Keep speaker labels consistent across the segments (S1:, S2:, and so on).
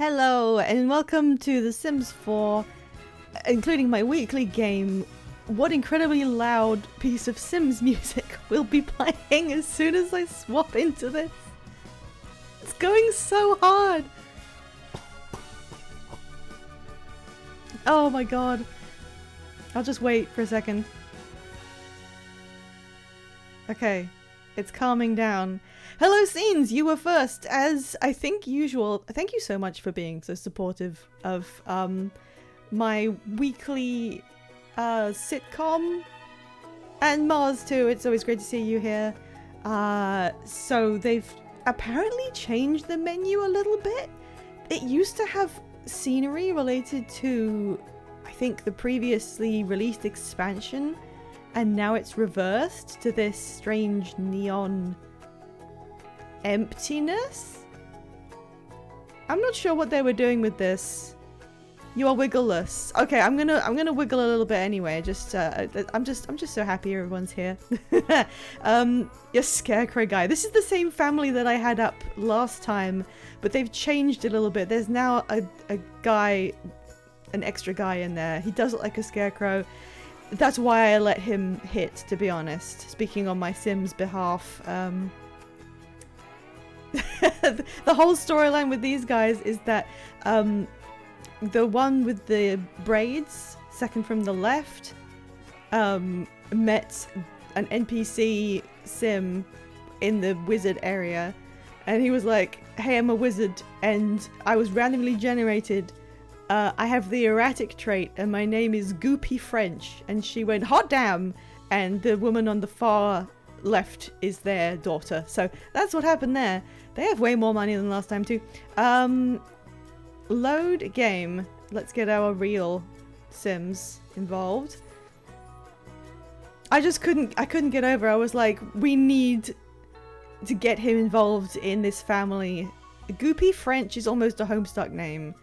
S1: Hello and welcome to The Sims 4, including my weekly game. What incredibly loud piece of Sims music will be playing as soon as I swap into this? It's going so hard! Oh my god. I'll just wait for a second. Okay, it's calming down. Hello Scenes, you were first, as I think usual. Thank you so much for being so supportive of my weekly sitcom. And Mars too, it's always great to see you here. So they've apparently changed the menu a little bit. It used to have scenery related to, I think, the previously released expansion. And now it's reversed to this strange neon emptiness? I'm not sure what they were doing with this. You are wiggleless. Okay, I'm gonna wiggle a little bit anyway. I'm just so happy everyone's here. Your scarecrow guy. This is the same family that I had up last time, but they've changed a little bit. There's now a guy, an extra guy in there. He does look like a scarecrow. That's why I let him hit, to be honest. Speaking on my Sims behalf. The whole storyline with these guys is that the one with the braids, second from the left, met an NPC Sim in the wizard area, and he was like, hey, I'm a wizard and I was randomly generated. I have the erratic trait and my name is Goopy French. And she went, hot damn. And the woman on the far left is their daughter. So that's what happened there. They have way more money than last time too. Load game. Let's get our real Sims involved. I couldn't get over. I was like, we need to get him involved in this family. Goopy French is almost a Homestuck name.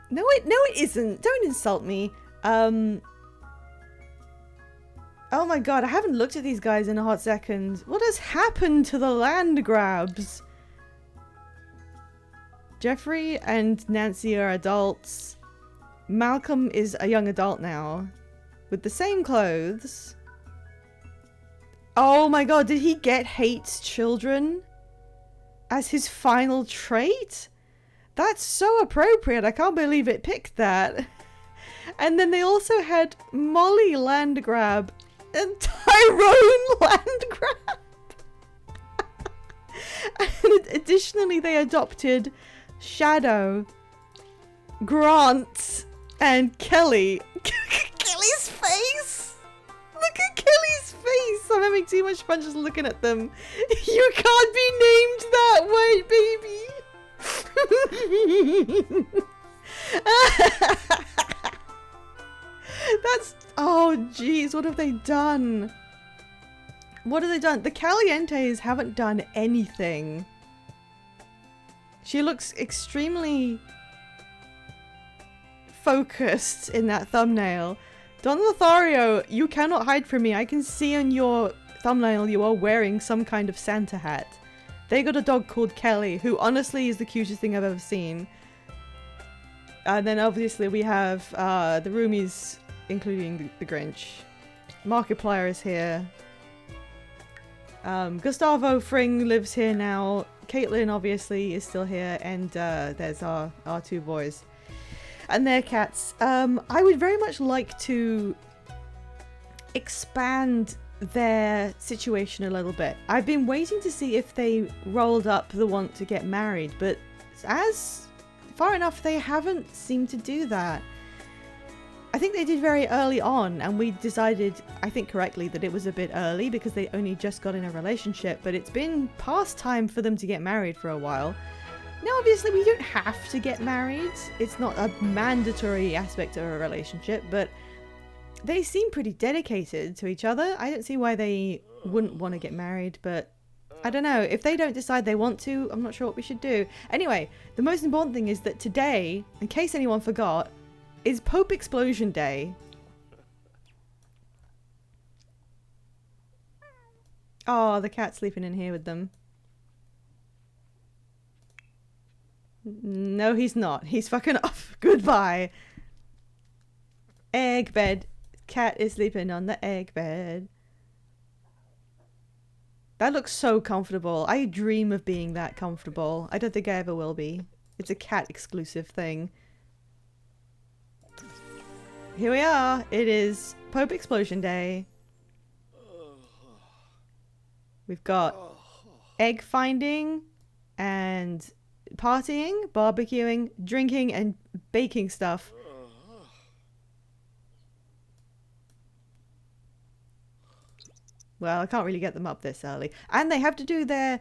S1: No it isn't. Don't insult me. Oh my god, I haven't looked at these guys in a hot second. What has happened to the land grabs? Jeffrey and Nancy are adults. Malcolm is a young adult now. With the same clothes. Oh my god, did he get hates children as his final trait? That's so appropriate. I can't believe it picked that. And then they also had Molly Landgrab and Tyrone Landgrab. And additionally, they adopted Shadow, Grant, and Kelly. Kelly's face! Look at Kelly's face! I'm having too much fun just looking at them. You can't be named that way, baby! That's, oh jeez, what have they done? What have they done? The Calientes haven't done anything. She looks extremely focused in that thumbnail. Don Lothario, you cannot hide from me. I can see on your thumbnail you are wearing some kind of Santa hat. They got a dog called Kelly, who honestly is the cutest thing I've ever seen. And then obviously we have the roomies, including the Grinch. Markiplier is here. Gustavo Fring lives here now. Caitlin obviously is still here. And there's our two boys. And their cats. I would very much like to expand their situation a little bit. I've been waiting to see if they rolled up the want to get married, but as far enough they haven't seemed to do that. I think they did very early on, and we decided, I think correctly, that it was a bit early because they only just got in a relationship, but it's been past time for them to get married for a while. Now obviously we don't have to get married, it's not a mandatory aspect of a relationship, but they seem pretty dedicated to each other. I don't see why they wouldn't want to get married, but I don't know. If they don't decide they want to, I'm not sure what we should do. Anyway, the most important thing is that today, in case anyone forgot, is Pope Explosion Day. Oh, the cat's sleeping in here with them. No, he's not. He's fucking off. Goodbye. Egg bed. Cat is sleeping on the egg bed. That looks so comfortable. I dream of being that comfortable. I don't think I ever will be. It's a cat exclusive thing. Here we are. It is Pope Explosion Day. We've got egg finding and partying, barbecuing, drinking, and baking stuff. Well, I can't really get them up this early. And they have to do their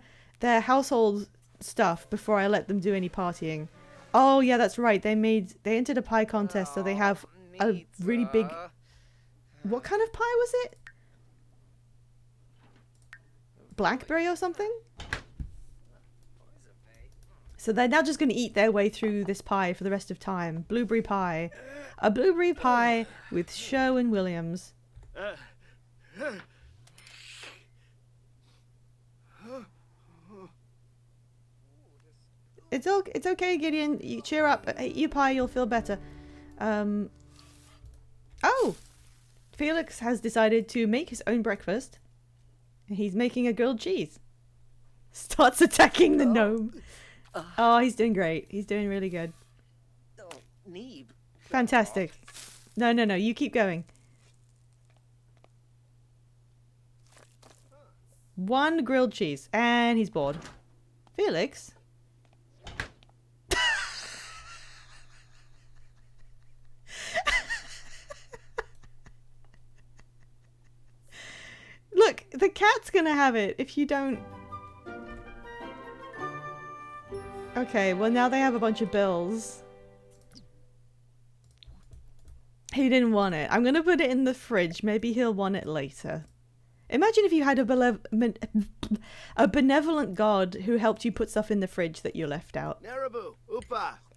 S1: household stuff before I let them do any partying. Oh, yeah, that's right. They entered a pie contest, so they have a really big... What kind of pie was it? Blackberry or something? So they're now just going to eat their way through this pie for the rest of time. Blueberry pie. A blueberry pie with Sherwin Williams. It's okay, Gideon. You cheer up. Eat your pie, you'll feel better. Oh! Felix has decided to make his own breakfast. He's making a grilled cheese. Starts attacking the gnome. Oh, he's doing great. He's doing really good. Fantastic. No, you keep going. One grilled cheese. And he's bored. Felix? Look, the cat's gonna have it if you don't... Okay, well now they have a bunch of bills. He didn't want it. I'm gonna put it in the fridge. Maybe he'll want it later. Imagine if you had a benevolent god who helped you put stuff in the fridge that you left out.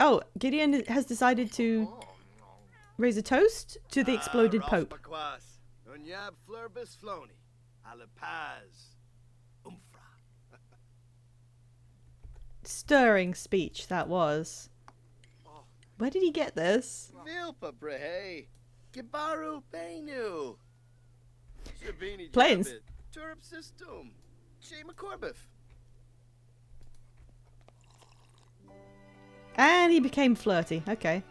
S1: Oh, Gideon has decided to raise a toast to the exploded Pope. Stirring speech that was. Where did he get this? Planes. And he became flirty. Okay.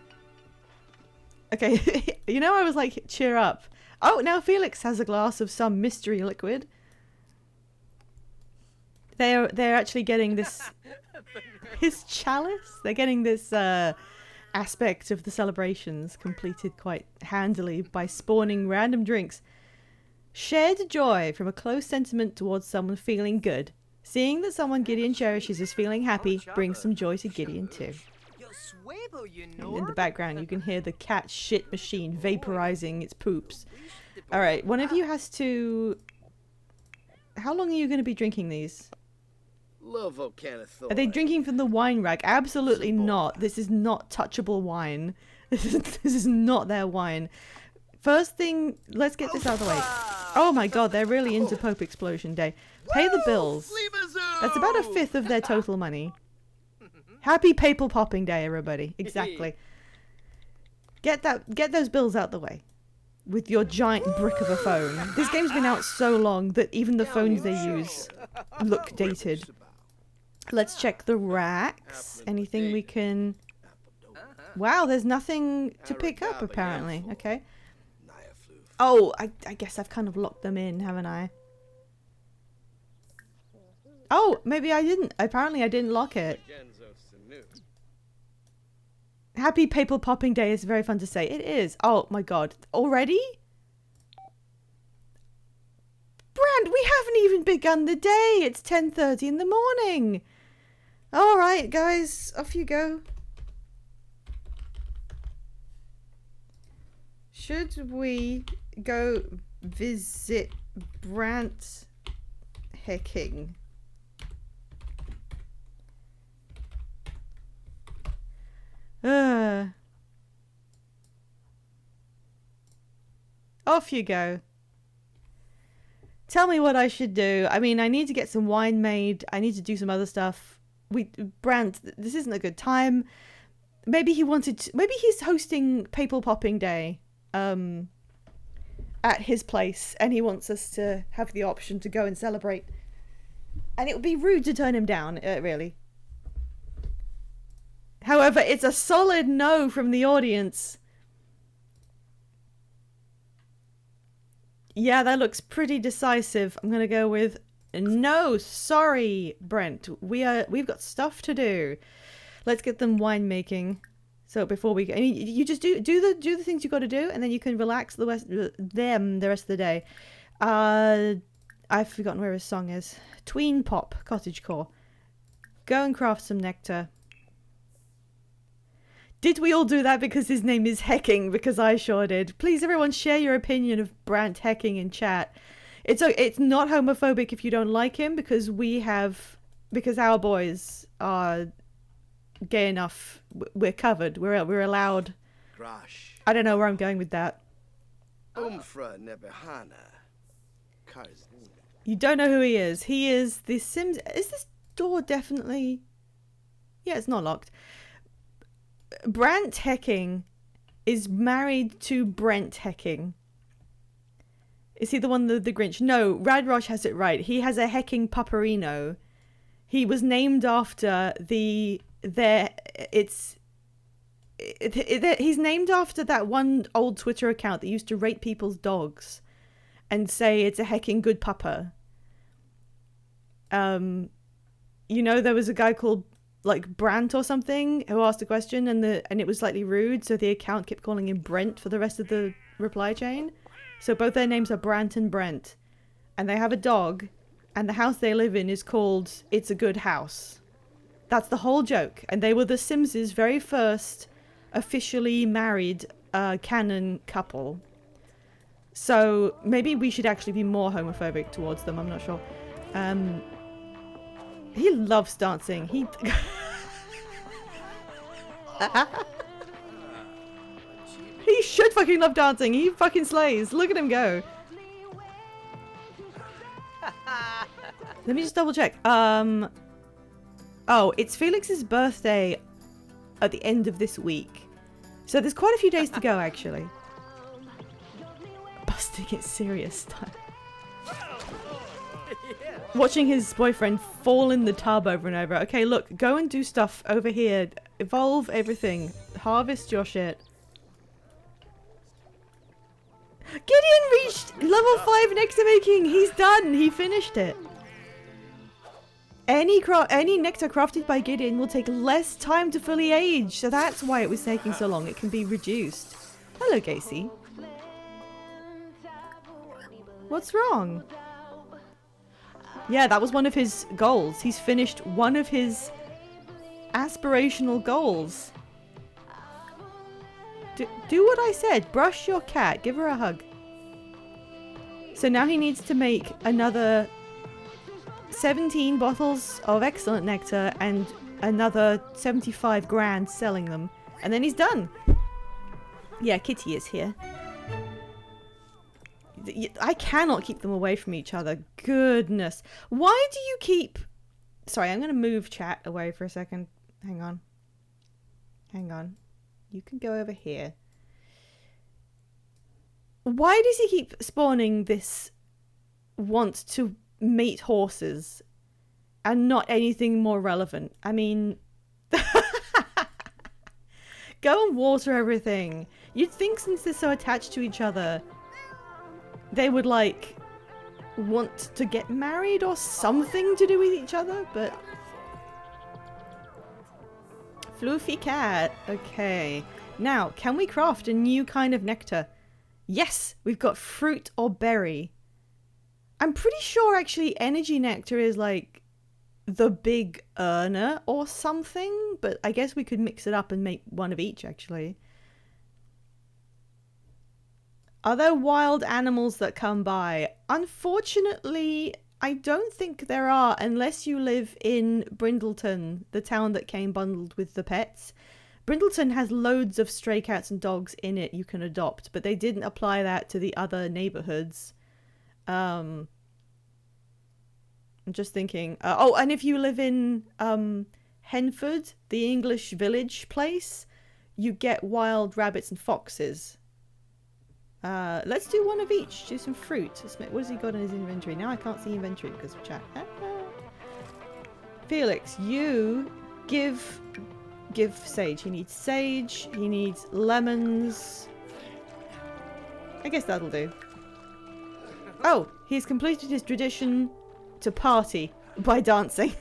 S1: Okay, you know, I was like, cheer up. Oh, now Felix has a glass of some mystery liquid. They're actually getting this... His chalice? They're getting this aspect of the celebrations completed quite handily by spawning random drinks. Shared joy from a close sentiment towards someone feeling good. Seeing that someone Gideon cherishes is feeling happy brings some joy to Gideon too. And in the background you can hear the cat shit machine vaporizing its poops. Alright, one of you has to... How long are you going to be drinking these? Are they drinking from the wine rack? Absolutely not. This is not touchable wine. This is not their wine. First thing, let's get this out of the way. Oh my god, they're really into Pope Explosion Day. Pay the bills. That's about 1/5 of their total money. Happy Papal Popping Day, everybody. Exactly. Get those bills out the way. With your giant brick of a phone. This game's been out so long that even the phones they use look dated. Let's check the racks. Anything we can... Wow, there's nothing to pick up apparently. Okay. Oh, I guess I've kind of locked them in, haven't I? Oh, maybe I didn't. Apparently I didn't lock it. Happy Papal Popping Day is very fun to say. It is. Oh my god. Already? Brand, we haven't even begun the day. It's 10:30 in the morning. Alright, guys. Off you go. Should we go visit Brant Hecking? Off you go. Tell me what I should do. I mean, I need to get some wine made. I need to do some other stuff. Brandt, this isn't a good time. Maybe maybe he's hosting Papal Popping Day at his place, and he wants us to have the option to go and celebrate. And it would be rude to turn him down, really. However, it's a solid no from the audience. Yeah, that looks pretty decisive. I'm gonna go with no. Sorry, Brent. We've got stuff to do. Let's get them winemaking. So before we, I mean, you just do the things you got to do, and then you can relax the rest of the day. I've forgotten where his song is. Tween Pop, Cottagecore. Go and craft some nectar. Did we all do that because his name is Hecking? Because I sure did. Please, everyone, share your opinion of Brandt Hecking in chat. It's not homophobic if you don't like him, because our boys are gay enough. We're covered. We're allowed. I don't know where I'm going with that. You don't know who he is. He is the Sims. Is this door definitely? Yeah, it's not locked. Brandt Hecking is married to Brent Hecking. Is he the one, the Grinch? No, Radrosh has it right. He has a Hecking Pupperino. He was named after he's named after that one old Twitter account that used to rate people's dogs and say it's a hecking good pupper. There was a guy called like Brandt or something who asked a question and it was slightly rude, so the account kept calling him Brent for the rest of the reply chain. So both their names are Brandt and Brent, and they have a dog, and the house they live in is called It's a Good House. That's the whole joke. And they were the Sims' very first officially married canon couple. So maybe we should actually be more homophobic towards them. I'm not sure. He loves dancing. He should fucking love dancing. He fucking slays. Look at him go. Let me just double check. Oh, it's Felix's birthday at the end of this week. So there's quite a few days to go, actually. Busting it serious time. Watching his boyfriend fall in the tub over and over. Okay, look, go and do stuff over here. Evolve everything. Harvest your shit. Gideon reached level 5 nectar making. He's done. He finished it. Any nectar crafted by Gideon will take less time to fully age, so that's why it was taking so long. It can be reduced. Hello, Gacy. What's wrong? Yeah, that was one of his goals. He's finished one of his aspirational goals. Do what I said. Brush your cat. Give her a hug. So now he needs to make another 17 bottles of excellent nectar and another 75 grand selling them. And then he's done. Yeah, Kitty is here. I cannot keep them away from each other. Goodness. Why do you keep... Sorry, I'm going to move chat away for a second. Hang on. Hang on. You can go over here. Why does he keep spawning this want to mate horses and not anything more relevant? I mean... Go and water everything. You'd think since they're so attached to each other... they would, like, want to get married or something to do with each other, but... Floofy cat. Okay. Now, can we craft a new kind of nectar? Yes! We've got fruit or berry. I'm pretty sure, actually, energy nectar is, like, the big earner or something, but I guess we could mix it up and make one of each, actually. Are there wild animals that come by? Unfortunately, I don't think there are, unless you live in Brindleton, the town that came bundled with the pets. Brindleton has loads of stray cats and dogs in it you can adopt, but they didn't apply that to the other neighborhoods. I'm just thinking. Oh, and if you live in Henford, the English village place, you get wild rabbits and foxes. Let's do one of each. Do some fruit. What has he got in his inventory? Now I can't see inventory because of chat. Felix, you give sage. He needs sage. He needs lemons. I guess that'll do. Oh, he's completed his tradition to party by dancing.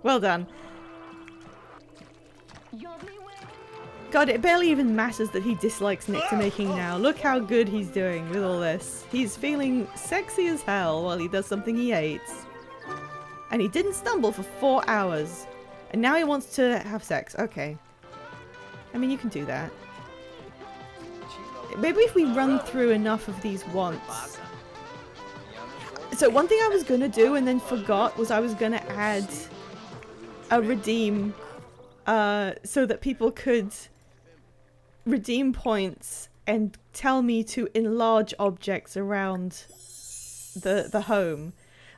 S1: Well done. God, it barely even matters that he dislikes Nectar making now. Look how good he's doing with all this. He's feeling sexy as hell while he does something he hates. And he didn't stumble for 4 hours. And now he wants to have sex. Okay. I mean, you can do that. Maybe if we run through enough of these once. So one thing I was going to do and then forgot was I was going to add a redeem so that people could redeem points and tell me to enlarge objects around the home.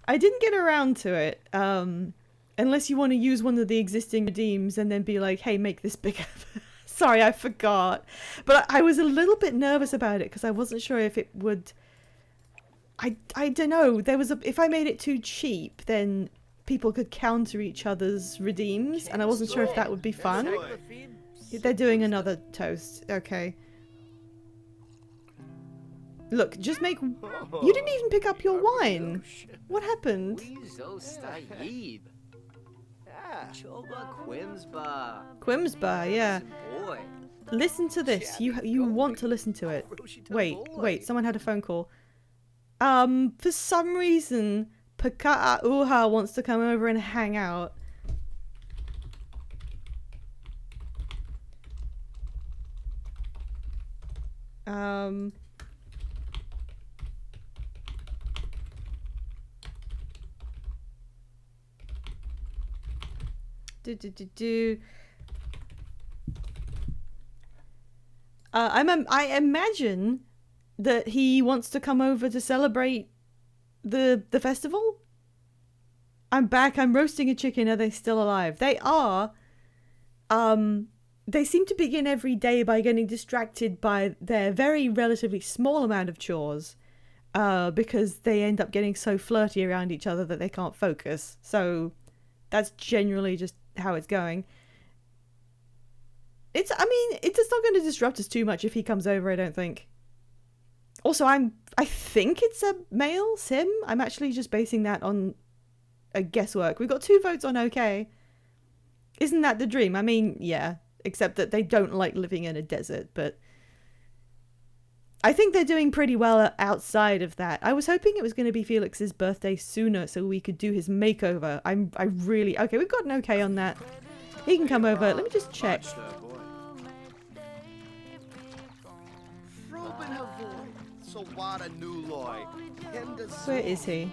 S1: I didn't get around to it, unless you want to use one of the existing redeems and then be like, hey, make this bigger. Sorry, I forgot. But I was a little bit nervous about it because I wasn't sure if it would... I don't know. There was if I made it too cheap, then people could counter each other's redeems, and I wasn't sure if that would be fun. They're doing another toast. Okay. Look, just make... You didn't even pick up your wine. What happened? Quimsbar, yeah. Listen to this. You want to listen to it. Wait, someone had a phone call. For some reason, Paka'a Uha wants to come over and hang out. I imagine that he wants to come over to celebrate the festival. I'm back. I'm roasting a chicken. Are they still alive? They are. They seem to begin every day by getting distracted by their very relatively small amount of chores, because they end up getting so flirty around each other that they can't focus. So that's generally just how it's going. It's not going to disrupt us too much if he comes over, I don't think. Also, I think it's a male sim. I'm actually just basing that on a guesswork. We've got 2 votes on okay. Isn't that the dream? I mean, yeah. Except that they don't like living in a desert, but I think they're doing pretty well outside of that. I was hoping it was going to be Felix's birthday sooner so we could do his makeover. Okay, we've got an okay on that. He can come over. Let me just check. Where is he?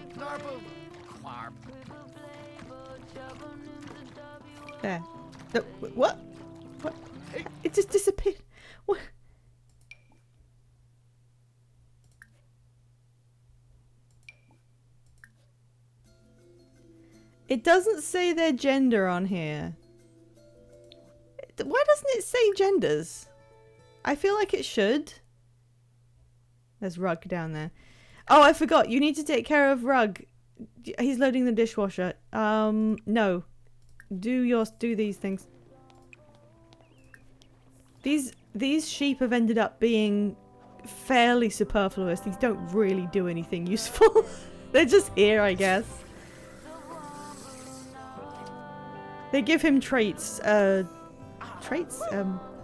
S1: There. No, what? What? It just disappeared. What? It doesn't say their gender on here. Why doesn't it say genders? I feel like it should. There's Rug down there. Oh, I forgot. You need to take care of Rug. He's loading the dishwasher. No. Do these things. These sheep have ended up being fairly superfluous. These don't really do anything useful. They're just here, I guess. They give him traits.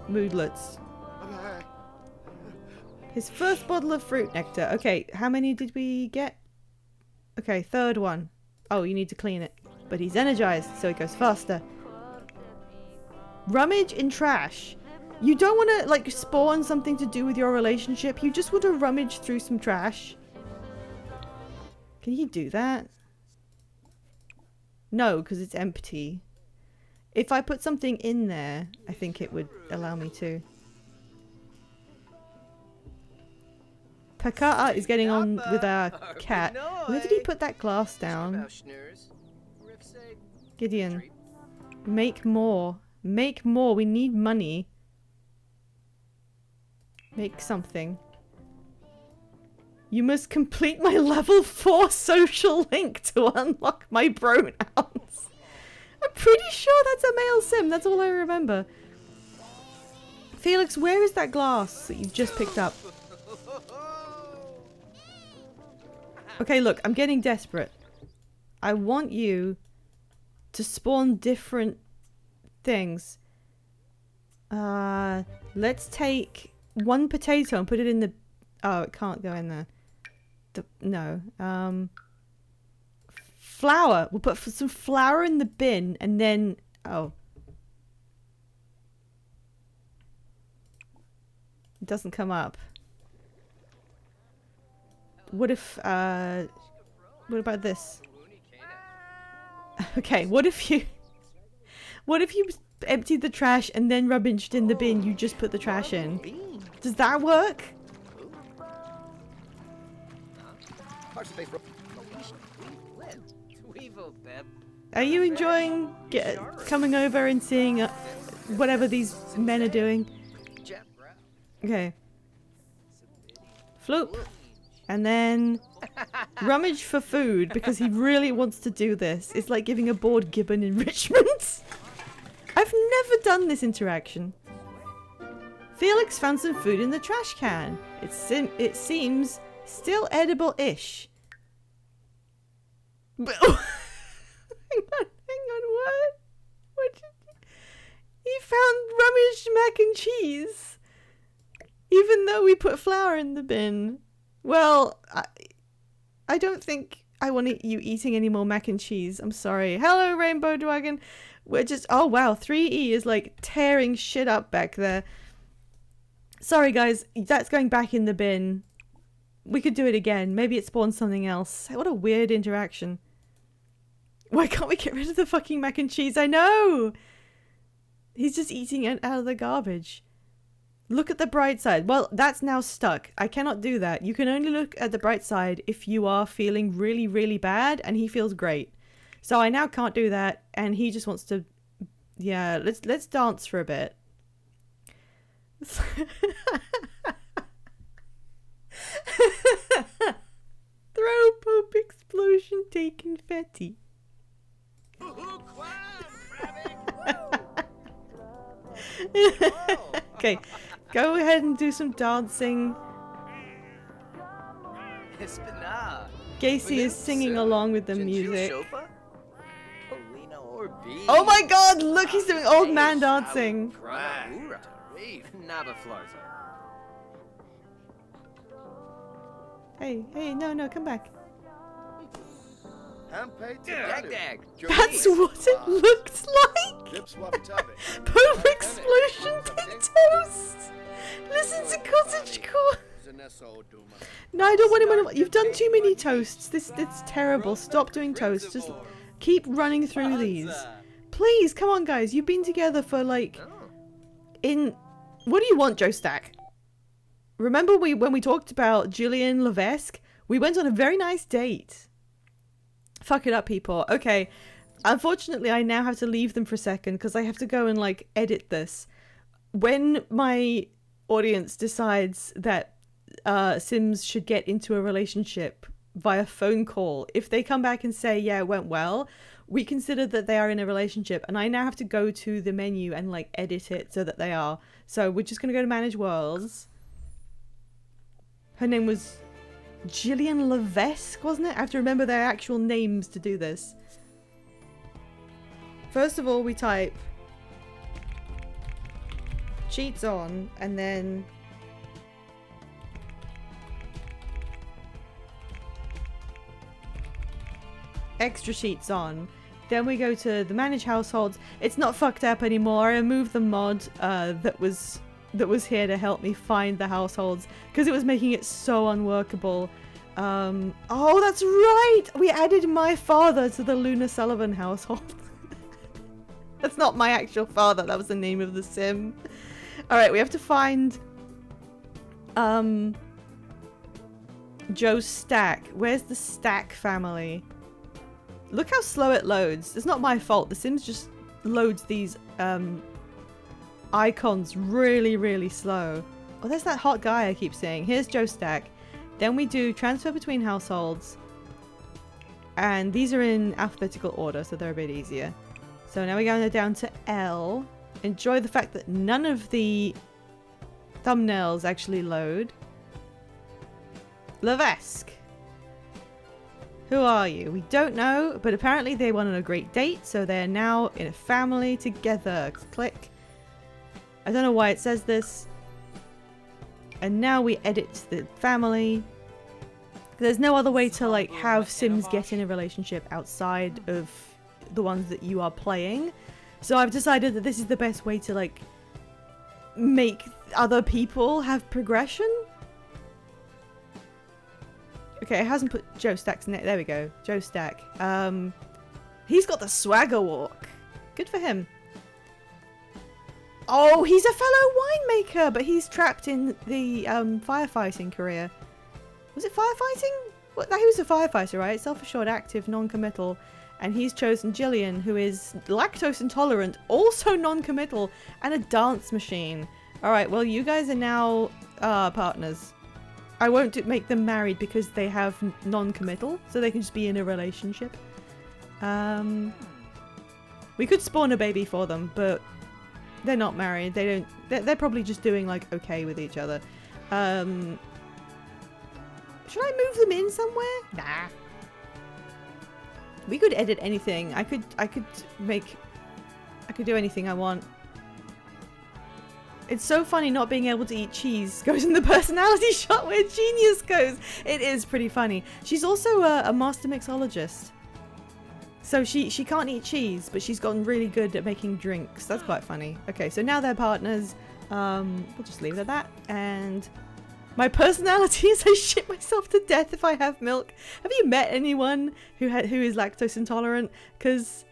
S1: Moodlets. His first bottle of fruit nectar. Okay, how many did we get? Okay, 3rd one. Oh, you need to clean it. But he's energized, so it goes faster. Rummage in trash. You don't want to, like, spawn something to do with your relationship. You just want to rummage through some trash. Can you do that? No, because it's empty. If I put something in there, I think it would allow me to. Paka'a is getting on with our cat. Where did he put that glass down? Gideon. Make more. Make more. We need money. Make something. You must complete my level 4 social link to unlock my pronouns. I'm pretty sure that's a male sim. That's all I remember. Felix, where is that glass that you've just picked up? Okay, look, I'm getting desperate. I want you to spawn different things. Let's take one potato and put it in the... Oh, it can't go in there. No. Flour. We'll put some flour in the bin and then... Oh. It doesn't come up. What if, what about this? Okay, what if you emptied the trash and then rummaged in the bin you just put the trash in? Does that work? Are you enjoying coming over and seeing whatever these men are doing? Okay. Floop. And then rummage for food because he really wants to do this. It's like giving a bored gibbon enrichment. I've never done this interaction. Felix found some food in the trash can. It seems still edible-ish. But hang on, what? What did he found rummaged mac and cheese. Even though we put flour in the bin. Well, I don't think I want you eating any more mac and cheese. I'm sorry. Hello, Rainbow Dragon. We're just... Oh, wow. 3E is, like, tearing shit up back there. Sorry, guys. That's going back in the bin. We could do it again. Maybe it spawns something else. What a weird interaction. Why can't we get rid of the fucking mac and cheese? I know! He's just eating it out of the garbage. Look at the bright side. Well, that's now stuck. I cannot do that. You can only look at the bright side if you are feeling really, really bad, and he feels great. So I now can't do that, and he just wants to... Yeah, let's dance for a bit. Throw poop explosion, take confetti. Okay, go ahead and do some dancing. Gacy is singing along with the music. Oh my god, look, he's doing old man dancing. Hey, no, come back. That's what it looked like! Poop explosion toast! Listen to cottagecore! No, I don't want him anymore. You've done too many toasts. It's terrible. Stop doing toasts. Just keep running through these. Please, come on, guys. You've been together for, like... What do you want, Joe Stack? Remember when we talked about Julian Levesque? We went on a very nice date. Fuck it up, people. Okay. Unfortunately, I now have to leave them for a second because I have to go and, like, edit this. When my audience decides that Sims should get into a relationship via phone call, if they come back and say, yeah, it went well, we consider that they are in a relationship. And I now have to go to the menu and, like, edit it so that they are. So we're just going to go to Manage Worlds. Her name was... Gillian Levesque, wasn't it? I have to remember their actual names to do this. First of all, we type cheats on, and then extra sheets on. Then we go to the manage households. It's not fucked up anymore. I removed the mod that was here to help me find the households because it was making it so unworkable. Oh, that's right! We added my father to the Luna Sullivan household. That's not my actual father. That was the name of the sim. Alright, we have to find Joe Stack. Where's the Stack family? Look how slow it loads. It's not my fault. The Sims just loads these icons really, really slow. Oh, there's that hot guy I keep saying. Here's Joe Stack. Then we do transfer between households. And these are in alphabetical order, so they're a bit easier. So now we're going down to L. Enjoy the fact that none of the thumbnails actually load. Levesque. Who are you? We don't know, but apparently they went on a great date, so they're now in a family together. Click. I don't know why it says this. And now we edit the family. There's no other way to like have Sims get in a relationship outside of the ones that you are playing. So I've decided that this is the best way to like make other people have progression. Okay, it hasn't put Joe Stack's name. There we go. Joe Stack. He's got the swagger walk. Good for him. Oh, he's a fellow winemaker, but he's trapped in the firefighting career. Was it firefighting? What? He was a firefighter, right? Self-assured, active, non-committal. And he's chosen Jillian, who is lactose intolerant, also non-committal, and a dance machine. Alright, well, you guys are now partners. I won't make them married because they have non-committal, so they can just be in a relationship. We could spawn a baby for them, but they're not married. They don't. They're probably just doing like okay with each other. Should I move them in somewhere? Nah. We could edit anything. I could do anything I want. It's so funny not being able to eat cheese goes in the personality shot where Genius goes. It is pretty funny. She's also a master mixologist. So she can't eat cheese, but she's gotten really good at making drinks. That's quite funny. Okay, so now they're partners. We'll just leave it at that. And my personality is I shit myself to death if I have milk. Have you met anyone who is lactose intolerant? Because,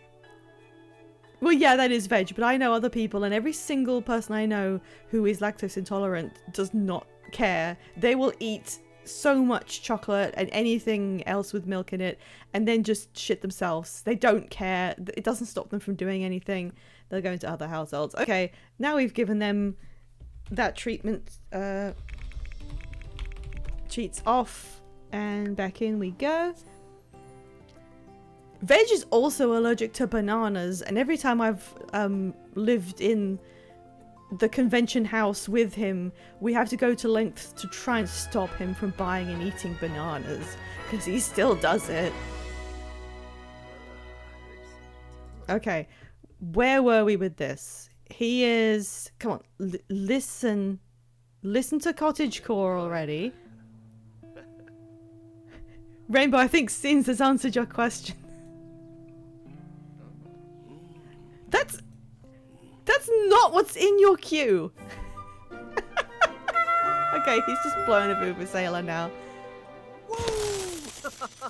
S1: well, yeah, that is veg, but I know other people, and every single person I know who is lactose intolerant does not care. They will eat so much chocolate and anything else with milk in it and then just shit themselves. They don't care. It doesn't stop them from doing anything. They'll go into other households. Okay, now we've given them that treatment. Cheats off and back in we go. Veg is also allergic to bananas, and every time I've lived in the convention house with him, we have to go to lengths to try and stop him from buying and eating bananas, because he still does it. Okay, where were we with this? He is... Come on, listen. Listen to Cottagecore already. Rainbow, I think Sins has answered your question. That's not what's in your queue. Okay, he's just blowing a Vuvuzela now.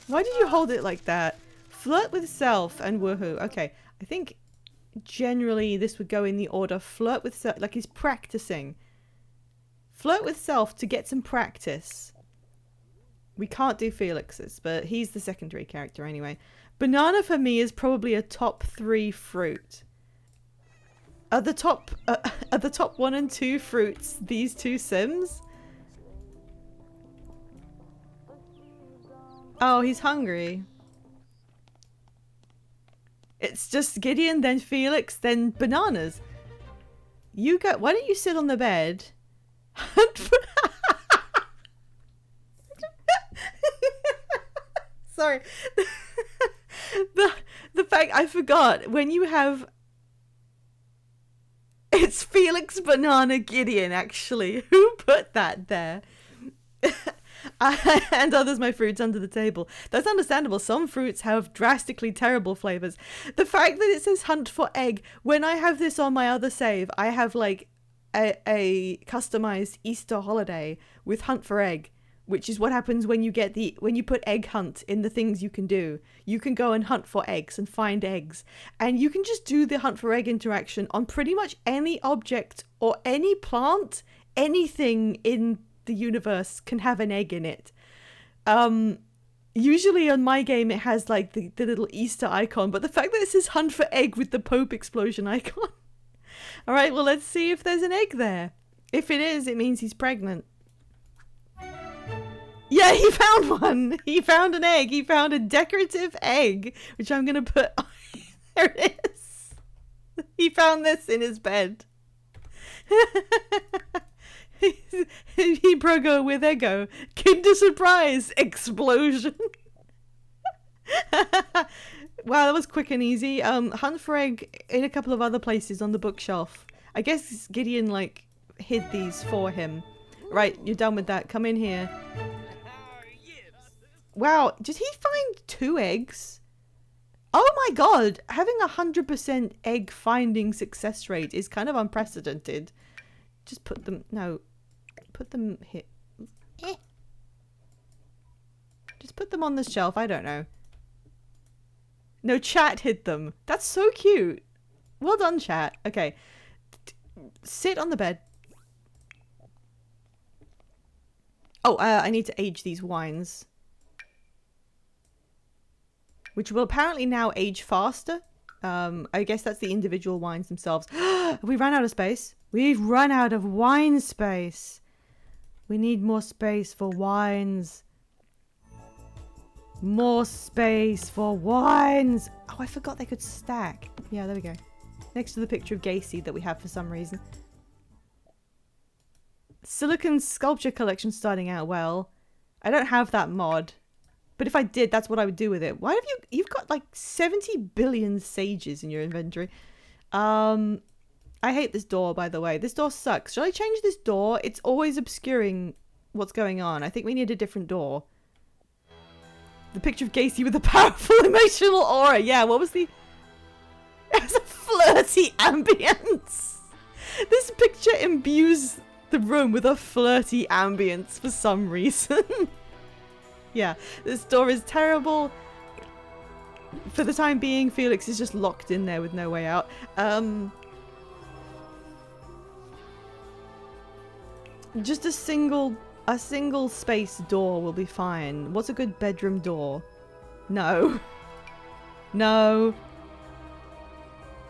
S1: Why did you hold it like that? Flirt with self and woohoo. Okay, I think generally this would go in the order flirt with self, like he's practicing. Flirt with self to get some practice. We can't do Felix's, but he's the secondary character anyway. Banana for me is probably a top 3 fruit. Are the top 1 and 2 fruits these two Sims? Oh, he's hungry. It's just Gideon, then Felix, then bananas. You go. Why don't you sit on the bed? Sorry. the fact I forgot when you have. It's Felix, Banana, Gideon, actually. Who put that there? And others my fruits under the table. That's understandable. Some fruits have drastically terrible flavors. The fact that it says hunt for egg, when I have this on my other save, I have like a customized Easter holiday with hunt for egg, which is what happens when you get when you put egg hunt in the things you can do. You can go and hunt for eggs and find eggs, and you can just do the hunt for egg interaction on pretty much any object or any plant. Anything in the universe can have an egg in it. Usually on my game it has like the little Easter icon, but the fact that it says hunt for egg with the Pope explosion icon. All right, well, let's see if there's an egg there. If it is, it means he's pregnant. Yeah, he found one. He found an egg. He found a decorative egg, which I'm going to put... There it is. He found this in his bed. He broke with Ego. Kinder surprise explosion. Wow, that was quick and easy. Hunt for egg in a couple of other places on the bookshelf. I guess Gideon like hid these for him. Right, you're done with that. Come in here. Wow, did he find 2 eggs? Oh my god, having 100% egg finding success rate is kind of unprecedented. Just put them, no, put them here. Just put them on the shelf, I don't know. No, chat hid them. That's so cute. Well done, chat. Okay. Sit on the bed. Oh, I need to age these wines. Which will apparently now age faster. I guess that's the individual wines themselves. We ran out of space. We've run out of wine space. We need more space for wines. More space for wines. Oh, I forgot they could stack. Yeah, there we go. Next to the picture of Gacy that we have for some reason. Silicon sculpture collection starting out well. I don't have that mod. But if I did, that's what I would do with it. Why have you've got like 70 billion sages in your inventory. I hate this door, by the way. This door sucks. Should I change this door? It's always obscuring what's going on. I think we need a different door. The picture of Gacy with a powerful emotional aura. Yeah, what was the... It has a flirty ambience. This picture imbues the room with a flirty ambience for some reason. Yeah, this door is terrible. For the time being, Felix is just locked in there with no way out. Just a single space door will be fine. What's a good bedroom door? No. No.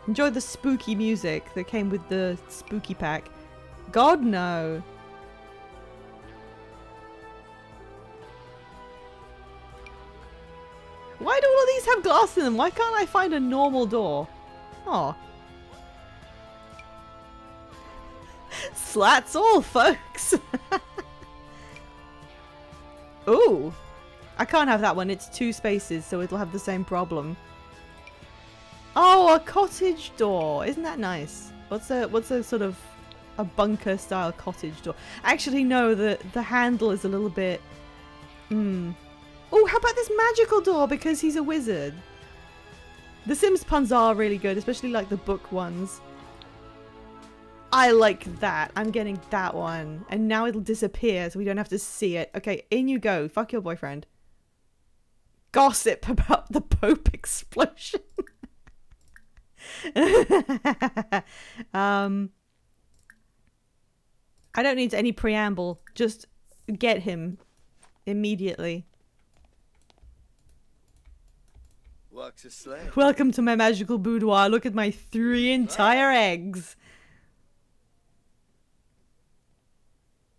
S1: Enjoy the spooky music that came with the spooky pack. God, no. Why do all of these have glass in them? Why can't I find a normal door? Oh. Slats all, folks. Ooh. I can't have that one. It's 2 spaces, so it'll have the same problem. Oh, a cottage door. Isn't that nice? What's a sort of a bunker style cottage door? Actually, no, the handle is a little bit... Oh, how about this magical door? Because he's a wizard. The Sims puns are really good, especially like the book ones. I like that. I'm getting that one. And now it'll disappear so we don't have to see it. Okay, in you go. Fuck your boyfriend. Gossip about the Pope explosion. I don't need any preamble. Just get him immediately. Welcome to my magical boudoir. Look at my 3 entire eggs.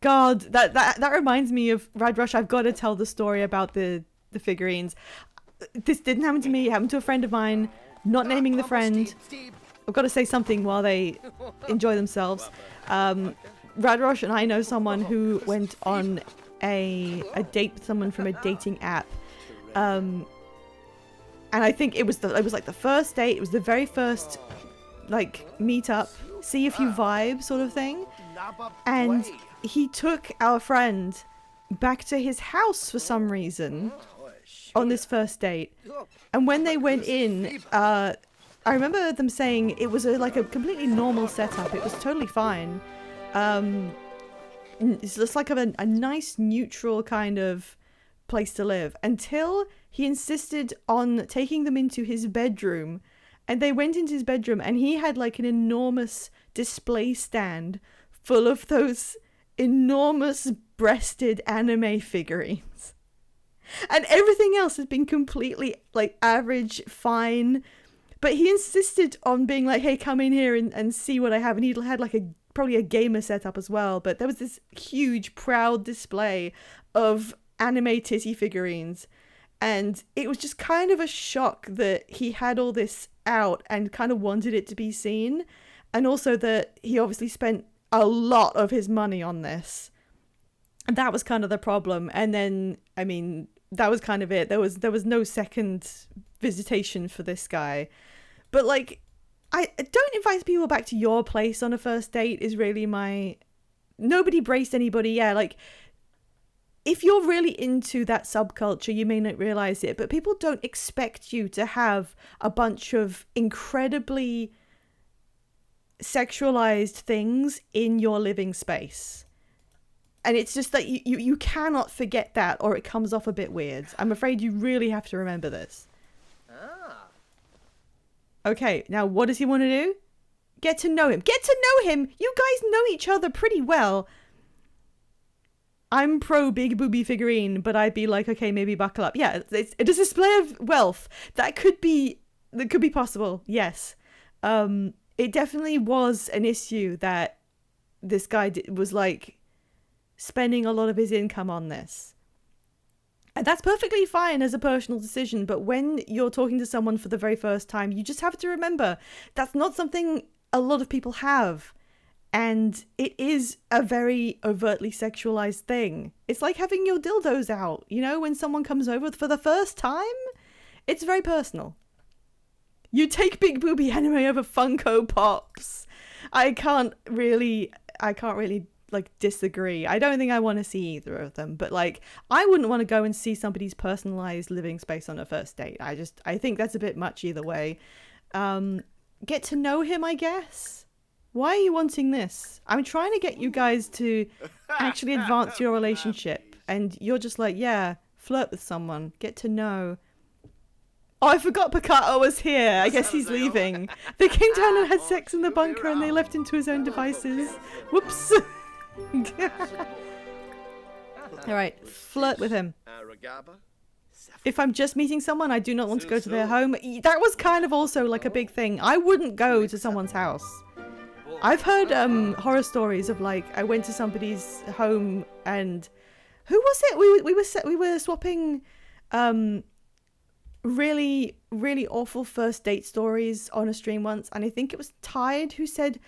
S1: God, that reminds me of Radrush. I've got to tell the story about the figurines. This didn't happen to me. It happened to a friend of mine. Not naming the friend. I've got to say something while they enjoy themselves. Radrush and I know someone who went on a date with someone from a dating app. And I think it was like the first date. It was the very first like meet up, see if you vibe sort of thing. And he took our friend back to his house for some reason on this first date. And when they went in, I remember them saying it was like a completely normal setup. It was totally fine. It's just like a nice neutral kind of place to live until he insisted on taking them into his bedroom. And they went into his bedroom and he had like an enormous display stand full of those enormous breasted anime figurines. And everything else has been completely like average, fine. But he insisted on being like, hey, come in here and see what I have. And he had like probably a gamer setup as well. But there was this huge, proud display of anime titty figurines. And it was just kind of a shock that he had all this out and kind of wanted it to be seen. And also that he obviously spent a lot of his money on this. And that was kind of the problem. And then, I mean, that was kind of it. There was no second visitation for this guy. But like, I don't invite people back to your place on a first date is really my... Nobody braced anybody. Yeah, like, if you're really into that subculture, you may not realize it, but people don't expect you to have a bunch of incredibly sexualized things in your living space. And it's just that you cannot forget that, or it comes off a bit weird. I'm afraid you really have to remember this. Okay, now what does he want to do? Get to know him. Get to know him! You guys know each other pretty well. I'm pro big booby figurine, but I'd be like, okay, maybe buckle up. Yeah, it's a display of wealth. That could be possible, yes. It definitely was an issue that this guy was like spending a lot of his income on this. And that's perfectly fine as a personal decision, but when you're talking to someone for the very first time, you just have to remember that's not something a lot of people have. And it is a very overtly sexualized thing. It's like having your dildos out, you know, when someone comes over for the first time. It's very personal. You take big booby anime over Funko Pops. I can't really like disagree. I don't think I want to see either of them, but like I wouldn't want to go and see somebody's personalized living space on a first date. I think that's a bit much either way. Get to know him, I guess. Why are you wanting this? I'm trying to get you guys to actually advance your relationship, and you're just like, yeah, flirt with someone, get to know. Oh, I forgot Pikato was here. I guess he's leaving. They came down and had sex in the bunker and they left him to his own devices. Whoops. Alright, flirt with him. If I'm just meeting someone, I do not want to go to their home. That was kind of also like a big thing. I wouldn't go to someone's house. I've heard horror stories of like, I went to somebody's home and... Who was it? We were swapping... really, really awful first date stories on a stream once, and I think it was Tide who said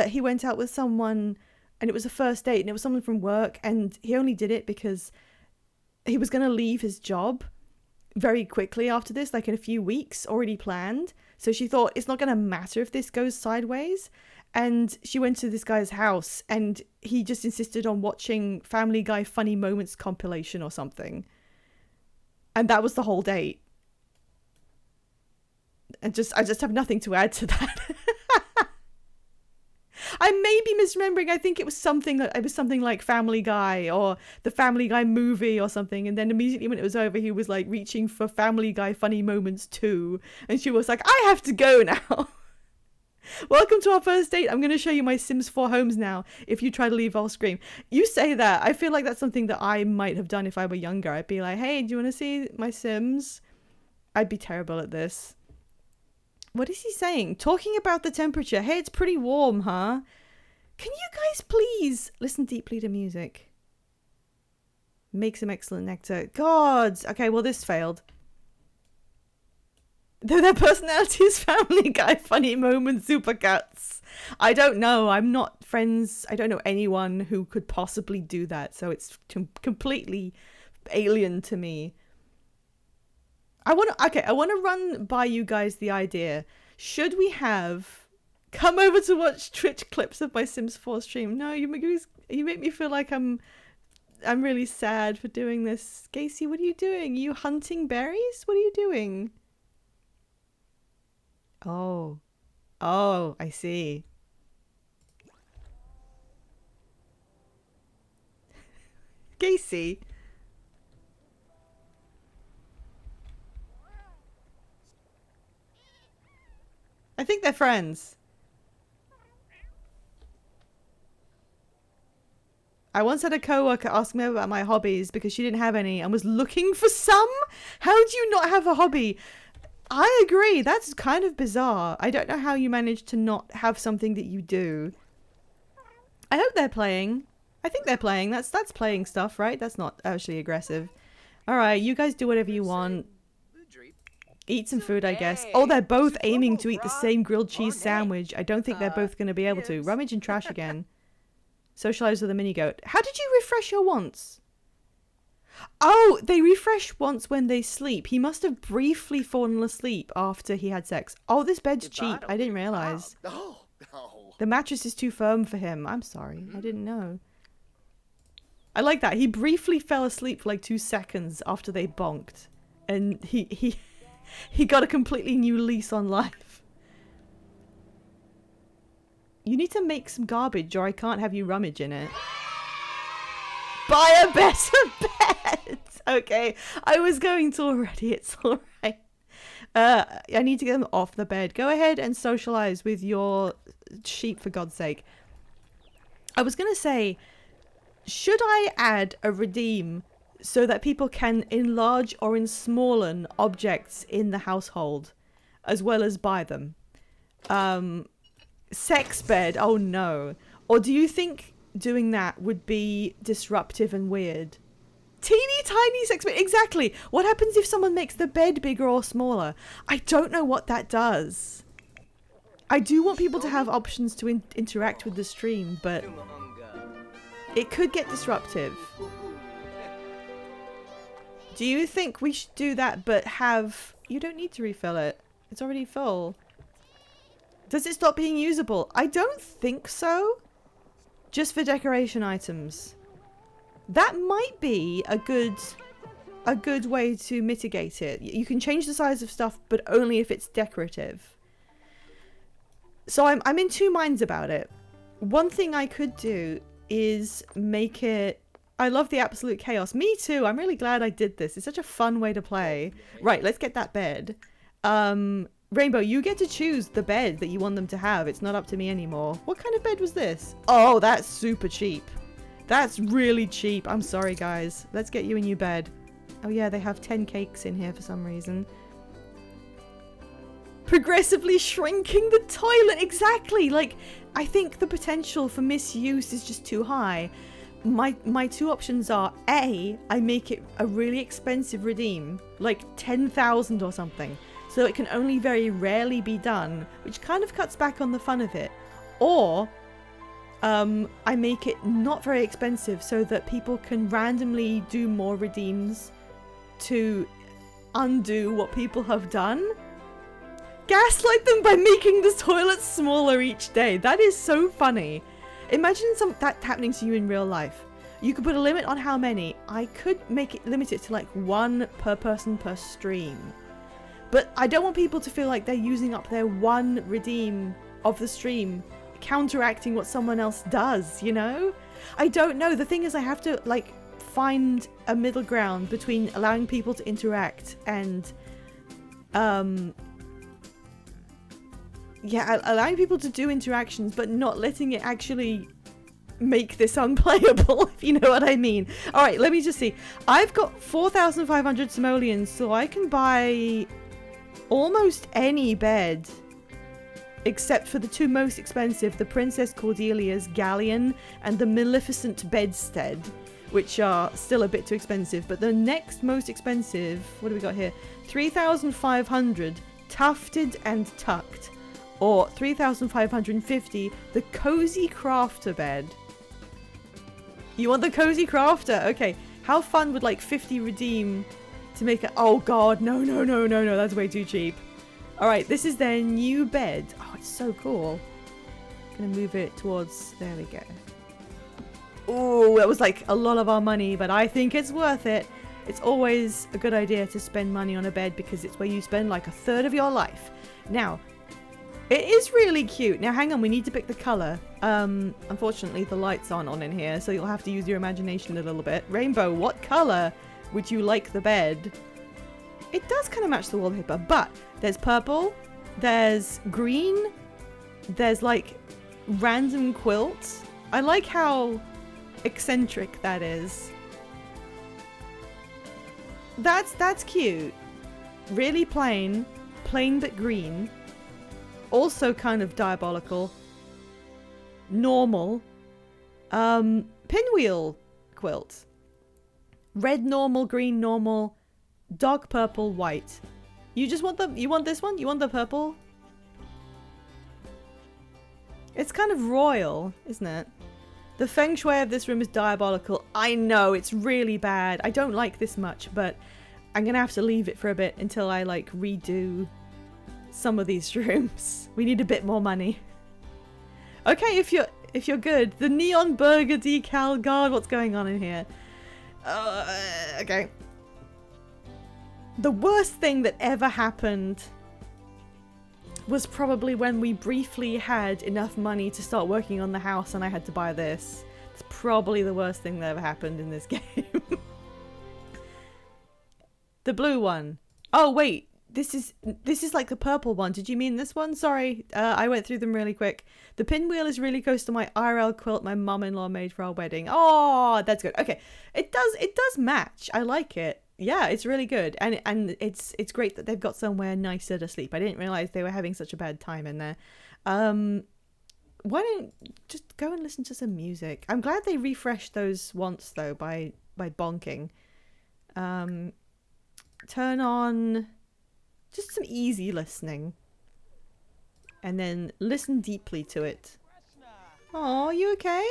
S1: he went out with someone and it was a first date and it was someone from work, and he only did it because he was going to leave his job very quickly after this, like in a few weeks, already planned. So she thought it's not going to matter if this goes sideways, and she went to this guy's house and he just insisted on watching Family Guy Funny Moments compilation or something. And that was the whole date. And I just have nothing to add to that. I may be misremembering. I think it was something like Family Guy or the Family Guy movie or something. And then immediately when it was over, he was like reaching for Family Guy Funny Moments 2. And she was like, I have to go now. Welcome to our first date. I'm going to show you my Sims 4 homes now. If you try to leave, I'll scream. You say that. I feel like that's something that I might have done if I were younger. I'd be like, hey, do you want to see my Sims? I'd be terrible at this. What is he saying? Talking about the temperature. Hey, it's pretty warm, huh? Can you guys please listen deeply to music? Make some excellent nectar. God. Okay, well, this failed. Their personality is Family Guy Funny Moments Supercuts. I don't know. I'm not friends. I don't know anyone who could possibly do that. So it's completely alien to me. I want to run by you guys the idea. Should we have come over to watch Twitch clips of my Sims 4 stream? No, you make me feel like I'm really sad for doing this. Gacy, what are you doing? Are you hunting berries? What are you doing? Oh, I see. Gacy. I think they're friends. I once had a coworker ask me about my hobbies because she didn't have any and was looking for some. How do you not have a hobby? I agree. That's kind of bizarre. I don't know how you manage to not have something that you do. I hope they're playing. I think they're playing. That's playing stuff, right? That's not actually aggressive. All right, you guys do whatever you want. Eat some food, I guess. Oh, they're both aiming to eat the same grilled cheese sandwich. I don't think they're both going to be able to. Rummage and trash again. Socialize with a mini goat. How did you refresh your wants? Oh, they refresh once when they sleep. He must have briefly fallen asleep after he had sex. Oh, this bed's cheap. I didn't realize. The mattress is too firm for him. I'm sorry. I didn't know. I like that. He briefly fell asleep for like 2 seconds after they bonked. And he got a completely new lease on life. You need to make some garbage or I can't have you rummage in it. Buy a better bed! Okay, I was going to already. It's alright. I need to get them off the bed. Go ahead and socialize with your sheep, for God's sake. I was going to say, should I add a redeem so that people can enlarge or ensmallen objects in the household as well as buy them? Sex bed, oh no. Or do you think doing that would be disruptive and weird? Teeny tiny sex bed, exactly. What happens if someone makes the bed bigger or smaller? I don't know what that does. I do want people to have options to interact with the stream, but it could get disruptive. Do you think we should do that but have... You don't need to refill it. It's already full. Does it stop being usable? I don't think so. Just for decoration items. That might be a good way to mitigate it. You can change the size of stuff, but only if it's decorative. So I'm in two minds about it. One thing I could do is make it... I love the absolute chaos. Me too. I'm really glad I did this. It's such a fun way to play. Right, let's get that bed. Rainbow, you get to choose the bed that you want them to have. It's not up to me anymore. What kind of bed was this? Oh, that's super cheap. That's really cheap. I'm sorry, guys. Let's get you a new bed. Oh yeah, they have 10 cakes in here for some reason. Progressively shrinking the toilet. Exactly. Like, I think the potential for misuse is just too high. My two options are A, I make it a really expensive redeem, like 10,000 or something, so it can only very rarely be done, which kind of cuts back on the fun of it. Or I make it not very expensive so that people can randomly do more redeems to undo what people have done. Gaslight them by making the toilet smaller each day. That is so funny. Imagine that happening to you in real life. You could put a limit on how many. I could limit it to like 1 per person per stream. But I don't want people to feel like they're using up their 1 redeem of the stream, counteracting what someone else does, you know? I don't know. The thing is, I have to like find a middle ground between allowing people to interact and yeah, allowing people to do interactions but not letting it actually make this unplayable, if you know what I mean. Alright, let me just see. I've got 4,500 simoleons, so I can buy almost any bed except for the 2 most expensive, the Princess Cordelia's Galleon and the Maleficent Bedstead, which are still a bit too expensive. But the next most expensive, what do we got here? 3,500 Tufted and Tucked. Or 3,550, the Cozy Crafter bed. You want the Cozy Crafter? Okay. How fun would like 50 redeem to make it? Oh god, no, that's way too cheap. Alright, this is their new bed. Oh, it's so cool. Gonna move it towards, there we go. Oh, that was like a lot of our money, but I think it's worth it. It's always a good idea to spend money on a bed because it's where you spend like 1/3 of your life. Now, it is really cute. Now, hang on. We need to pick the color. Unfortunately, the lights aren't on in here, so you'll have to use your imagination a little bit. Rainbow, what color would you like the bed? It does kind of match the wallpaper, but there's purple, there's green, there's like random quilts. I like how eccentric that is. That's cute. Really plain but green. Also kind of diabolical. Normal. Pinwheel quilt. Red normal, green normal, dark purple, white. You want this one? You want the purple? It's kind of royal, isn't it? The feng shui of this room is diabolical. I know, it's really bad. I don't like this much, but I'm gonna have to leave it for a bit until I like redo some of these rooms. We need a bit more money. Okay, if you're good. The neon burger decal, God, what's going on in here? Okay. The worst thing that ever happened was probably when we briefly had enough money to start working on the house and I had to buy this. It's probably the worst thing that ever happened in this game. The blue one. Oh wait, this is like the purple one. Did you mean this one? Sorry, I went through them really quick. The pinwheel is really close to my IRL quilt my mum-in-law made for our wedding. Oh, that's good. Okay, it does match. I like it. Yeah, it's really good, and it's great that they've got somewhere nicer to sleep. I didn't realize they were having such a bad time in there. Why don't just go and listen to some music? I'm glad they refreshed those once though by bonking. Turn on just some easy listening, and then listen deeply to it. Oh, you okay?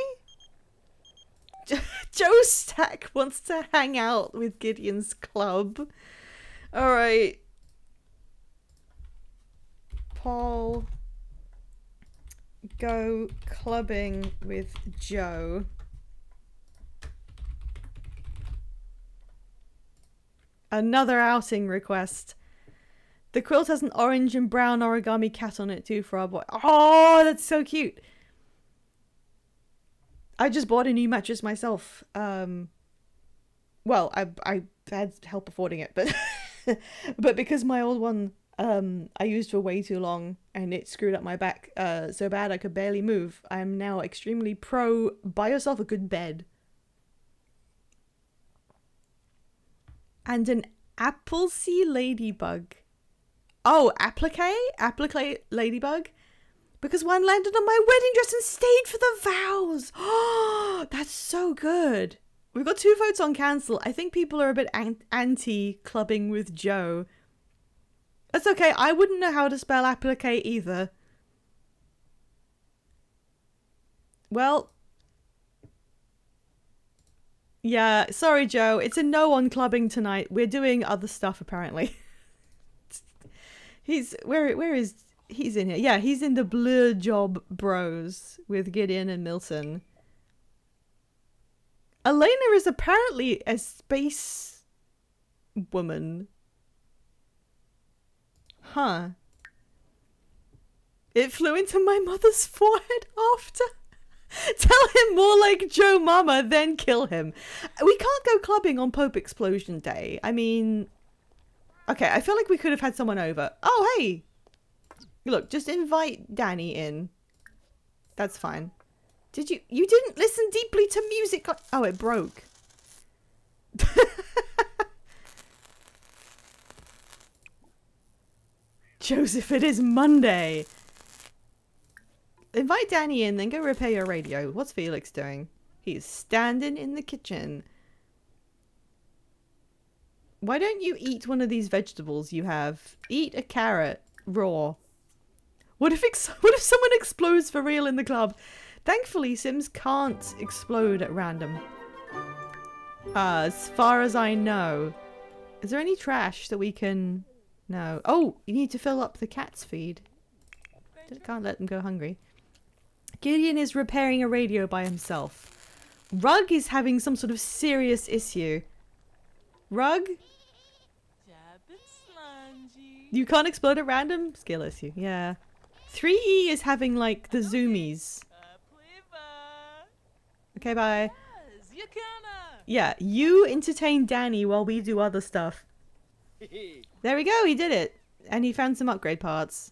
S1: Joe Stack wants to hang out with Gideon's club. Alright. Paul, go clubbing with Joe. Another outing request. The quilt has an orange and brown origami cat on it too for our boy. Oh, that's so cute. I just bought a new mattress myself. Well, I had help affording it, but but because my old one I used for way too long and it screwed up my back so bad I could barely move, I am now extremely pro buy yourself a good bed. And an Applesea ladybug. Oh, applique ladybug. Because one landed on my wedding dress and stayed for the vows. Oh, that's so good. We've got 2 votes on cancel. I think people are a bit anti-clubbing with Joe. That's okay. I wouldn't know how to spell applique either. Well. Yeah, sorry, Joe. It's a no on clubbing tonight. We're doing other stuff, apparently. Where is... He's in here. Yeah, he's in the Blur Job Bros with Gideon and Milton. Elena is apparently a space woman. Huh. It flew into my mother's forehead after. Tell him more like Joe Mama, then kill him. We can't go clubbing on Pope Explosion Day. I mean... Okay, I feel like we could have had someone over. Oh, hey! Look, just invite Danny in. That's fine. You didn't listen deeply to music? Oh, it broke. Joseph, it is Monday. Invite Danny in, then go repair your radio. What's Felix doing? He's standing in the kitchen. Why don't you eat one of these vegetables you have? Eat a carrot raw. What if someone explodes for real in the club? Thankfully, Sims can't explode at random. As far as I know. Is there any trash that we can... No. Oh, you need to fill up the cat's feed. Can't let them go hungry. Gideon is repairing a radio by himself. Rug is having some sort of serious issue. Rug? You can't explode at random? Skill issue, yeah. 3E is having like the zoomies. Okay, bye. Yeah, you entertain Danny while we do other stuff. There we go, he did it. And he found some upgrade parts.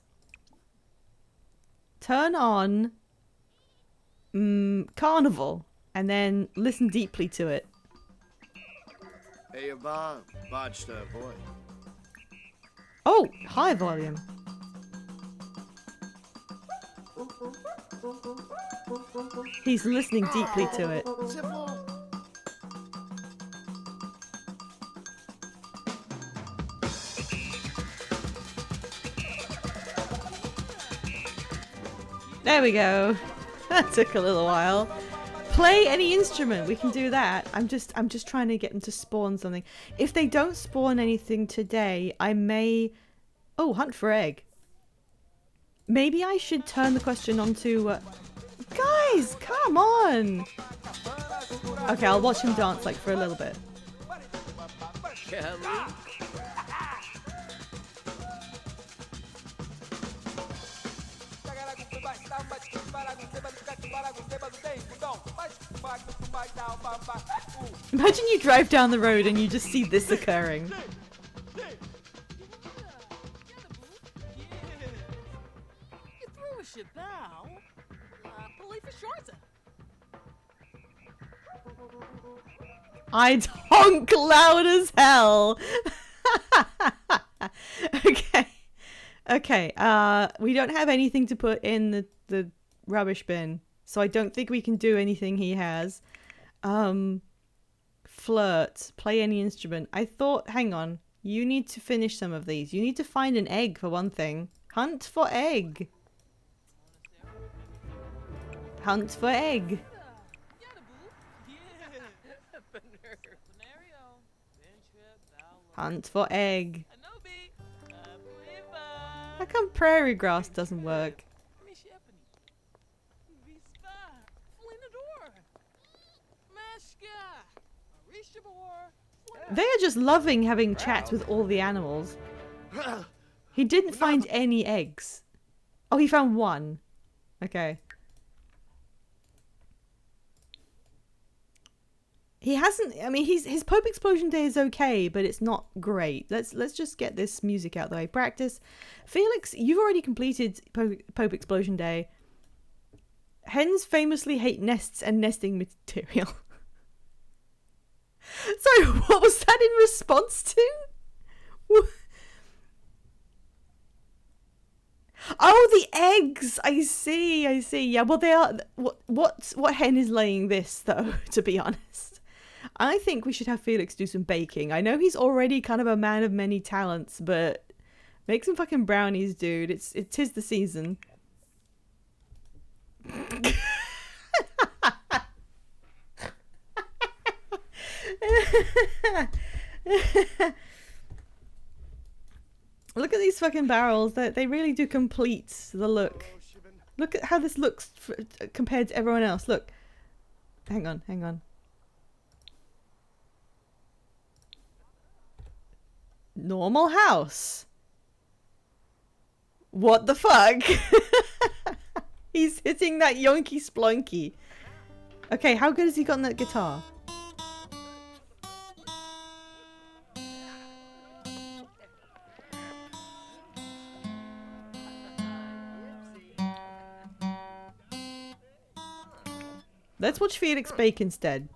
S1: Turn on... Carnival. and then listen deeply to it.
S2: Hey, Bob. Botched boy.
S1: Oh, high volume. He's listening deeply to it. There we go. That took a little while. Play any instrument. We can do that. I'm just trying to get them to spawn something. If they don't spawn anything today, I may... Oh, hunt for egg. Maybe I should turn the question on to... Guys, come on! Okay, I'll watch him dance like for a little bit. Imagine you drive down the road and you just see this occurring. I'd honk loud as hell. Okay. Okay, we don't have anything to put in the rubbish bin, so I don't think we can do anything he has. Flirt, play any instrument. I thought, hang on, you need to finish some of these. You need to find an egg for one thing. Hunt for egg. Hunt for egg. Hunt for egg. How come prairie grass doesn't work? They are just loving having chats with all the animals. He didn't find any eggs. Oh, he found one. Okay. He hasn't. I mean, his Pope Explosion Day is okay, but it's not great. Let's just get this music out of the way. Practice. Felix, you've already completed Pope Explosion Day. Hens famously hate nests and nesting material. Sorry, what was that in response to? Oh, the eggs! I see, I see. Yeah, well, they are... What hen is laying this, though, to be honest? I think we should have Felix do some baking. I know he's already kind of a man of many talents, but make some fucking brownies, dude. It is the season. Look at these fucking barrels. They really do complete the look. Look at how this looks compared to everyone else. Look. Hang on, hang on. Normal house. What the fuck? He's hitting that yonky splonky. Okay, how good has he gotten that guitar? Let's watch Felix bake instead.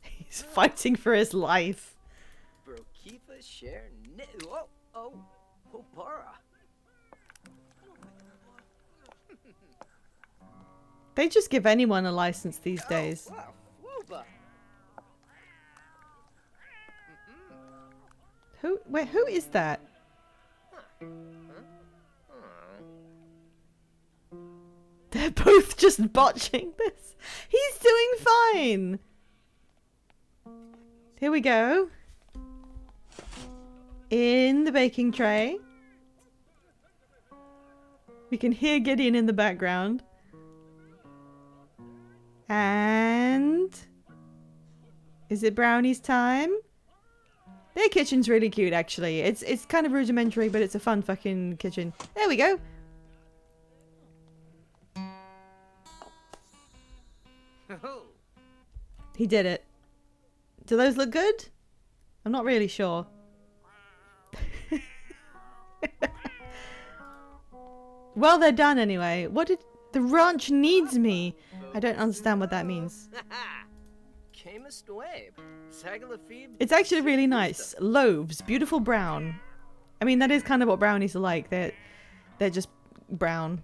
S1: He's fighting for his life. They just give anyone a license these days. Who is that? They're both just botching this. He's doing fine. Here we go. In the baking tray. We can hear Gideon in the background. And... is it brownies time? Their kitchen's really cute, actually. It's kind of rudimentary, but it's a fun fucking kitchen. There we go. He did it. Do those look good? I'm not really sure. Well, they're done anyway. What did... the ranch needs me. I don't understand what that means. It's actually really nice. Loaves, beautiful brown. I mean, that is kind of what brownies are like. They're just brown.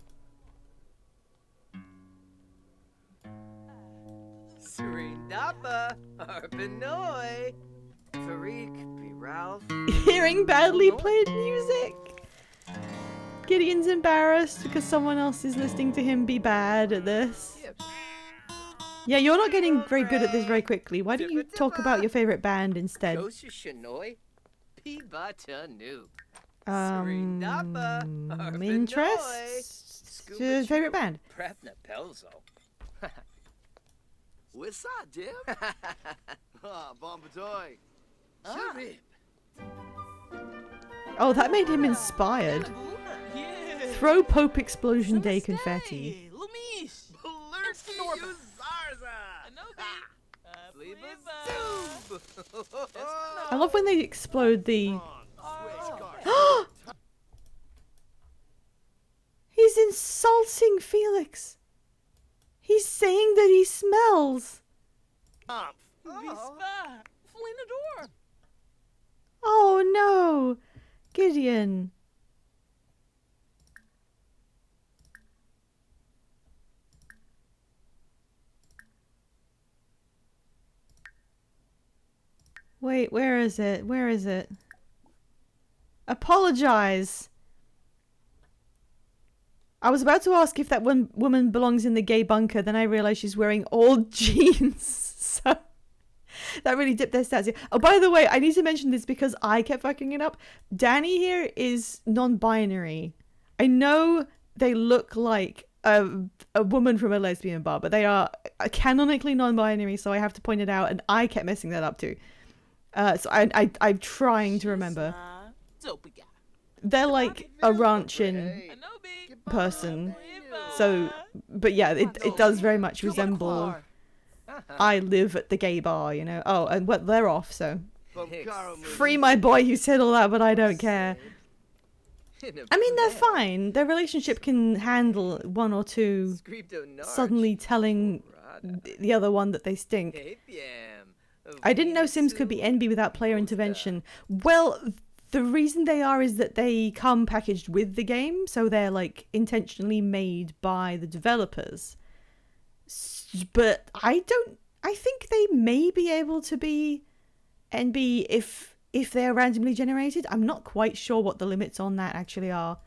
S3: Serendapa, Arpanoi, Farik, Ralph.
S1: Hearing badly played music. Gideon's embarrassed because someone else is listening to him be bad at this. Yeah, you're not getting very good at this very quickly. Why don't you talk about your favorite band instead? Interest? Favorite band?
S2: What's up, Jim? Bombatoy.
S1: Oh, that made him inspired. Throw Pope Explosion Day confetti. I love when they explode the... He's insulting Felix. He's saying that he smells. Oh no, Gideon. Wait, where is it? Where is it? Apologize. I was about to ask if that one woman belongs in the gay bunker, then I realized she's wearing old jeans. So that really dipped their stats here. Oh, by the way, I need to mention this because I kept fucking it up. Danny here is non-binary. I know they look like a woman from a lesbian bar, but they are canonically non-binary, so I have to point it out, and I kept messing that up too. So I'm trying to remember. They're like a ranchin person. So, but yeah, it does very much resemble I live at the gay bar, you know. Oh, and what, they're off, so. Free my boy who said all that, but I don't care. I mean, they're fine. Their relationship can handle one or two suddenly telling the other one that they stink. I didn't know Sims could be NB without player intervention. Well, the reason they are is that they come packaged with the game, so they're like intentionally made by the developers. But I think they may be able to be NB if they're randomly generated. I'm not quite sure what the limits on that actually are.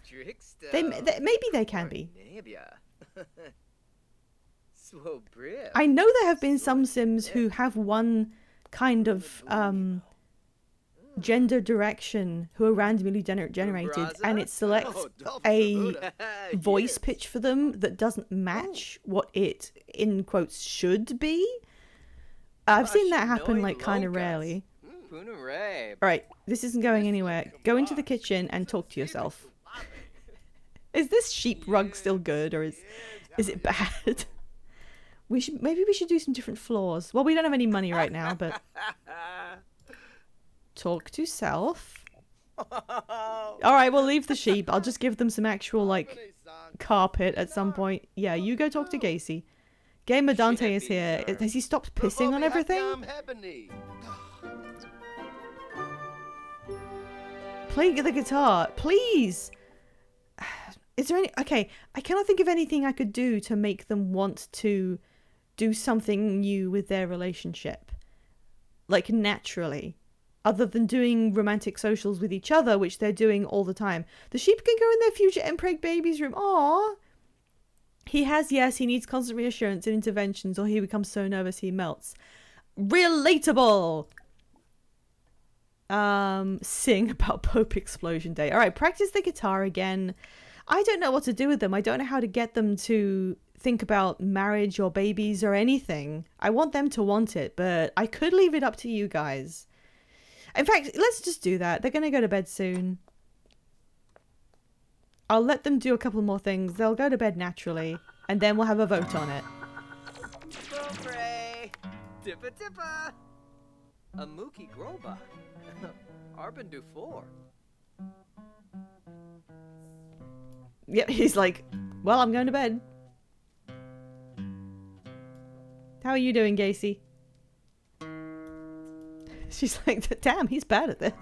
S1: Maybe they can be. I know there have been some Sims who have one kind of gender direction who are randomly generated, and it selects a voice pitch for them that doesn't match what it in quotes should be. I've seen that happen like kind of rarely. Alright, this isn't going anywhere. Go into the kitchen and talk to yourself. Is this sheep rug still good, or is it bad? Maybe we should do some different floors. Well, we don't have any money right now, but talk to self. Alright, we'll leave the sheep. I'll just give them some actual, like, carpet at some point. Yeah, you go talk to Gacy. Gamer Dante is here. Has he stopped pissing on everything? Play the guitar, please! Is there any... Okay, I cannot think of anything I could do to make them want to do something new with their relationship. Like, naturally. Other than doing romantic socials with each other, which they're doing all the time. The sheep can go in their future Empreg baby's room. Aww. He needs constant reassurance and interventions, or he becomes so nervous he melts. Relatable! Sing about Pope Explosion Day. Alright, practice the guitar again. I don't know what to do with them. I don't know how to get them to think about marriage or babies or anything. I want them to want it, but I could leave it up to you guys. In fact, let's just do that. They're going to go to bed soon. I'll let them do a couple more things. They'll go to bed naturally, and then we'll have a vote on it.
S3: Tippa tippa. A Mookie Groba. Arbin Dufour.
S1: Yep, he's like, well, I'm going to bed. How are you doing, Gacy? She's like, damn, he's bad at this.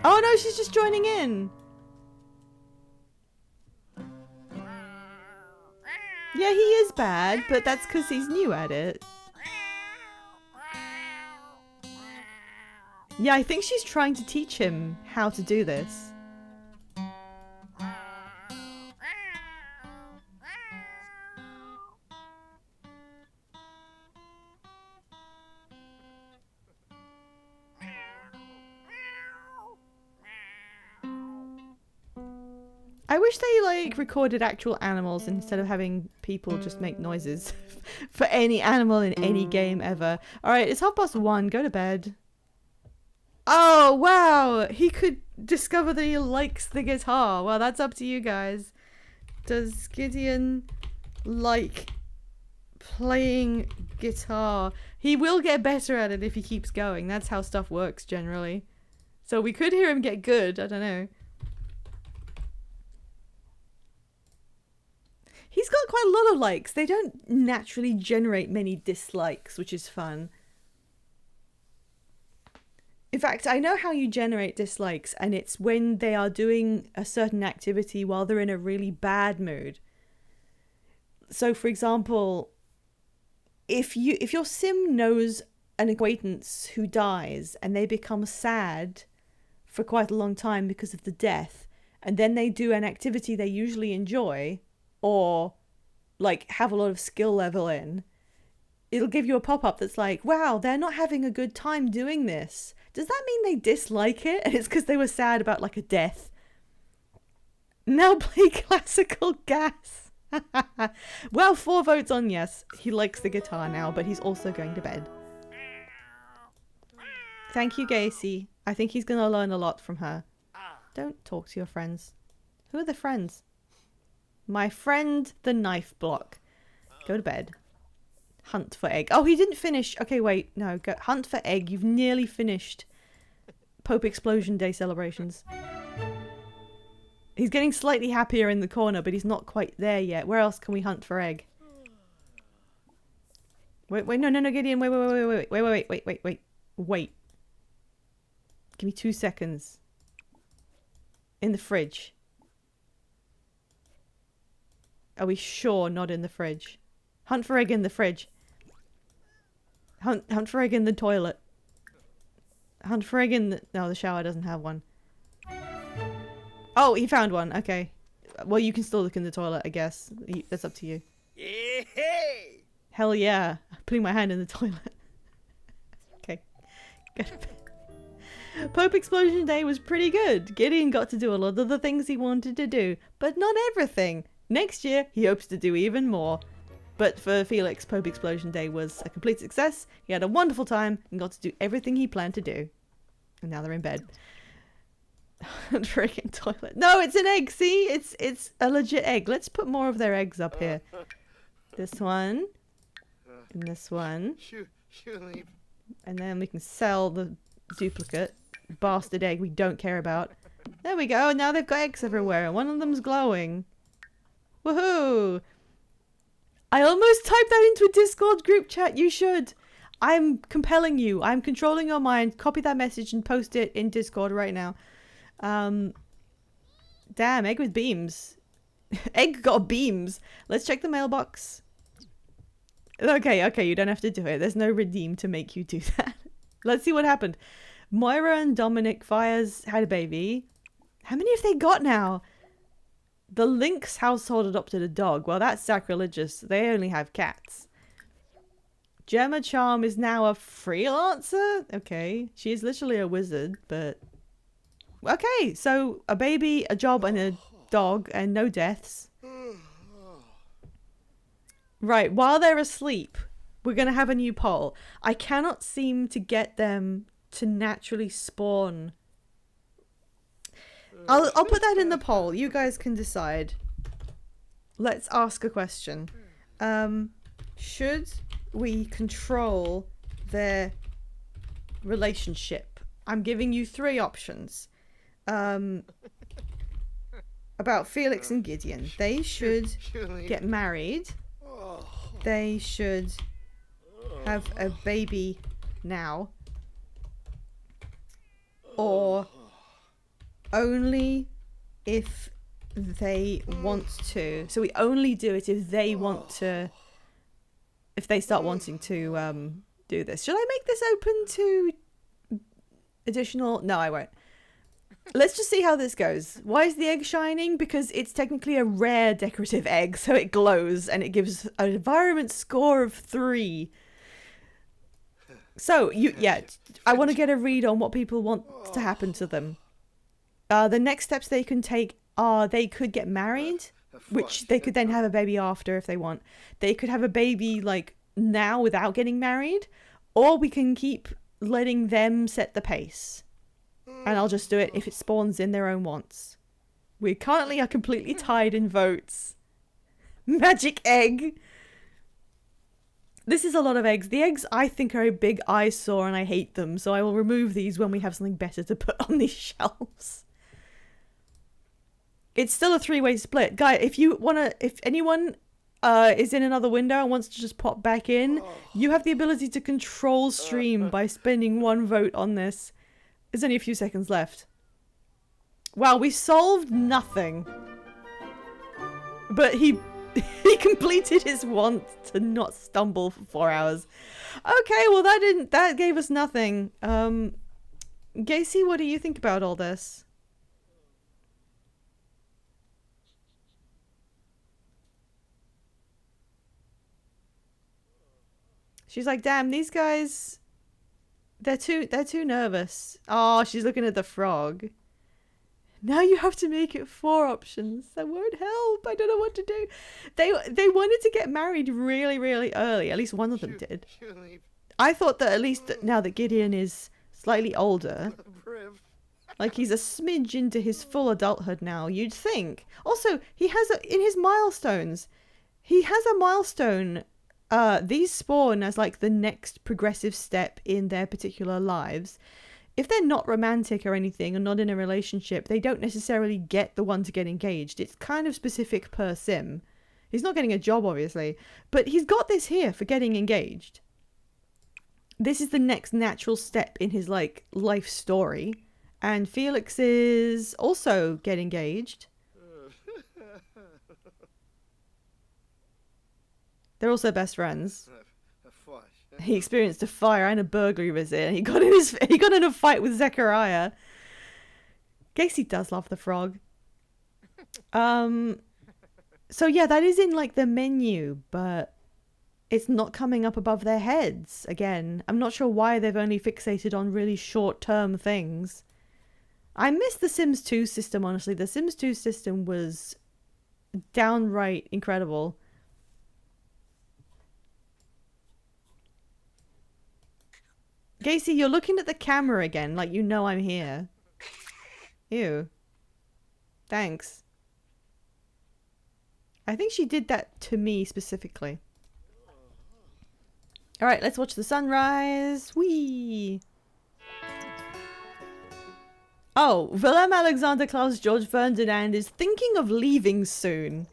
S1: Oh no, she's just joining in. Yeah, he is bad, but that's because he's new at it. Yeah, I think she's trying to teach him how to do this. I wish they like recorded actual animals instead of having people just make noises for any animal in any game ever. Alright, it's 1:30. Go to bed. Oh, wow. He could discover that he likes the guitar. Well, that's up to you guys. Does Gideon like playing guitar? He will get better at it if he keeps going. That's how stuff works generally. So we could hear him get good. I don't know. He's got quite a lot of likes. They don't naturally generate many dislikes, which is fun. In fact, I know how you generate dislikes, and it's when they are doing a certain activity while they're in a really bad mood. So, for example, if your sim knows an acquaintance who dies and they become sad for quite a long time because of the death, and then they do an activity they usually enjoy, or like have a lot of skill level in, it'll give you a pop-up that's like, wow, they're not having a good time doing this. Does that mean they dislike it? And it's because they were sad about like a death. Now play classical gas. Well, 4 votes on yes. He likes the guitar now, but he's also going to bed. Thank you, Gacy. I think he's going to learn a lot from her. Don't talk to your friends. Who are the friends? My friend, the knife block. Go to bed. Hunt for egg. Oh, he didn't finish. Okay, wait. No, go hunt for egg. You've nearly finished Pope Explosion Day celebrations. He's getting slightly happier in the corner, but he's not quite there yet. Where else can we hunt for egg? Wait, no, Gideon. Wait. Give me 2 seconds. In the fridge. Are we sure not in the fridge? Hunt for egg in the fridge. Hunt for egg in the toilet. Hunt for egg in the... No, the shower doesn't have one. Oh, he found one. Okay. Well, you can still look in the toilet, I guess. That's up to you.
S2: Hey!
S1: Hell yeah. Putting my hand in the toilet. Okay. Go to bed. Pope Explosion Day was pretty good. Gideon got to do a lot of the things he wanted to do, but not everything. Next year, he hopes to do even more. But for Felix, Pope Explosion Day was a complete success. He had a wonderful time and got to do everything he planned to do. And now they're in bed. Freaking toilet. No, it's an egg. See, it's a legit egg. Let's put more of their eggs up here. This one, and this one, and then we can sell the duplicate bastard egg we don't care about. There we go. Now they've got eggs everywhere, and one of them's glowing. Woohoo! I almost typed that into a Discord group chat. You should. I'm compelling you. I'm controlling your mind. Copy that message and post it in Discord right now. Damn, egg with beams. Egg got beams. Let's check the mailbox. Okay, you don't have to do it. There's no redeem to make you do that. Let's see what happened. Moira and Dominic Fires had a baby. How many have they got now? The Lynx household adopted a dog. Well, that's sacrilegious. They only have cats. Gemma Charm is now a freelancer? Okay. She is literally a wizard, but... Okay, so a baby, a job, and a dog, and no deaths. Right, while they're asleep, we're going to have a new poll. I cannot seem to get them to naturally spawn. I'll put that in the poll. You guys can decide. Let's ask a question. Should we control their relationship? I'm giving you 3 options. About Felix and Gideon. They should get married. They should have a baby now, or only if they want to. So we only do it if they want to, if they start wanting to do this. Should I make this open to additional? No, I won't. Let's just see how this goes. Why is the egg shining? Because it's technically a rare decorative egg, so it glows and it gives an environment score of 3. So, I want to get a read on what people want to happen to them. The next steps they can take are they could get married, which they could then have a baby after if they want. They could have a baby, like, now without getting married, or we can keep letting them set the pace. And I'll just do it if it spawns in their own wants. We currently are completely tied in votes. Magic egg! This is a lot of eggs. The eggs, I think, are a big eyesore and I hate them, so I will remove these when we have something better to put on these shelves. It's still a 3-way split. Guy, if anyone is in another window and wants to just pop back in, you have the ability to control stream by spending 1 vote on this. There's only a few seconds left. Wow, we solved nothing. But he completed his want to not stumble for 4 hours. Okay, well that gave us nothing. Gacy, what do you think about all this? She's like, damn, these guys, they're too nervous. Oh, she's looking at the frog. Now you have to make it 4 options. That won't help. I don't know what to do. They wanted to get married really, really early. At least one of them did. I thought that at least now that Gideon is slightly older, like he's a smidge into his full adulthood now, you'd think. Also, he has in his milestones, he has a milestone. These spawn as like the next progressive step in their particular lives. If they're not romantic or anything or not in a relationship, they don't necessarily get the one to get engaged. It's kind of specific per sim. He's not getting a job, obviously, but he's got this here for getting engaged. This is the next natural step in his like life story. And Felix is also get engaged. They're also best friends. He experienced a fire and a burglary visit, and he got in a fight with Zechariah. Gacy does love the frog. So yeah, that is in like the menu, but it's not coming up above their heads again. I'm not sure why they've only fixated on really short-term things. I miss the Sims 2 system, honestly. The Sims 2 system was downright incredible. Gacy, you're looking at the camera again, like you know I'm here. Ew. Thanks. I think she did that to me specifically. Alright, let's watch the sunrise. Whee! Oh, Willem Alexander Klaus George Ferdinand is thinking of leaving soon.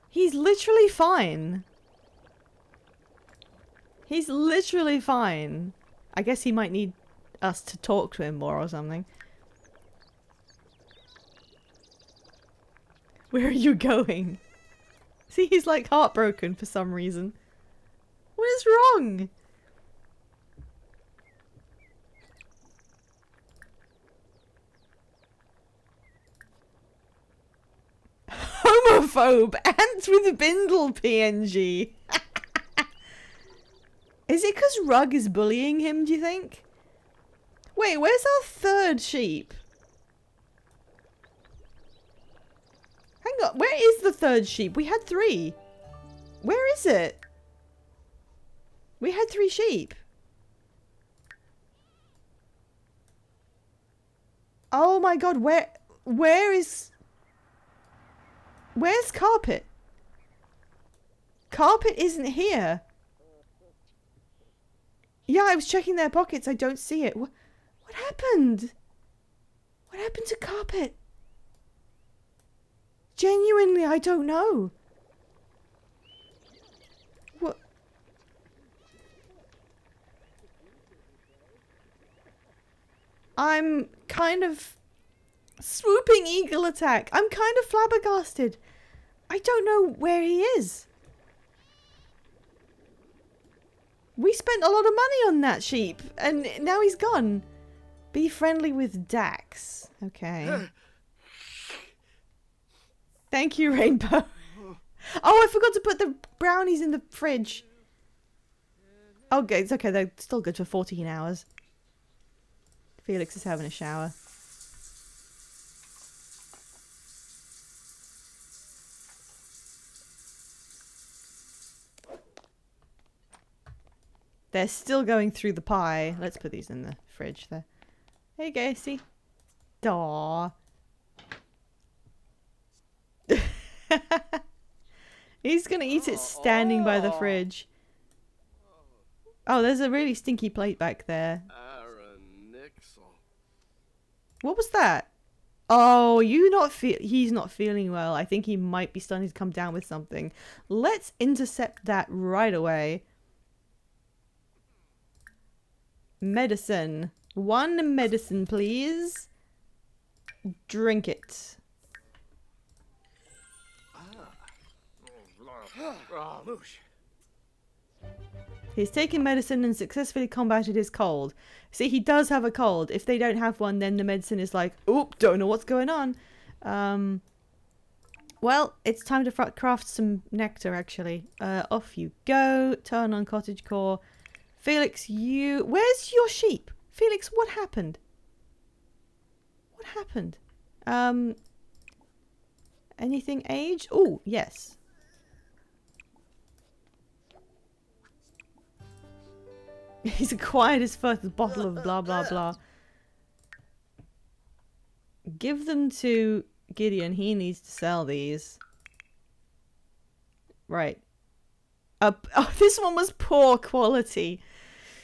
S1: He's literally fine. He's literally fine. I guess he might need us to talk to him more or something. Where are you going? See, he's like heartbroken for some reason. What is wrong? Homophobe! Ants with Bindle PNG! Is it because Rug is bullying him, do you think? Wait, where's our 3rd sheep? Hang on, where is the 3rd sheep? We had 3. Where is it? We had 3 sheep. Oh my god, where's Carpet? Carpet isn't here. Yeah, I was checking their pockets. I don't see it. What happened? What happened to Carpet? Genuinely, I don't know. What? I'm kind of... Swooping eagle attack. I'm kind of flabbergasted. I don't know where he is. We spent a lot of money on that sheep, and now he's gone. Be friendly with Dax. Okay. Thank you, Rainbow. Oh, I forgot to put the brownies in the fridge. Okay, it's okay. They're still good for 14 hours. Felix is having a shower. They're still going through the pie. Let's put these in the fridge there. Hey, Gacy. Daw. He's gonna eat it standing by the fridge. Oh, there's a really stinky plate back there. What was that? Oh, he's not feeling well. I think he might be starting to come down with something. Let's intercept that right away. Medicine. 1 medicine, please. Drink it. He's taken medicine and successfully combated his cold. See, he does have a cold. If they don't have one, then the medicine is like, oop, don't know what's going on. Well, it's time to craft some nectar, actually. Off you go. Turn on cottagecore. Felix, where's your sheep? Felix, what happened? What happened? Anything age? Oh, yes. He's acquired his first bottle of blah, blah, blah. Give them to Gideon. He needs to sell these. Right. Oh, this one was poor quality.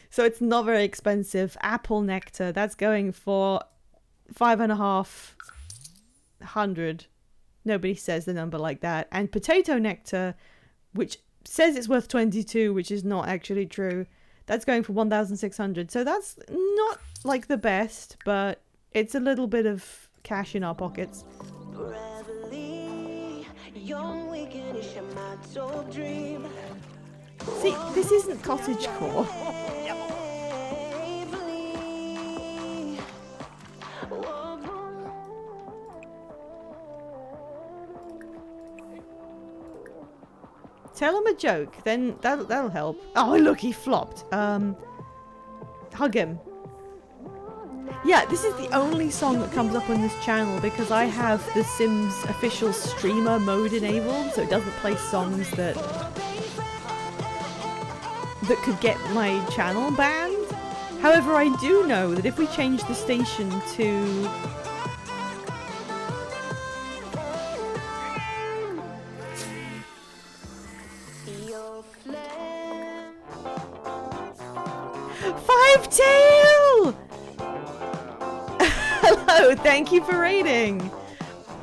S1: So it's not very expensive. Apple nectar. That's going for 5,500. Nobody says the number like that. And potato nectar, which says it's worth 22, which is not actually true. That's going for 1,600. So that's not like the best, but it's a little bit of cash in our pockets. See, this isn't cottagecore. Tell him a joke, then that'll help. Oh, look, he flopped. Hug him. Yeah, this is the only song that comes up on this channel because I have the Sims official streamer mode enabled, so it doesn't play songs that could get my channel banned. However, I do know that if we change the station to... Fivetail! Hello, thank you for raiding.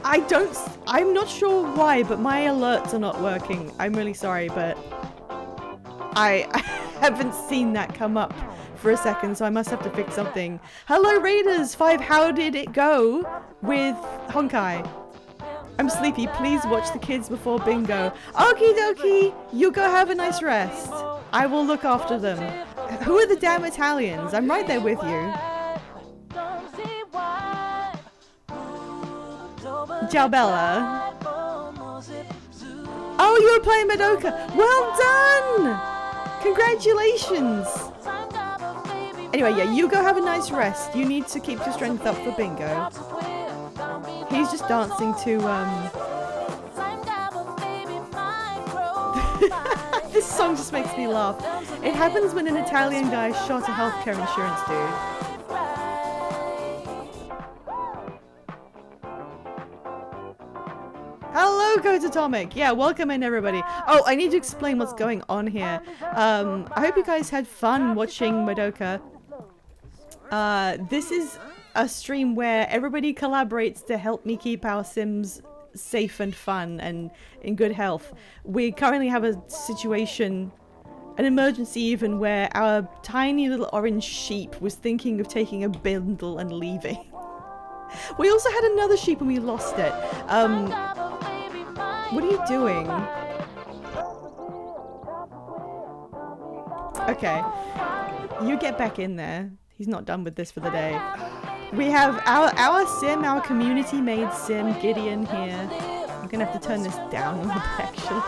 S1: I'm not sure why, but my alerts are not working. I'm really sorry, but I haven't seen that come up for a second, so I must have to fix something. Hello, Raiders! 5, how did it go with Honkai? I'm sleepy. Please watch the kids before bingo. Okie dokie! You go have a nice rest. I will look after them. Who are the damn Italians? I'm right there with you. Ciao, Bella. Oh, you were playing Madoka. Well done! Congratulations! Anyway, yeah, you go have a nice rest. You need to keep your strength up for bingo. He's just dancing to, This song just makes me laugh. It happens when an Italian guy shot a healthcare insurance dude. Hello, Code Atomic. Yeah, welcome in, everybody. Oh, I need to explain what's going on here. I hope you guys had fun watching Madoka. This is a stream where everybody collaborates to help me keep our Sims safe and fun and in good health. We currently have a situation an emergency even where our tiny little orange sheep was thinking of taking a bundle and leaving. We also had another sheep and we lost it. What are you doing? Okay. You get back in there. He's not done with this for the day. We have our sim, our community-made sim, Gideon here. I'm gonna have to turn this down a little bit, actually.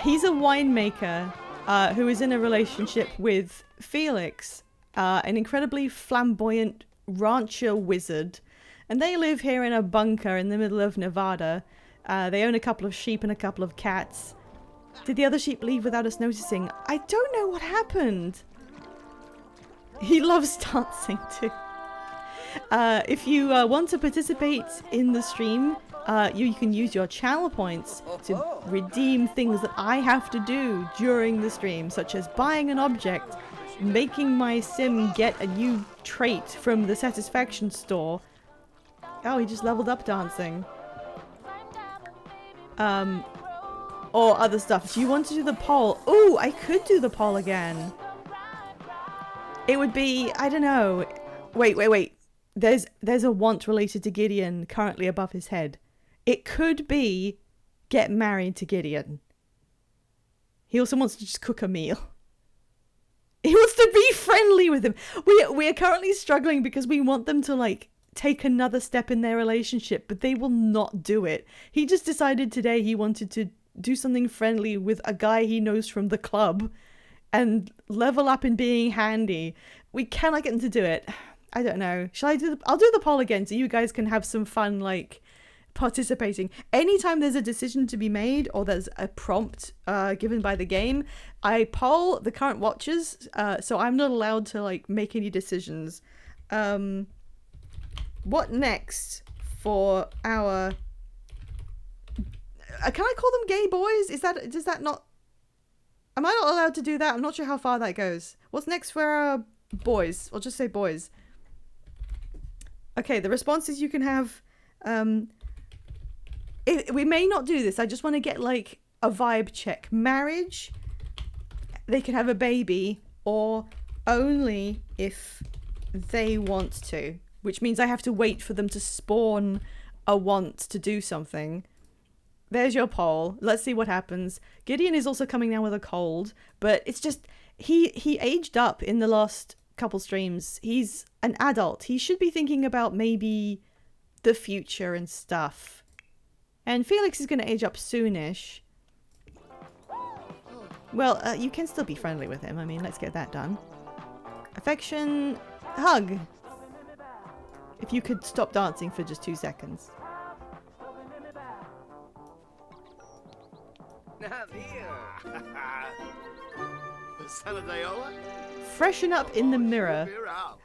S1: He's a winemaker who is in a relationship with Felix, an incredibly flamboyant rancher wizard. And they live here in a bunker in the middle of Nevada. They own a couple of sheep and a couple of cats. Did the other sheep leave without us noticing? I don't know what happened. He loves dancing too. If you want to participate in the stream, you can use your channel points to redeem things that I have to do during the stream, such as buying an object, making my sim get a new trait from the satisfaction store. Oh, he just leveled up dancing. Or other stuff. Do you want to do the poll? Ooh, I could do the poll again. It would be, I don't know. Wait. There's a want related to Gideon currently above his head. It could be get married to Gideon. He also wants to just cook a meal. He wants to be friendly with him. We are currently struggling because we want them to like take another step in their relationship, but they will not do it. He just decided today he wanted to do something friendly with a guy he knows from the club and level up in being handy. We cannot get him to do it. I don't know. Shall I do I'll do the poll again so you guys can have some fun like participating. Anytime there's a decision to be made or there's a prompt given by the game, I poll the current watchers, so I'm not allowed to like make any decisions. What next for our can I call them gay boys? Does that not... Am I not allowed to do that? I'm not sure how far that goes. What's next for our boys? I'll just say boys. Okay, the responses you can have... we may not do this. I just want to get like a vibe check. Marriage, they can have a baby, or only if they want to. Which means I have to wait for them to spawn a want to do something. There's your poll. Let's see what happens. Gideon is also coming down with a cold, but it's just he aged up in the last couple streams. He's an adult. He should be thinking about maybe the future and stuff. And Felix is going to age up soonish. Well, you can still be friendly with him. I mean, let's get that done. Affection, hug. If you could stop dancing for just 2 seconds. Freshen up in the mirror.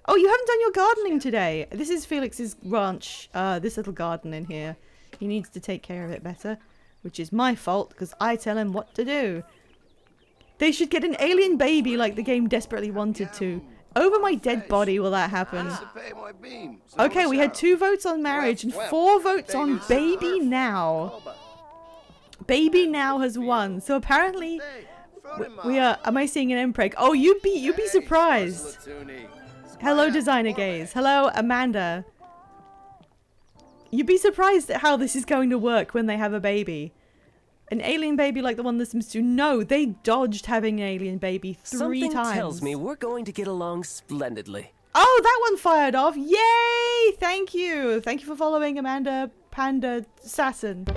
S1: Oh, you haven't done your gardening today. This is Felix's ranch. This little garden in here. He needs to take care of it better, which is my fault because I tell him what to do. They should get an alien baby like the game desperately wanted to. Over my dead body will that happen. Okay, we had 2 votes on marriage and 4 votes on baby now. Baby now has won. So apparently we are... Am I seeing an MPreg? Oh, you'd be surprised. Hello, Designer Gaze. Hello, Amanda. You'd be surprised at how this is going to work when they have a baby. An alien baby like the one the Sims do. No, they dodged having an alien baby 3 times.
S4: Something tells me we're going to get along splendidly.
S1: Oh, that one fired off. Yay! Thank you. Thank you for following Amanda Panda Sasson.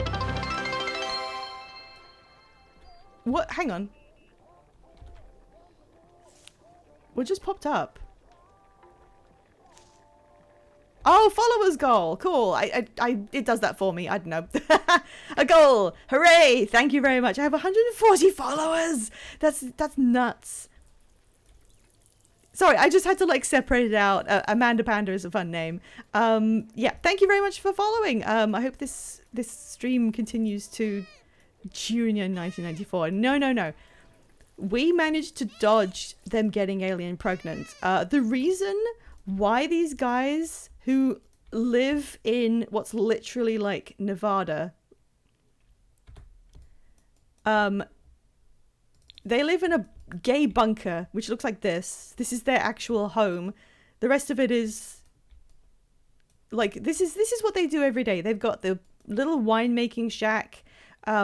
S1: What? Hang on. What just popped up? Oh, followers goal. Cool. It does that for me. I don't know. A goal. Hooray. Thank you very much. I have 140 followers. That's nuts. Sorry, I just had to like separate it out. Amanda Panda is a fun name. Yeah, thank you very much for following. I hope this stream continues to Junior 1994. No. We managed to dodge them getting alien pregnant. The reason why these guys who live in what's literally like Nevada. They live in a gay bunker, which looks like this. This is their actual home. The rest of it is like this is what they do every day. They've got the little winemaking shack.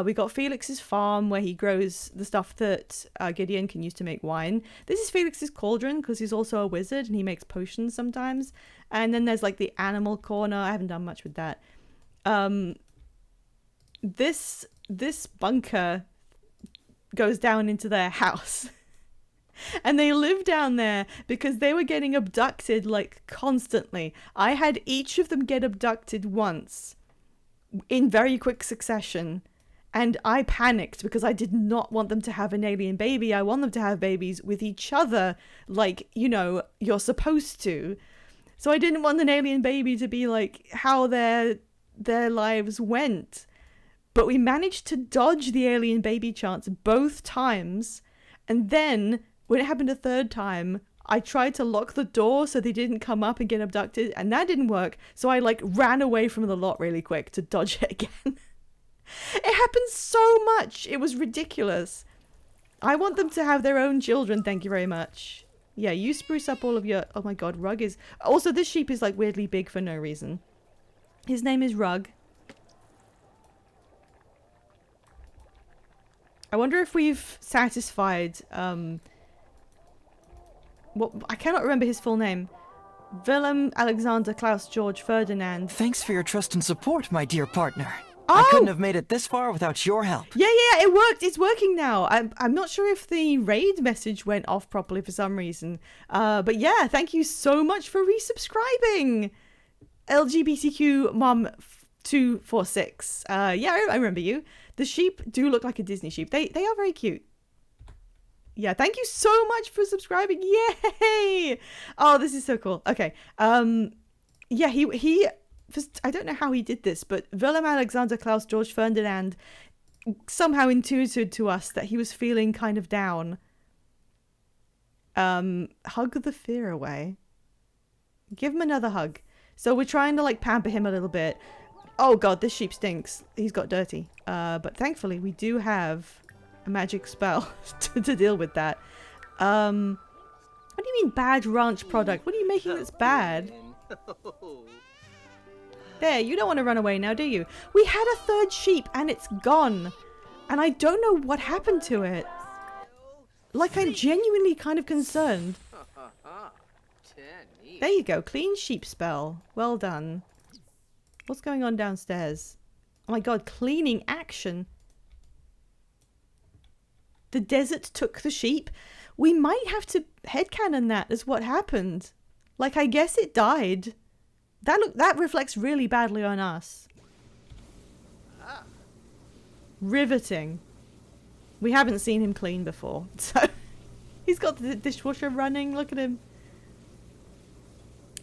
S1: We got Felix's farm where he grows the stuff that Gideon can use to make wine. This is Felix's cauldron because he's also a wizard and he makes potions sometimes. And then there's like the animal corner. I haven't done much with that. This bunker goes down into their house. And they live down there because they were getting abducted like constantly. I had each of them get abducted once in very quick succession. And I panicked because I did not want them to have an alien baby. I want them to have babies with each other like, you know, you're supposed to. So I didn't want an alien baby to be like how their lives went. But we managed to dodge the alien baby chance both times. And then when it happened a third time, I tried to lock the door so they didn't come up and get abducted. And that didn't work. So I like ran away from the lot really quick to dodge it again. It happens so much. It was ridiculous. I want them to have their own children. Thank you very much. Yeah, you spruce up all of your... Oh my god, Rug is... Also, this sheep is like weirdly big for no reason. His name is Rug. I wonder if we've satisfied... What I cannot remember his full name. Willem Alexander Klaus George Ferdinand.
S5: Thanks for your trust and support, my dear partner.
S1: Oh!
S5: I couldn't have made it this far without your help.
S1: Yeah, it worked. It's working now. I'm not sure if the raid message went off properly for some reason. But yeah, thank you so much for resubscribing. LGBTQ Mom 246. Yeah, I remember you. The sheep do look like a Disney sheep. They are very cute. Yeah, thank you so much for subscribing. Yay! Oh, this is so cool. Okay. Yeah, he I don't know how he did this, but Willem Alexander Klaus George Ferdinand somehow intuited to us that he was feeling kind of down. Hug the fear away. Give him another hug. So we're trying to like pamper him a little bit. Oh god, this sheep stinks. He's got dirty. But thankfully we do have a magic spell to deal with that. What do you mean bad ranch product? What are you making that's bad? There, you don't want to run away now, do you? We had a third sheep and it's gone. And I don't know what happened to it. Like, I'm genuinely kind of concerned. There you go, clean sheep spell. Well done. What's going on downstairs? Oh my god, cleaning action. The desert took the sheep. We might have to headcanon that as what happened. Like, I guess it died. That reflects really badly on us. Riveting. We haven't seen him clean before, so he's got the dishwasher running. Look at him.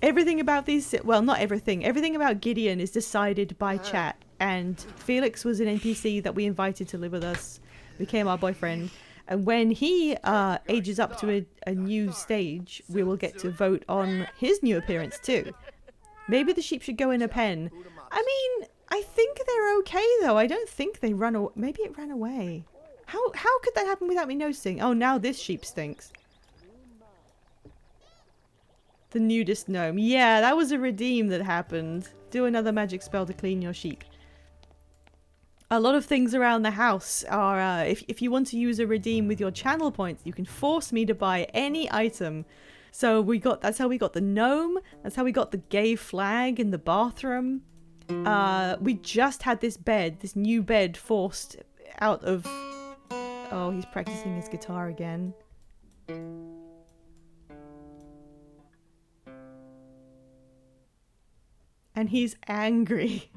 S1: Everything about these, well, not everything. Everything about Gideon is decided by chat, and Felix was an NPC that we invited to live with us, became our boyfriend. And when he ages up to a new stage, we will get to vote on his new appearance too. Maybe the sheep should go in a pen. I mean, I think they're okay though. I don't think they run away. Maybe it ran away. How could that happen without me noticing? Oh, now this sheep stinks. The nudist gnome. Yeah, that was a redeem that happened. Do another magic spell to clean your sheep. A lot of things around the house are, if you want to use a redeem with your channel points, you can force me to buy any item. So that's how we got the gnome. That's how we got the gay flag in the bathroom. We just had this new bed forced out of... Oh, he's practicing his guitar again. And he's angry.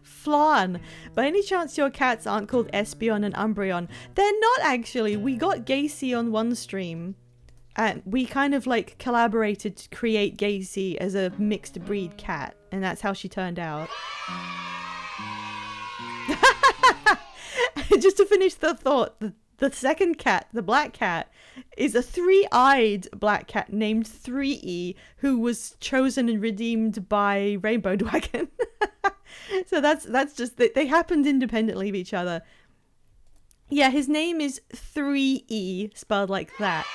S1: Flan, by any chance your cats aren't called Espeon and Umbreon? They're not actually. We got Gacy on one stream. And we kind of like collaborated to create Gacy as a mixed breed cat. And that's how she turned out. Just to finish the thought, the second cat, the black cat, is a three-eyed black cat named 3E who was chosen and redeemed by Rainbow Dragon. So that's just, they happened independently of each other. Yeah, his name is 3E, spelled like that.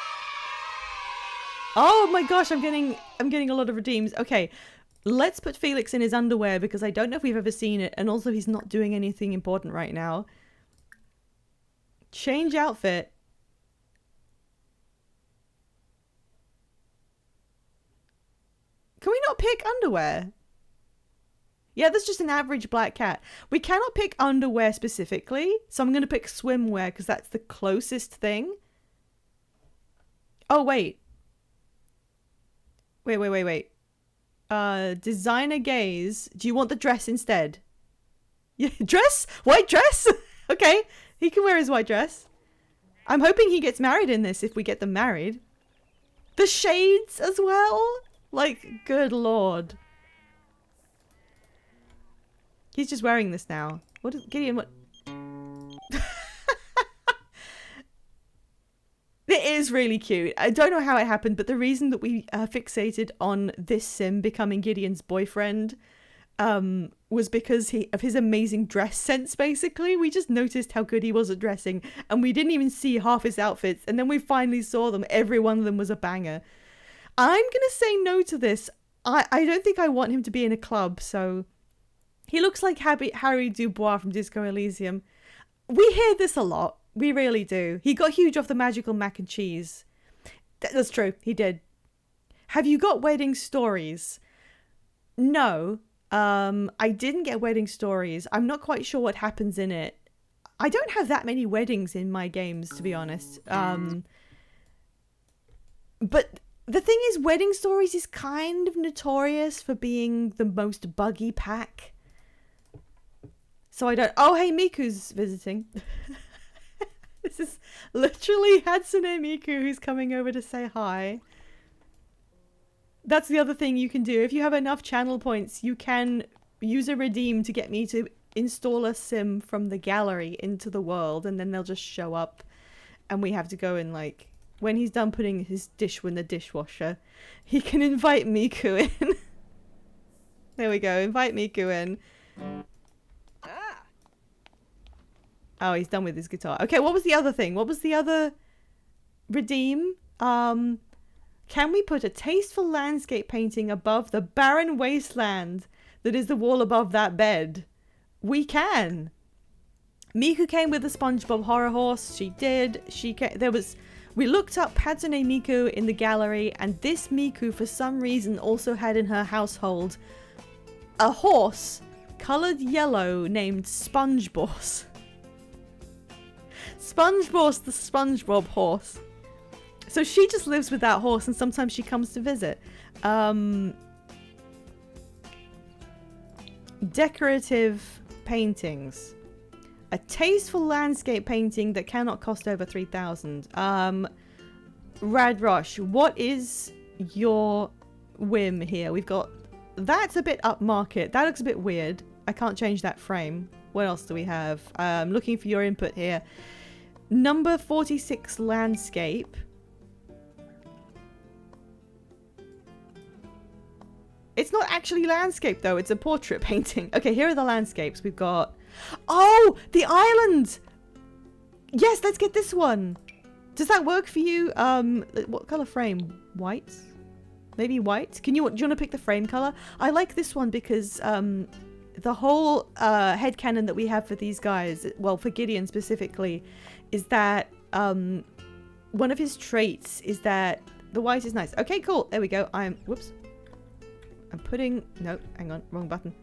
S1: Oh my gosh, I'm getting a lot of redeems. Okay, let's put Felix in his underwear because I don't know if we've ever seen it, and also he's not doing anything important right now. Change outfit. Can we not pick underwear? Yeah, that's just an average black cat. We cannot pick underwear specifically, so I'm going to pick swimwear because that's the closest thing. Oh, wait. Wait. Designer gaze. Do you want the dress instead? Yeah, dress? White dress? Okay, he can wear his white dress. I'm hoping he gets married in this if we get them married. The shades as well? Like, good lord. He's just wearing this now. What is Gideon? What? It is really cute. I don't know how it happened, but the reason that we fixated on this sim becoming Gideon's boyfriend was because of his amazing dress sense, basically. We just noticed how good he was at dressing, and we didn't even see half his outfits, and then we finally saw them. Every one of them was a banger. I'm going to say no to this. I don't think I want him to be in a club, so... He looks like Harry Dubois from Disco Elysium. We hear this a lot. We really do. He got huge off the magical mac and cheese. That's true. He did. Have you got wedding stories? No. I didn't get wedding stories. I'm not quite sure what happens in it. I don't have that many weddings in my games, to be honest. But the thing is, wedding stories is kind of notorious for being the most buggy pack. So I don't... Oh, hey, Miku's visiting. This is literally Hatsune Miku who's coming over to say hi. That's the other thing you can do. If you have enough channel points, you can use a redeem to get me to install a sim from the gallery into the world, and then they'll just show up. And we have to go and, like... When he's done putting his dish in the dishwasher, he can invite Miku in. There we go. Invite Miku in. Oh, he's done with his guitar. Okay, what was the other thing? What was the other redeem? Can we put a tasteful landscape painting above the barren wasteland that is the wall above that bed? We can. Miku came with the SpongeBob horror horse. She did. We looked up Hatsune Miku in the gallery, and this Miku, for some reason, also had in her household a horse colored yellow named SpongeBoss. SpongeBoss the SpongeBob horse. So she just lives with that horse, and sometimes she comes to visit. Decorative paintings. A tasteful landscape painting that cannot cost over 3,000. Radrosh, what is your whim here? We've got... That's a bit upmarket. That looks a bit weird. I can't change that frame. What else do we have? Looking for your input here. Number 46 landscape. It's not actually landscape though, it's a portrait painting. Okay, here are the landscapes. We've got... Oh, the island! Yes, let's get this one. Does that work for you? What color frame? White? Maybe white? Do you want to pick the frame color? I like this one because the whole headcanon that we have for these guys, well, for Gideon specifically, is that one of his traits is that the white is nice. Okay, cool. There we go. Whoops. I'm putting... No, hang on. Wrong button.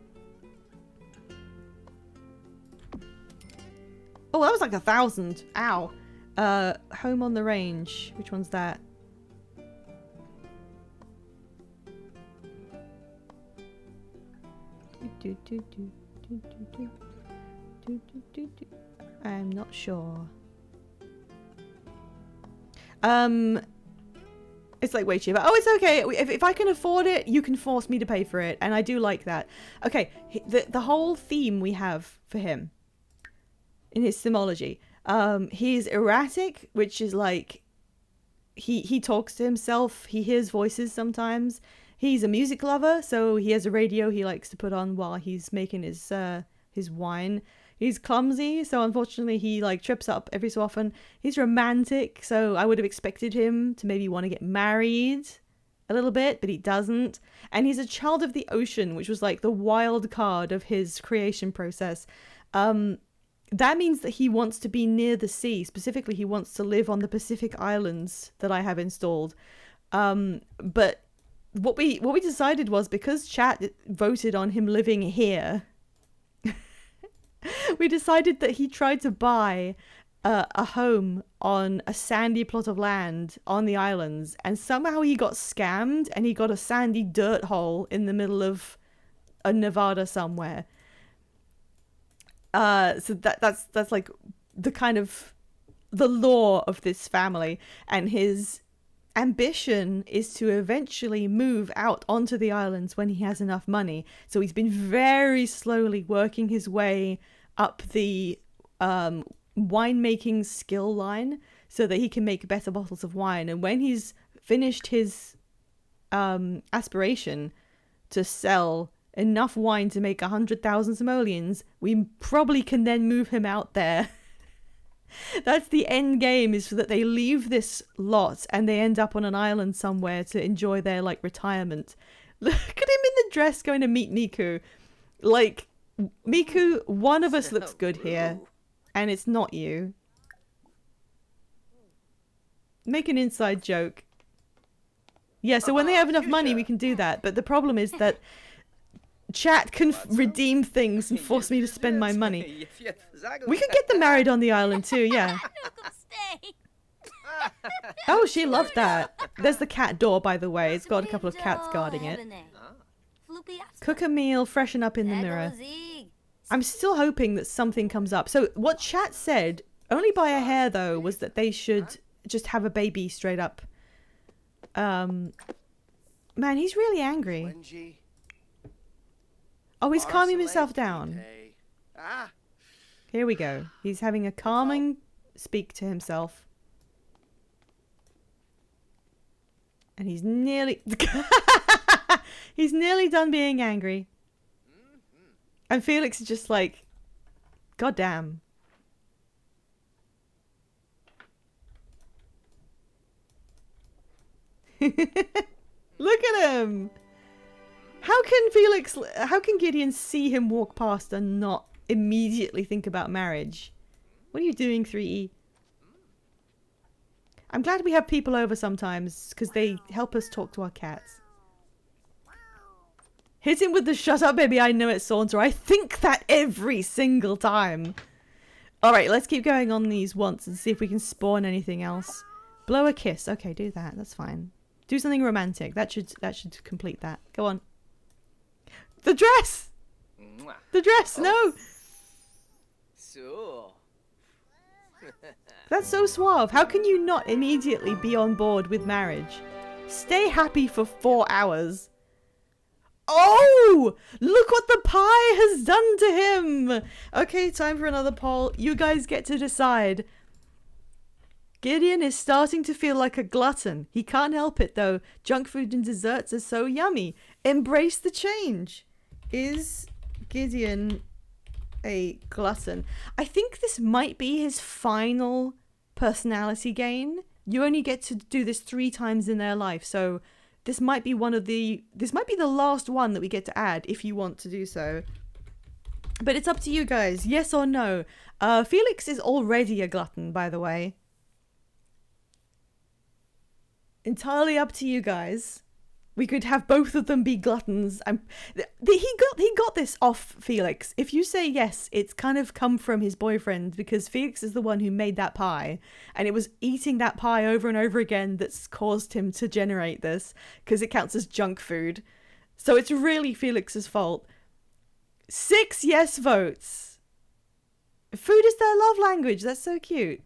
S1: Oh, that was like 1,000. Ow. Home on the Range. Which one's that? I'm not sure. It's like way cheaper. Oh, it's okay. If I can afford it, you can force me to pay for it. And I do like that. Okay, the whole theme we have for him in his simology. He's erratic, which is like he talks to himself. He hears voices sometimes. He's a music lover, so he has a radio he likes to put on while he's making his his wine. He's clumsy, so unfortunately he like trips up every so often. He's romantic, so I would have expected him to maybe want to get married a little bit, but he doesn't. And he's a child of the ocean, which was like the wild card of his creation process. That means that he wants to be near the sea. Specifically, he wants to live on the Pacific Islands that I have installed. But what we decided was, because chat voted on him living here, we decided that he tried to buy a home on a sandy plot of land on the islands, and somehow he got scammed and he got a sandy dirt hole in the middle of a Nevada somewhere. So that's like the kind of the lore of this family, and his ambition is to eventually move out onto the islands when he has enough money. So he's been very slowly working his way up the winemaking skill line so that he can make better bottles of wine. And when he's finished his aspiration to sell enough wine to make 100,000 simoleons, we probably can then move him out there. That's the end game, is that they leave this lot and they end up on an island somewhere to enjoy their like retirement. Look at him in the dress going to meet Miku. Like, Miku, one of us looks good here, and it's not you. Make an inside joke. Yeah, so when they have enough money, we can do that. But the problem is that chat can redeem things and force me to spend my money. We could get them married on the island too, yeah. Oh, she loved that. There's the cat door, by the way. It's got a couple of cats guarding it. Cook a meal, freshen up in the mirror. I'm still hoping that something comes up. So what chat said, only by a hair though, was that they should just have a baby straight up. Man, he's really angry. Oh, he's calming himself down. Here we go. He's having a calming speak to himself. And he's nearly... he's nearly done being angry. And Felix is just like, God damn. Look at him. How can Gideon see him walk past and not immediately think about marriage? What are you doing, 3E? I'm glad we have people over sometimes, because they help us talk to our cats. Hit him with the shut up baby, I know it saunter. I think that every single time. Alright, let's keep going on these once and see if we can spawn anything else. Blow a kiss. Okay, do that. That's fine. Do something romantic. That should complete that. Go on. The dress! The dress, no!
S3: So.
S1: That's so suave. How can you not immediately be on board with marriage? Stay happy for 4 hours. Oh! Look what the pie has done to him! Okay, time for another poll. You guys get to decide. Gideon is starting to feel like a glutton. He can't help it though. Junk food and desserts are so yummy. Embrace the change. Is Gideon a glutton? I think this might be his final personality gain. You only get to do this 3 times in their life, so this might be the last one that we get to add if you want to do so. But it's up to you guys, yes or no. Felix is already a glutton, by the way. Entirely up to you guys. We could have both of them be gluttons. He got this off Felix. If you say yes, it's kind of come from his boyfriend, because Felix is the one who made that pie, and it was eating that pie over and over again that's caused him to generate this, because it counts as junk food. So it's really Felix's fault. 6 yes votes. Food is their love language. That's so cute.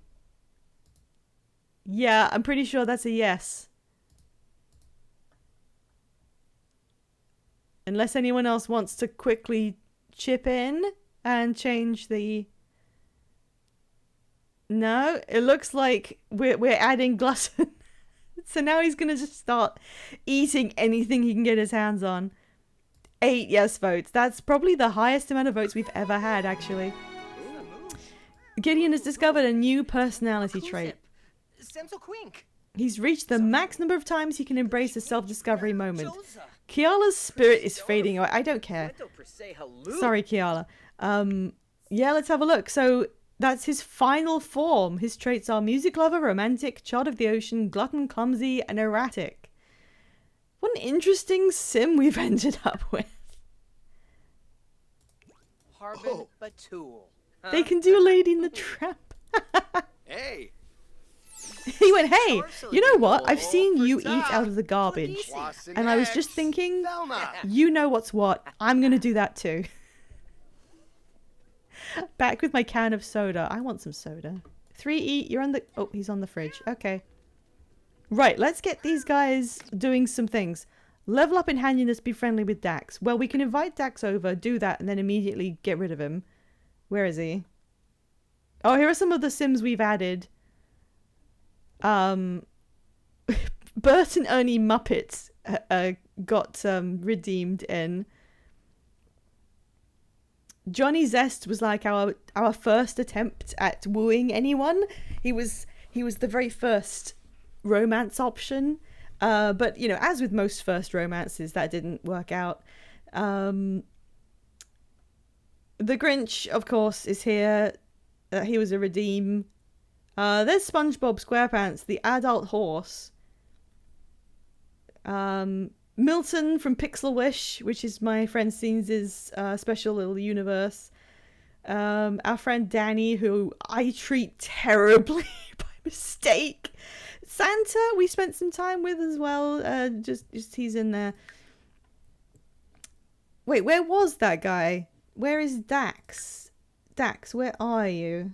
S1: Yeah, I'm pretty sure that's a yes. Unless anyone else wants to quickly chip in and change the... No, it looks like we're adding glutton. So now he's going to just start eating anything he can get his hands on. 8 yes votes. That's probably the highest amount of votes we've ever had, actually. Gideon has discovered a new personality trait. He's reached the max number of times he can embrace a self-discovery moment. Kiala's spirit is fading away. I don't care. Sorry, Kiala. Yeah, let's have a look. So that's his final form. His traits are music lover, romantic, child of the ocean, glutton, clumsy, and erratic. What an interesting sim we've ended up with.
S3: Harbin Batul.
S1: They can do Lady in the Tramp.
S2: Hey.
S1: He went, hey, you know what? I've seen you eat out of the garbage. And I was just thinking, you know what's what. I'm going to do that too. Back with my can of soda. I want some soda. 3E, you're on the... Oh, he's on the fridge. Okay. Right, let's get these guys doing some things. Level up in handiness, be friendly with Dax. Well, we can invite Dax over, do that, and then immediately get rid of him. Where is he? Oh, here are some of the Sims we've added. Bert and Ernie Muppets got redeemed in. Johnny Zest was like our first attempt at wooing anyone. He was the very first romance option. But you know, as with most first romances, that didn't work out. The Grinch, of course, is here. He was a redeem. There's SpongeBob SquarePants, the adult horse. Milton from Pixel Wish, which is my friend Scenes' special little universe. Our friend Danny, who I treat terribly by mistake. Santa, we spent some time with as well. Just he's in there. Wait, where was that guy? Where is Dax? Dax, where are you?